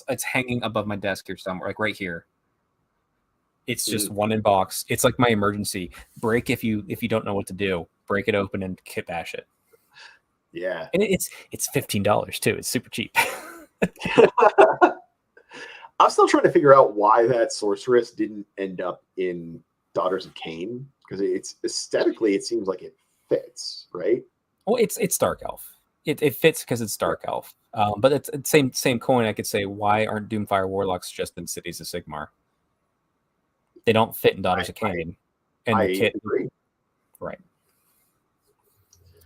It's hanging above my desk here somewhere, like right here. It's just one in box. It's like my emergency break. If you don't know what to do, break it open and kit bash it. Yeah. And it's $15 too. It's super cheap. I'm still trying to figure out why that sorceress didn't end up in Daughters of Cain, because it's aesthetically it seems like it fits, right? Well, it's Dark Elf. It fits because it's Dark Elf. But it's same coin. I could say, why aren't Doomfire Warlocks just in Cities of Sigmar? They don't fit in Daughters of Cain. And the kit, agree. Right?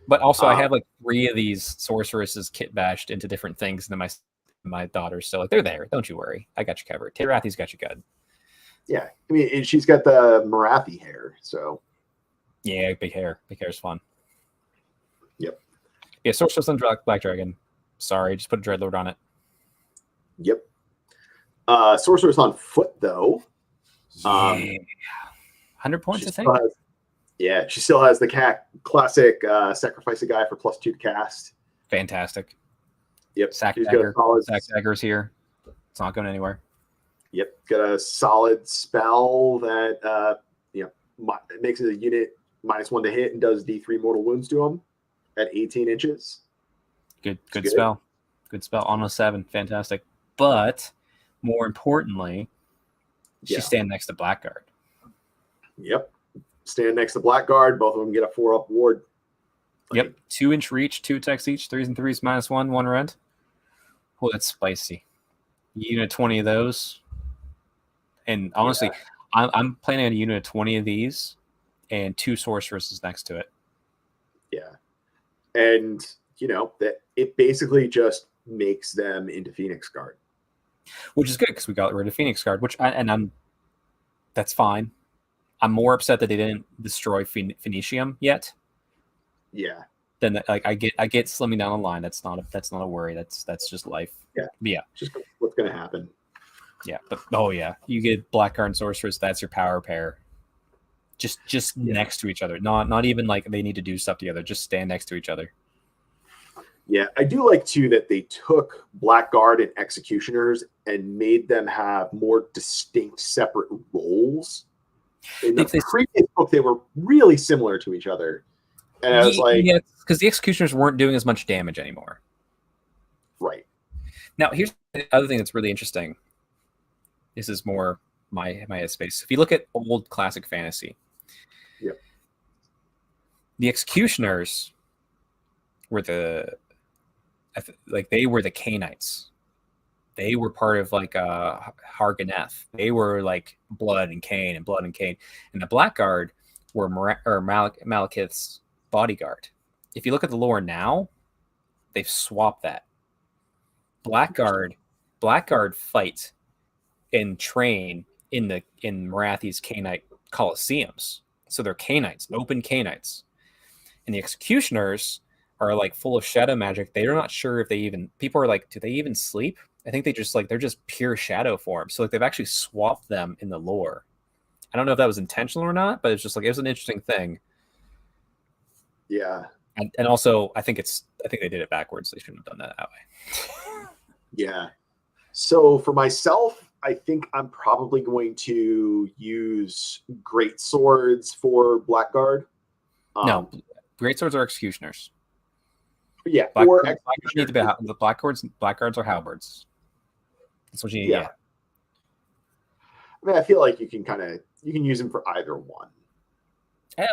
But also, I have like 3 of these sorceresses kit bashed into different things than my daughters. So like they're there. Don't you worry. I got you covered. Tarathi's got you good. Yeah, I mean, she's got the Marathi hair, so yeah, big hair. Big hair's fun. Yep. Yeah, sorceress on Black Dragon. Sorry, just put a Dreadlord on it. Yep. Sorceress on foot though. Yeah. 100 points, I think. She still has the classic sacrifice a guy for +2 to cast. Fantastic. Yep. Sack Dagger's here. It's not going anywhere. Yep. Got a solid spell that makes a unit -1 to hit and does D3 mortal wounds to him at 18 inches. Good spell. Good spell. On a 7. Fantastic. But more importantly, she's standing next to Blackguard. Yep. Stand next to Blackguard. Both of them get a 4-up ward. Yep. 2-inch reach, 2 attacks each, 3s and 3s, -1, 1 rend. Oh, that's spicy. Unit 20 of those. And honestly, I'm planning on a unit of 20 of these and 2 sorceresses next to it. Yeah. And, that it basically just makes them into Phoenix Guard. Which is good because we got rid of Phoenix Guard, that's fine. I'm more upset that they didn't destroy Phoenicium yet. Yeah. Then I get slimming down the line. That's not a worry. That's just life. Yeah. But yeah. Just what's going to happen. Yeah, but you get Blackguard and Sorceress. That's your power pair. Just next to each other. Not even like they need to do stuff together. Just stand next to each other. Yeah, I do like too that they took Blackguard and Executioners and made them have more distinct, separate roles. In the previous book, they were really similar to each other, and I was like, yeah, because the Executioners weren't doing as much damage anymore. Right. Now, here's the other thing that's really interesting. This is more my headspace. If you look at old classic fantasy, the Executioners were they were the Cainites. They were part of like Harganeth. They were like blood and Cain. And the Blackguard were Malekith's bodyguard. If you look at the lore now, they've swapped that. Blackguard fight and train in Marathi's Cainite Colosseums. So they're Cainites, open Cainites. And the Executioners are like full of shadow magic. They're not sure if people are like, do they even sleep? I think they're just pure shadow form. So like they've actually swapped them in the lore. I don't know if that was intentional or not, but it's just like, it was an interesting thing. Yeah. And also I think they did it backwards. They shouldn't have done that way. Yeah. So for myself, I think I'm probably going to use Great Swords for Blackguard. No, Great Swords are Executioners. Yeah, Blackguards need to be the Blackguards are halberds. That's what you need. Yeah. I mean, I feel like you can use them for either one.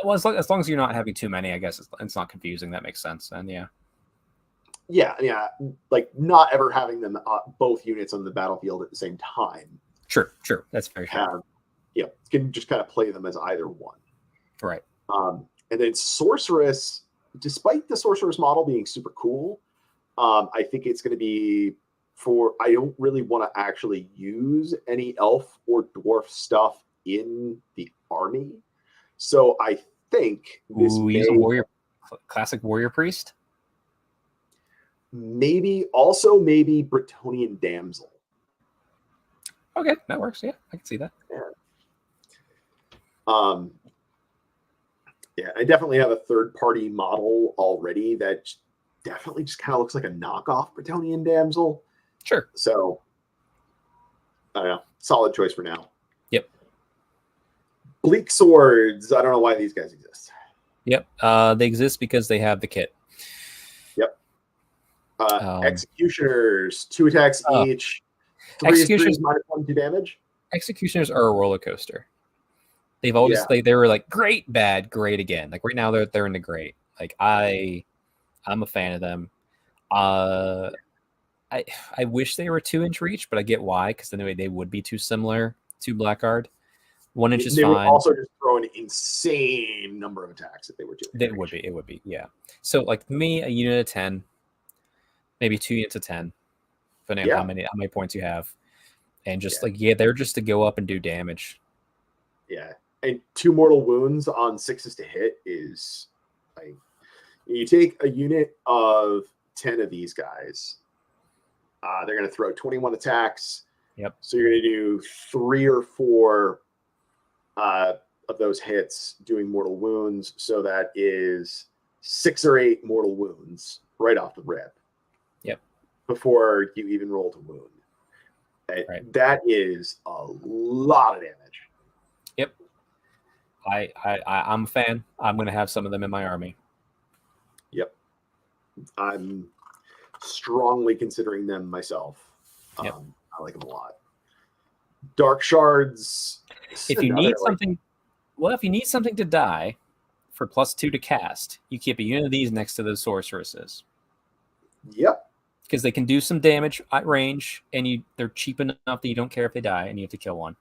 Well, as long as you're not having too many, I guess it's not confusing. That makes sense. And yeah, like not ever having them both units on the battlefield at the same time. True. That's very true. You can just kind of play them as either one. Right. And then Sorceress, despite the Sorceress model being super cool, I think it's going to be I don't really want to actually use any elf or dwarf stuff in the army. So I think this use a classic warrior priest. Maybe Bretonnian Damsel. Okay, that works. Yeah, I can see that. Yeah, I definitely have a third-party model already that definitely just kind of looks like a knockoff Bretonian Damsel. Sure. So, I don't know. Solid choice for now. Yep. Bleak Swords. I don't know why these guys exist. Yep. They exist because they have the kit. Yep. Executioners. 2 attacks each. 3 Executioners -1 damage. Executioners are a roller coaster. They've always they were like great, bad, great again. Like right now they're in the great. Like I'm a fan of them. I wish they were 2-inch reach, but I get why, because then they would be too similar to Blackguard. 1 inch is they fine. would also just throw an insane number of attacks if they were 2-inch. It would be, yeah. So like me, a unit of 10, maybe 2 units of 10, depending on how many points you have. And just they're just to go up and do damage. Yeah. And 2 mortal wounds on 6s to hit is like, you take a unit of 10 of these guys, they're going to throw 21 attacks. Yep. So you're going to do 3 or 4 of those hits doing mortal wounds. So that is 6 or 8 mortal wounds right off the rip. Yep. Before you even roll to wound. Right. That is a lot of damage. Yep. I'm a fan. I'm going to have some of them in my army. Yep. I'm strongly considering them myself. Yep. I like them a lot. Dark Shards. If you need something, if you need something to die for +2 to cast, you keep a unit of these next to those sorceresses. Yep. Because they can do some damage at range, and they're cheap enough that you don't care if they die, and you have to kill one.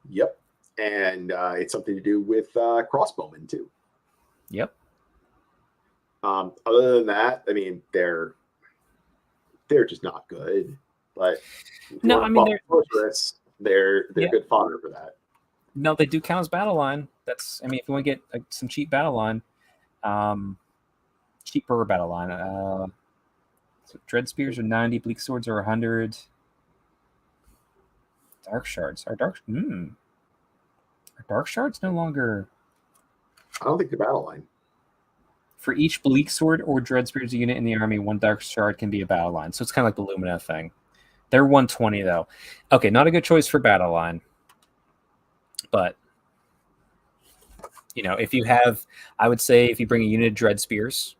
Yep. And it's something to do with crossbowmen too. Yep. Other than that, I mean, they're just not good. But no, I mean they're good fodder for that. No, they do count as battle line. If you want to get some cheap battle line, cheaper battle line. So Dread Spears are 90, Bleak Swords are 100. Dark Shards are Are Dark Shards no longer? I don't think they're battle line. For each Bleak Sword or Dread Spears unit in the army, 1 Dark Shard can be a battle line. So it's kind of like the Lumina thing. They're 120 though. Okay, not a good choice for battle line. But if you have, I would say if you bring a unit of Dread Spears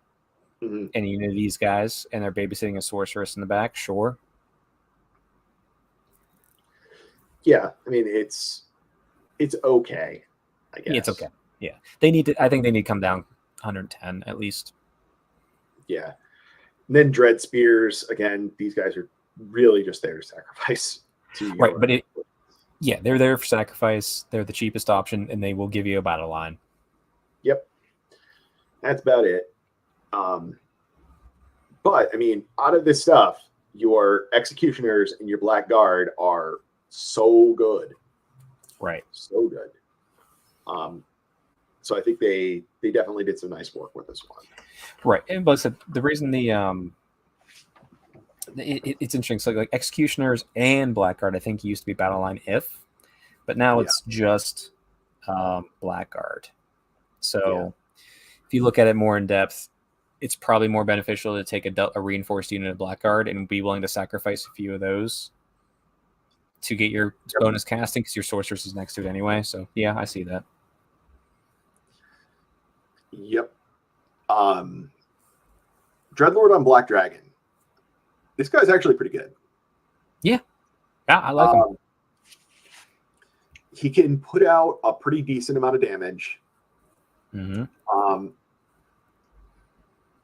and a unit of these guys, and they're babysitting a sorceress in the back, sure. Yeah, I mean it's okay. I guess it's okay. Yeah, they need to. I think they need to come down 110 at least. Yeah, and then Dread Spears again. These guys are really just there to sacrifice. Right, but they're there for sacrifice. They're the cheapest option, and they will give you a battle line. Yep, that's about it. But I mean, out of this stuff, your Executioners and your Blackguard are so good, right? So good. So I think they definitely did some nice work with this one, right? And but the reason it's interesting. So like Executioners and Blackguard, I think used to be battle line but now it's just Blackguard. So if you look at it more in depth, it's probably more beneficial to take a reinforced unit of Blackguard and be willing to sacrifice a few of those to get your bonus casting, because your sorceress is next to it anyway. So yeah, I see that. Yep. Dreadlord on Black Dragon. This guy's actually pretty good. Yeah, I like him. He can put out a pretty decent amount of damage.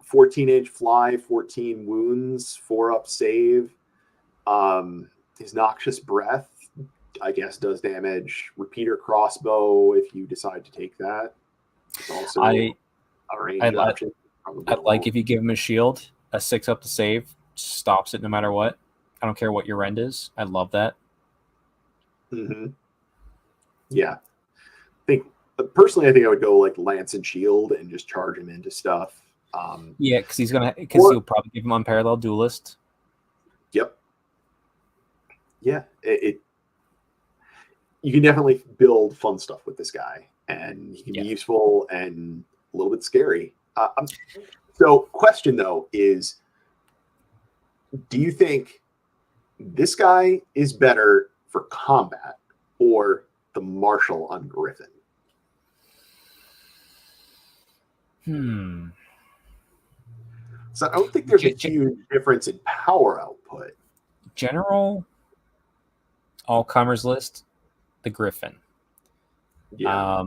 14-inch fly, 14 wounds, 4-up save. His Noxious Breath, I guess, does damage. Repeater crossbow, if you decide to take that. It's also a range option. I like if you give him a shield, a 6-up to save, stops it no matter what. I don't care what your rend is. I love that. Yeah. Personally, I think I would go like Lance and Shield and just charge him into stuff. Yeah, because you'll probably give him Unparalleled Duelist. Yep. Yeah, you can definitely build fun stuff with this guy, and he can be useful and a little bit scary. So, question though is, do you think this guy is better for combat or the Marshal on Griffin? So I don't think there's a huge difference in power output. General all-comers list, the Griffin. Yeah.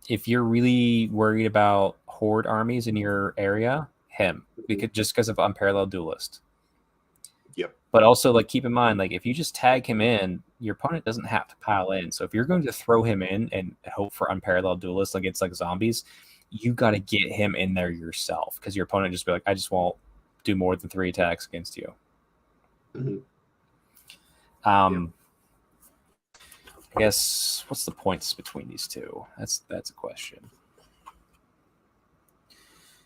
If you're really worried about horde armies in your area, him, because of Unparalleled Duelist. Yep. But also, like, keep in mind, like, if you just tag him in, your opponent doesn't have to pile in. So if you're going to throw him in and hope for Unparalleled Duelist against like zombies, you got to get him in there yourself, because your opponent just be like, I just won't do more than 3 attacks against you. I guess, what's the points between these two? That's a question.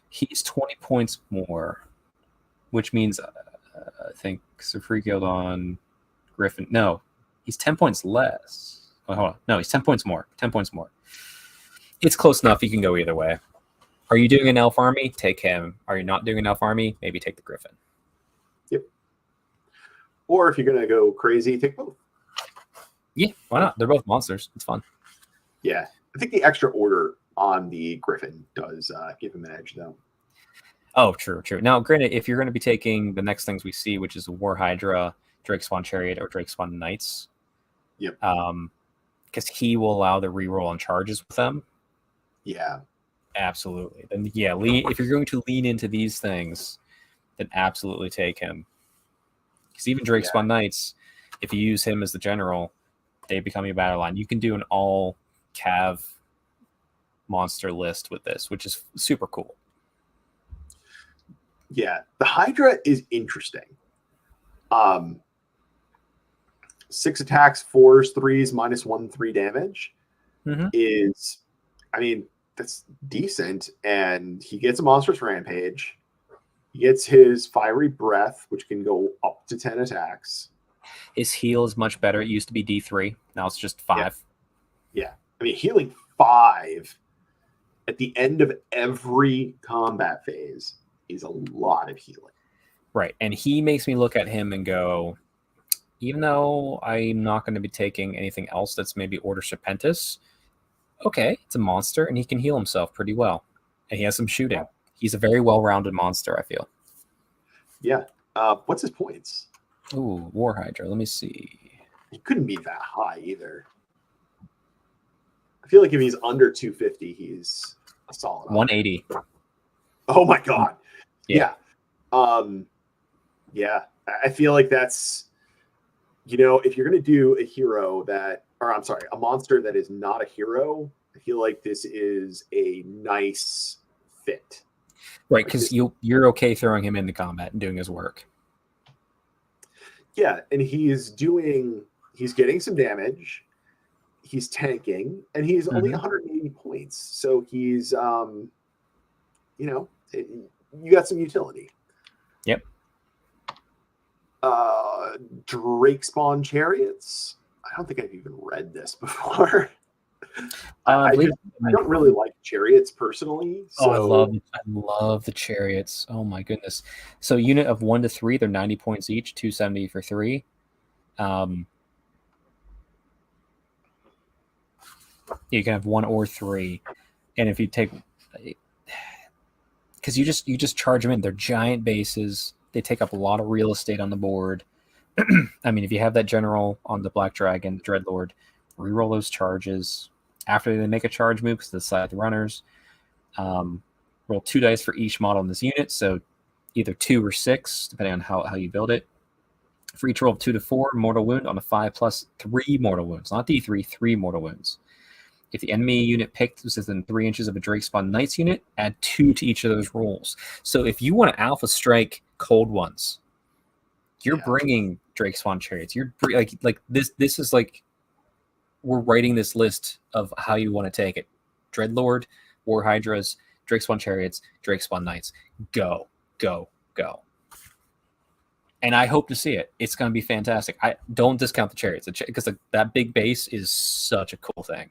He's 20 points more, which means I think Free Guild on Griffin. No, he's 10 points less. Oh, hold on. No, he's 10 points more. 10 points more. It's close enough. You can go either way. Are you doing an elf army? Take him. Are you not doing an elf army? Maybe take the Griffin. Yep. Or if you're going to go crazy, take both. Yeah, why not? They're both monsters. It's fun. Yeah. I think the extra order on the Griffin does give him an edge, though. Oh, true. Now, granted, if you're going to be taking the next things we see, which is War Hydra, Drakespawn Chariot, or Drakespawn Knights, yep, because he will allow the reroll on charges with them. Yeah, absolutely. Then if you're going to lean into these things, then absolutely take him. Because even Drakespawn Knights, if you use him as the general, they become your battle line. You can do an all Cav monster list with this, which is super cool. Yeah, the Hydra is interesting. 6 attacks, 4s, 3s, -1/3 damage is, I mean, that's decent. And he gets a monstrous rampage. He gets his fiery breath, which can go up to 10 attacks. His heal is much better. It used to be D3. Now it's just 5. Yeah. I mean, healing 5 at the end of every combat phase is a lot of healing. Right. And he makes me look at him and go, even though I'm not going to be taking anything else that's maybe Order Serpentis, okay, it's a monster and he can heal himself pretty well. And he has some shooting. He's a very well-rounded monster, I feel. Yeah. What's his points? Ooh, War Hydra. Let me see. He couldn't be that high either. I feel like if he's under 250, he's a solid 180. Oh my god. Yeah. Yeah. I feel like that's, if you're going to do a hero a monster that is not a hero, I feel like this is a nice fit. Right, because you're okay throwing him into combat and doing his work. Yeah, and he's getting some damage. He's tanking, and he's only 180 points. So he's, you got some utility. Yep. Drakespawn Chariots. I don't think I've even read this before. I don't really like chariots personally. So. I love the chariots. Oh my goodness! So unit of 1 to 3, they're 90 points each, 270 for 3. You can have 1 or 3, and if you take, because you just charge them in. They're giant bases. They take up a lot of real estate on the board. I mean, if you have that general on the Black Dragon, Dreadlord, reroll those charges after they make a charge move because the side runners. Roll 2 dice for each model in this unit, so either 2 or 6, depending on how you build it. For each roll of 2 to 4, mortal wound on a 5 plus 3 mortal wounds, not D3, 3 mortal wounds. If the enemy unit picked was within 3 inches of a Drakespawn Knights unit, add 2 to each of those rolls. So if you want to alpha strike cold ones, you're bringing Drakespawn Chariots. You're like this. This is like we're writing this list of how you want to take it. Dreadlord, War Hydras, Drakespawn Chariots, Drakespawn Knights. Go, go, go. And I hope to see it. It's going to be fantastic. I don't discount the Chariots because that big base is such a cool thing.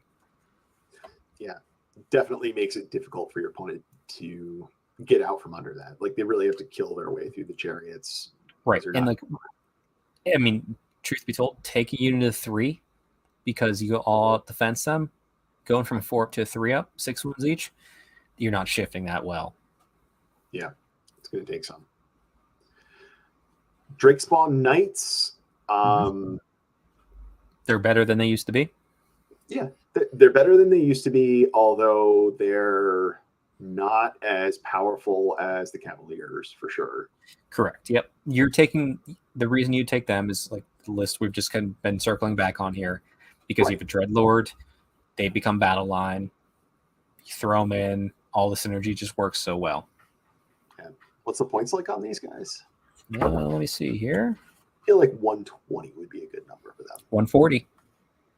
Yeah, definitely makes it difficult for your opponent to get out from under that. Like they really have to kill their way through the chariots. Right. They're And not- like, I mean, truth be told, taking a unit of 3 because you go all out defense them, going from 4 up to a 3 up, 6 wounds each, you're not shifting that well. Yeah, it's going to take some. Drakespawn Knights. They're better than they used to be. Yeah, they're better than they used to be, although they're not as powerful as the Cavaliers for sure. Correct. Yep. You're taking the reason you take them is like the list we've just kind of been circling back on here, because you have a Dreadlord, they become battle line. You throw them in, all the synergy just works so well. Yeah. What's the points like on these guys? Let me see here. I feel like 120 would be a good number for them. 140.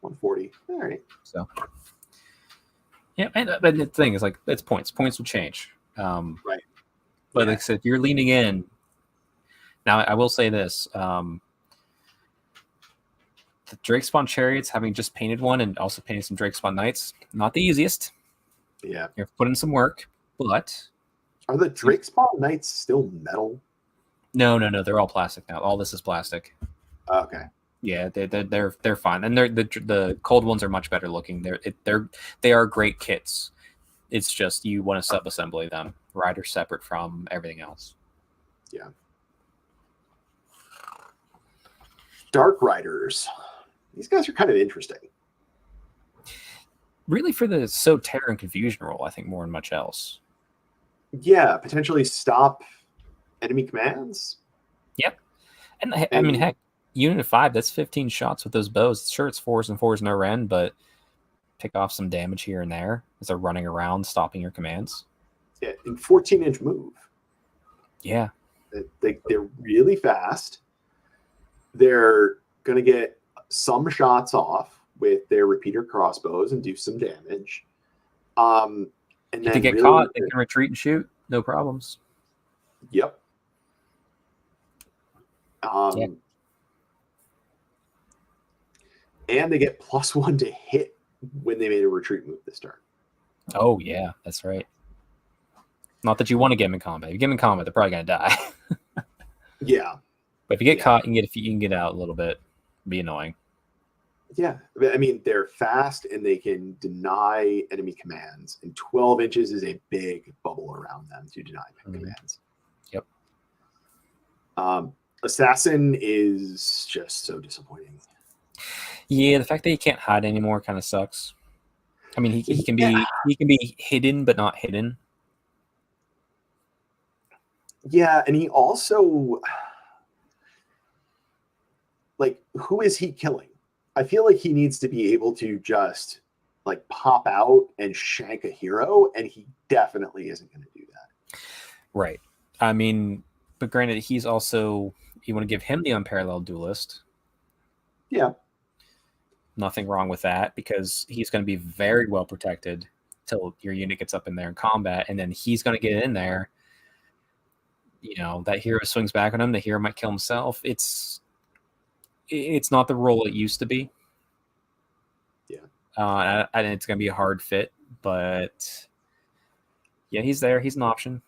140. All right. So, yeah, but the thing is, like, it's points. Points will change. Right. But like I said, if you're leaning in, now I will say this: the Drakespawn Chariots, having just painted one and also painted some Drakespawn Knights, not the easiest. Yeah. You're putting some work, but are the Drakespawn Knights still metal? No, they're all plastic now. All this is plastic. Okay. Yeah, they're fine, and the cold ones are much better looking. They are great kits. It's just you want to sub-assembly them. Riders separate from everything else. Yeah. Dark Riders. These guys are kind of interesting. Really, for the terror and confusion role, I think more than much else. Yeah, potentially stop enemy commands. Yep, and I mean, heck, Unit 5, that's 15 shots with those bows. Sure, it's 4s and 4s no end, but pick off some damage here and there as they're running around, stopping your commands. Yeah, in 14-inch move. Yeah. They're really fast. They're going to get some shots off with their repeater crossbows and do some damage. And if then they get caught, they can retreat and shoot. No problems. Yep. And they get +1 to hit when they made a retreat move this turn. Oh, yeah, that's right. Not that you want to get them in combat. If you get them in combat, they're probably going to die. Yeah. But if you get caught, you can get out a little bit. Be annoying. Yeah. I mean, they're fast and they can deny enemy commands. And 12 inches is a big bubble around them to deny commands. Yep. Assassin is just so disappointing. Yeah, the fact that he can't hide anymore kind of sucks. I mean, he can be hidden, but not hidden. Yeah, and he also, like, who is he killing? I feel like he needs to be able to just, like, pop out and shank a hero, and he definitely isn't going to do that. Right. I mean, but granted, he's also, you want to give him the unparalleled duelist. Yeah. Nothing wrong with that, because he's going to be very well protected till your unit gets up in there in combat, and then he's going to get in there. You know, that hero swings back on him. The hero might kill himself. It's not the role it used to be. Yeah. And it's going to be a hard fit, but yeah, he's there. He's an option.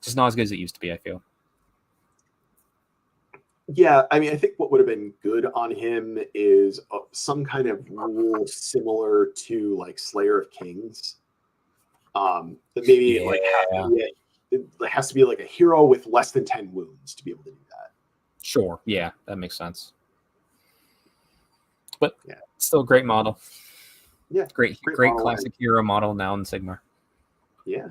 Just not as good as it used to be, I feel. Yeah, I mean, I think what would have been good on him is some kind of rule similar to, like, Slayer of Kings. That maybe it has to be like a hero with less than 10 wounds to be able to do that. Sure. Yeah, that makes sense. But still a great model. Yeah. Great classic hero model now in Sigmar. Yeah.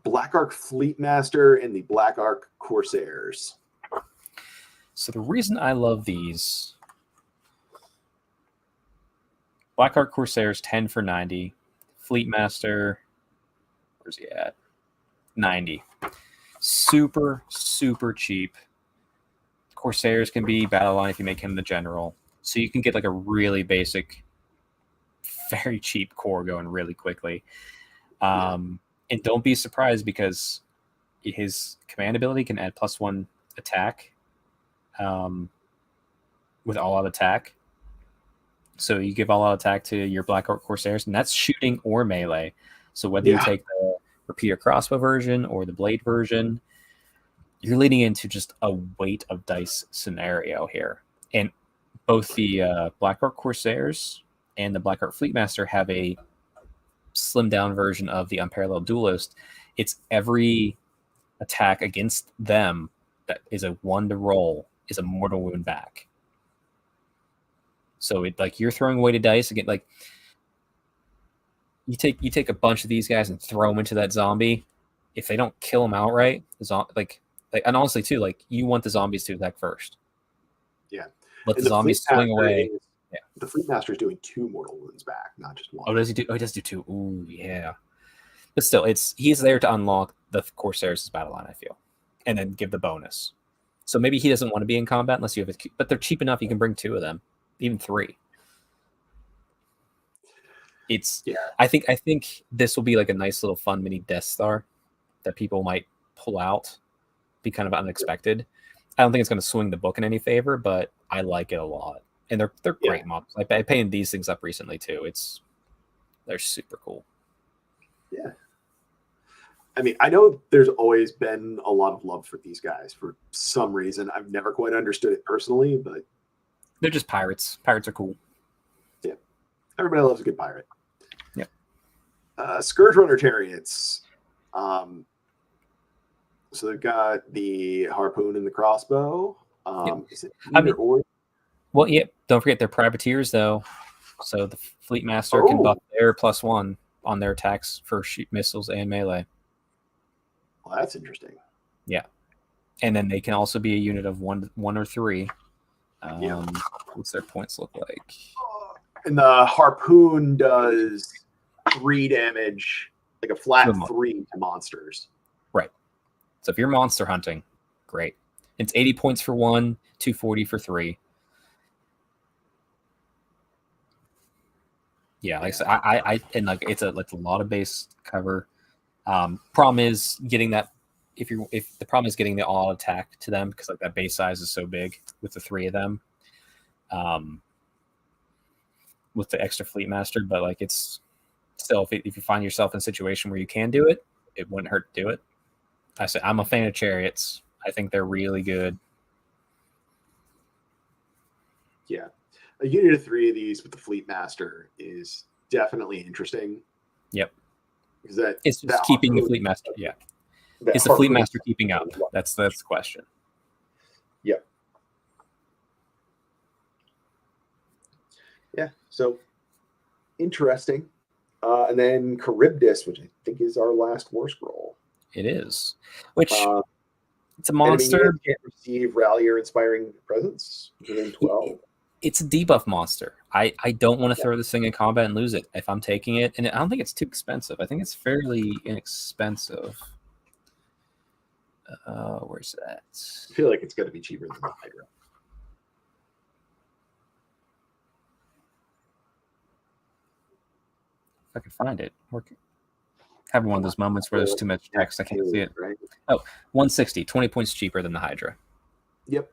Black Ark Fleetmaster and the Black Ark Corsairs. So the reason I love these, Black Ark Corsairs 10 for 90, Fleetmaster, where's he at? 90. Super, super cheap. Corsairs can be battle line if you make him the general. So you can get like a really basic, very cheap core going really quickly. And don't be surprised, because his command ability can add +1 attack with all-out attack. So you give all-out attack to your Black Ark Corsairs, and that's shooting or melee. So whether you take repeater crossbow version or the blade version, you're leading into just a weight of dice scenario here. And both the Black Orc Corsairs and the Black Orc Fleetmaster have a slimmed down version of the Unparalleled Duelist. It's every attack against them that is a 1 to roll is a mortal wound back. So it like you're throwing weighted dice again. Like you take a bunch of these guys and throw them into that zombie. If they don't kill them outright, and honestly too, like you want the zombies to attack first. Yeah. Let the zombies swing away. Yeah. The Fleetmaster is doing 2 mortal wounds back, not just 1. Oh, does he do? Oh, he does do 2. Ooh, yeah. But still, he's there to unlock the Corsairs' battle line, I feel, and then give the bonus. So maybe he doesn't want to be in combat unless you have it, but they're cheap enough. You can bring 2 of them, even 3. I think this will be like a nice little fun mini Death Star that people might pull out, be kind of unexpected. I don't think it's going to swing the book in any favor, but I like it a lot, and they're great models. I painted these things up recently too. They're super cool. Yeah. I mean, I know there's always been a lot of love for these guys for some reason. I've never quite understood it personally, but they're just pirates. Pirates are cool. Yeah. Everybody loves a good pirate. Yep. Scourge Runner Chariots. So they've got the harpoon and the crossbow. Is it or? Well, yeah. Don't forget they're privateers, though. So the Fleetmaster can buff their +1 on their attacks for shoot missiles and melee. Well, that's interesting. Yeah, and then they can also be a unit of one or 3. What's their points look like? And the harpoon does 3 damage, like a flat 3 to monsters. Right. So if you're monster hunting, great. It's 80 points for 1, 240 for 3. Yeah, like I said, I and like it's a lot of base cover. Problem is getting that if the problem is getting the all attack to them because like that base size is so big with the 3 of them. With the extra Fleetmaster, but like it's still if you find yourself in a situation where you can do it, it wouldn't hurt to do it. I'm a fan of chariots. I think they're really good. Yeah. A unit of 3 of these with the Fleetmaster is definitely interesting. Yep. Because it's just keeping the Fleetmaster. Yeah. Is the Fleetmaster keeping up? That's the question. Yep. Yeah. So interesting. And then Charybdis, which I think is our last war scroll. It is. Which it's a monster. Can't receive rally or inspiring presence within 12. It's a debuff monster. I don't want to throw this thing in combat and lose it if I'm taking it. And I don't think it's too expensive. I think it's fairly inexpensive. Where's that? I feel like it's going to be cheaper than the Hydra. If I can find it. Having one of those moments where there's too much text, I can't see it. Right? Oh, 160, 20 points cheaper than the Hydra. Yep.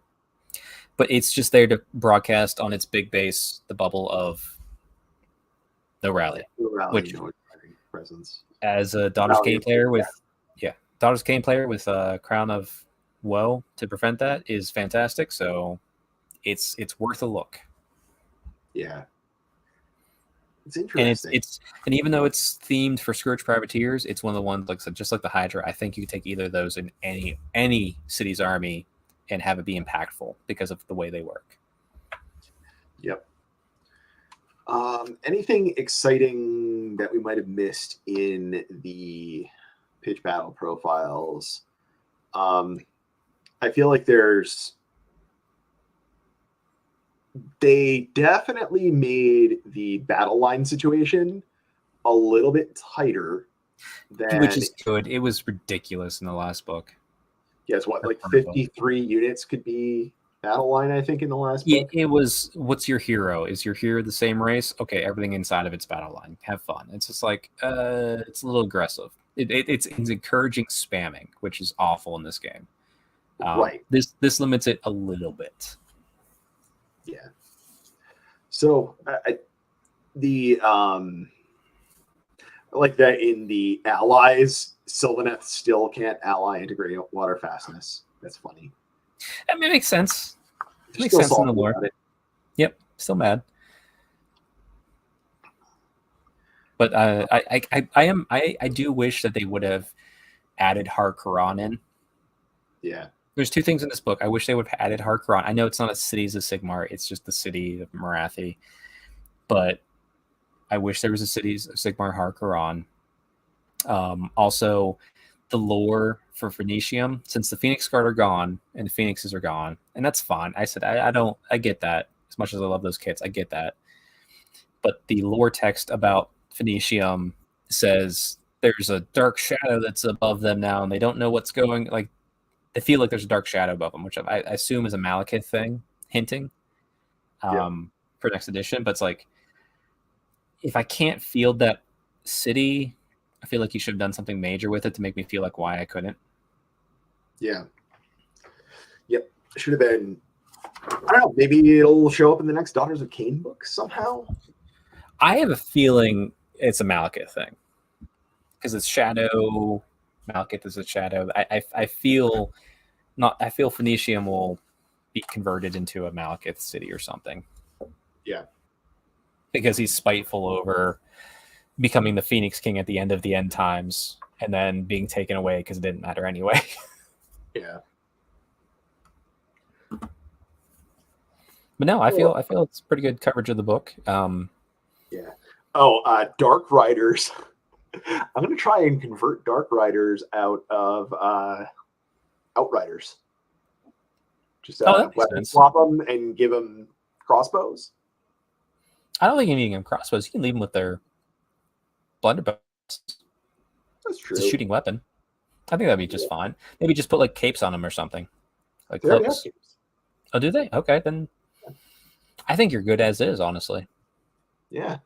But it's just there to broadcast on its big base the bubble of no rally. Which, no presence. As a Daughter's Cane player with Daughter's Cane player with Crown of Woe to prevent that is fantastic. So it's worth a look. Yeah. It's interesting. And even though it's themed for Scourge Privateers, it's one of the ones like just like the Hydra. I think you could take either of those in any city's army and have it be impactful because of the way they work. Yep. Anything exciting that we might have missed in the pitch battle profiles? I feel like they definitely made the battle line situation a little bit tighter than, which is good. It was ridiculous in the last book. Yes, like 53 units could be battle line, I think, in the last book. It was, what's your hero? Is your hero the same race? Okay, everything inside of it's battle line. Have fun. It's just like, it's a little aggressive. It's encouraging spamming, which is awful in this game. Right. This limits it a little bit. Yeah. So I like that in the allies, Sylvaneth still can't ally integrate water fastness. That's funny. I mean, it makes sense. It makes Still sense in the salty lore. about it. Yep, still mad. But I do wish that they would have added Har Quran in. Yeah. There's two things in this book. I wish they would have added Har Quran. I know it's not a cities of Sigmar, it's just the city of Marathi. But I wish there was a cities of Sigmar Har Quran. Also, the lore for Phoenicium, since the Phoenix Guard are gone and the Phoenixes are gone, and that's fine. I said I get that. As much as I love those kits, I get that. But the lore text about Phoenicium says there's a dark shadow that's above them now, and they don't know what's going. Like, they feel like there's a dark shadow above them, which I assume is a Malekith thing, hinting for next edition. But it's like, if I can't field that city, I feel like you should have done something major with it to make me feel like why I couldn't. Yeah. Yep. It should have been. I don't know. Maybe it'll show up in the next Daughters of Cain book somehow. I have a feeling it's a Malekith thing because it's shadow. Malekith is a shadow. I feel not. I feel Phoenicium will be converted into a Malekith city or something. Yeah, because he's spiteful over becoming the Phoenix King at the end of the end times and then being taken away because it didn't matter anyway. Yeah. But no, I feel it's pretty good coverage of the book. Yeah. Oh, Dark Riders. I'm gonna try and convert Dark Riders out of Outriders. Just weapon swap them and give them crossbows. I don't think you need them crossbows. You can leave them with their blunderbuss. That's true. It's a shooting weapon. I think that'd be just fine. Maybe just put like capes on them or something, like cloaks. Oh, do they? Okay, then I think you're good as is, honestly. Yeah,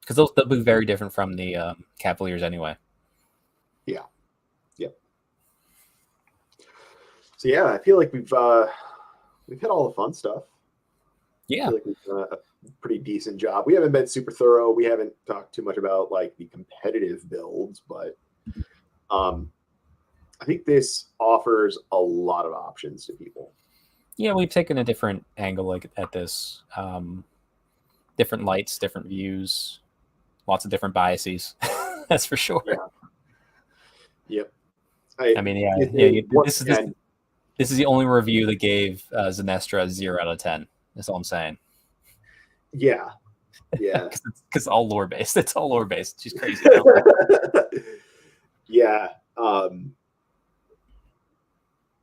because they'll be very different from the Cavaliers anyway. Yeah. Yep. So yeah, I feel like we've hit all the fun stuff. Yeah. I feel like we've done a pretty decent job. We haven't been super thorough. We haven't talked too much about like the competitive builds, but I think this offers a lot of options to people. Yeah, we've taken a different angle like at this. Different lights, different views, lots of different biases. That's for sure. Yeah. Yep. I mean, this is the only review that gave Zenestra a 0 out of 10. That's all I'm saying. Yeah. Yeah. Because all lore based. It's all lore based. She's crazy. Yeah.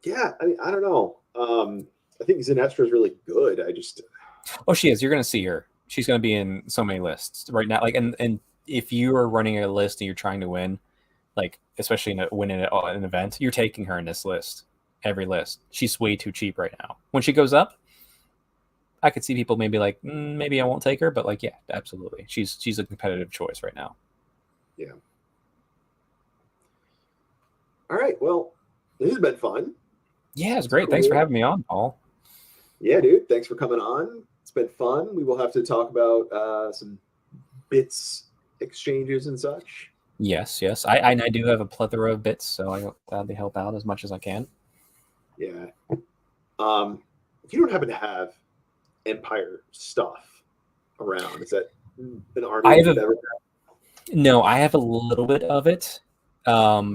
Yeah. I mean, I don't know. I think Zenestra is really good. Oh, she is. You're going to see her. She's going to be in so many lists right now. Like, and if you are running a list and you're trying to win, like especially winning an event, you're taking her in this list. Every list. She's way too cheap right now. When she goes up, I could see people maybe like, maybe I won't take her, but like, yeah, absolutely. She's a competitive choice right now. Yeah. All right. Well, this has been fun. Yeah, it's great. Cool. Thanks for having me on, Paul. Yeah, dude. Thanks for coming on. It's been fun. We will have to talk about some bits exchanges and such. Yes. I do have a plethora of bits, so I'll gladly help out as much as I can. Yeah. If you don't happen to have Empire stuff around, is that an army? No, I have a little bit of it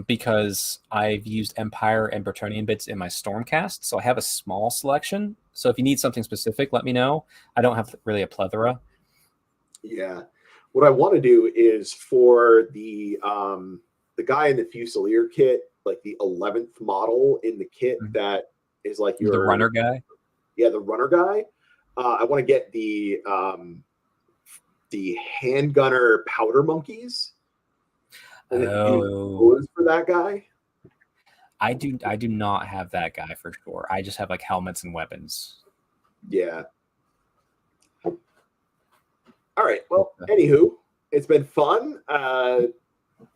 because I've used Empire and Bretonnian bits in my Stormcast, so I have a small selection. So if you need something specific, let me know. I don't have really a plethora. Yeah. What I want to do is for the guy in the Fusilier kit, like the 11th model in the kit that is like the runner guy. Yeah, the runner guy. I want to get the handgunner powder monkeys. And for that guy. I do not have that guy for sure. I just have like helmets and weapons. Yeah. All right. Well, anywho, it's been fun.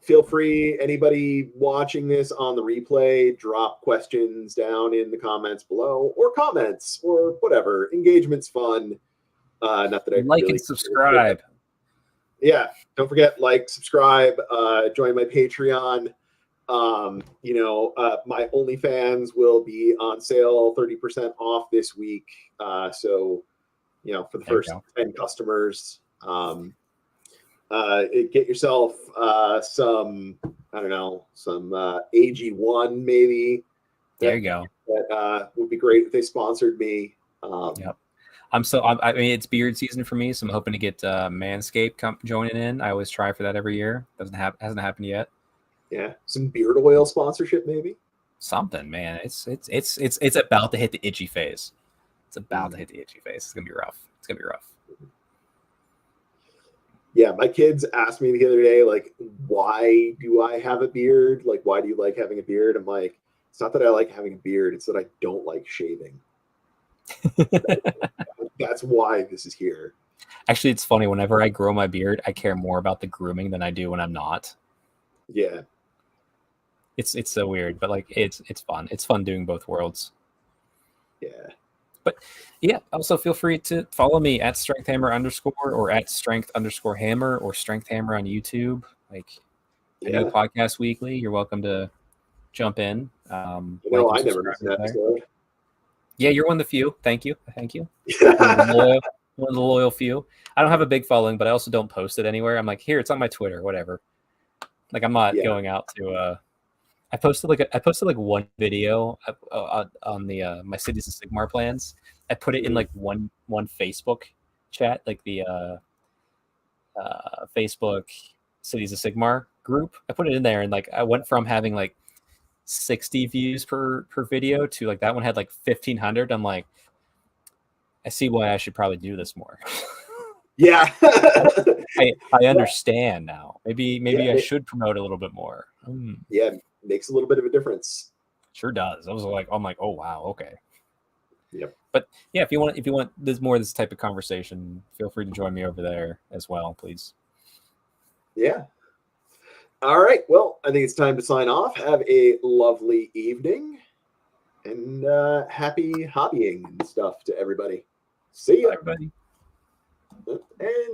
Feel free, anybody watching this on the replay, drop questions down in the comments below, or comments, or whatever. Engagement's fun. Not that I like and subscribe. Yeah, don't forget, like, subscribe, join my Patreon. My OnlyFans will be on sale 30% off this week. So, for the first 10 customers, get yourself some, I don't know, some AG1 maybe. There you go. That would be great if they sponsored me. Yep. I mean, it's beard season for me, so I'm hoping to get Manscaped joining in. I always try for that every year. Hasn't happened yet. Yeah, some beard oil sponsorship maybe. Something, man. It's about to hit the itchy phase. It's about to hit the itchy phase. It's gonna be rough. It's gonna be rough. Yeah, my kids asked me the other day, like, why do I have a beard? Like, why do you like having a beard? I'm like, it's not that I like having a beard. It's that I don't like shaving. That's why this is here. Actually, it's funny. Whenever I grow my beard, I care more about the grooming than I do when I'm not. Yeah. It's so weird, but like it's fun. It's fun doing both worlds. Yeah. But yeah, also feel free to follow me at @strengthhammer_ or at @strength_hammer or strengthhammer on YouTube. Like I do a podcast weekly. You're welcome to jump in. I never missed an episode. Yeah, you're one of the few. Thank you. One of the loyal few. I don't have a big following, but I also don't post it anywhere. I'm like, here, it's on my Twitter, whatever. Like I'm not going out to I posted like one video on the my Cities of Sigmar plans. I put it in like one Facebook chat, like the Facebook Cities of Sigmar group. I put it in there, and like I went from having like 60 views per video to like that one had like 1,500. I'm like, I see why I should probably do this more. Yeah. I understand now. Maybe I should promote a little bit more. Yeah, makes a little bit of a difference. Sure does. I'm like, oh wow, okay. Yep. But yeah, if you want there's more of this type of conversation, feel free to join me over there as well, please. Yeah. All right. Well, I think it's time to sign off. Have a lovely evening and happy hobbying and stuff to everybody. See you, everybody. And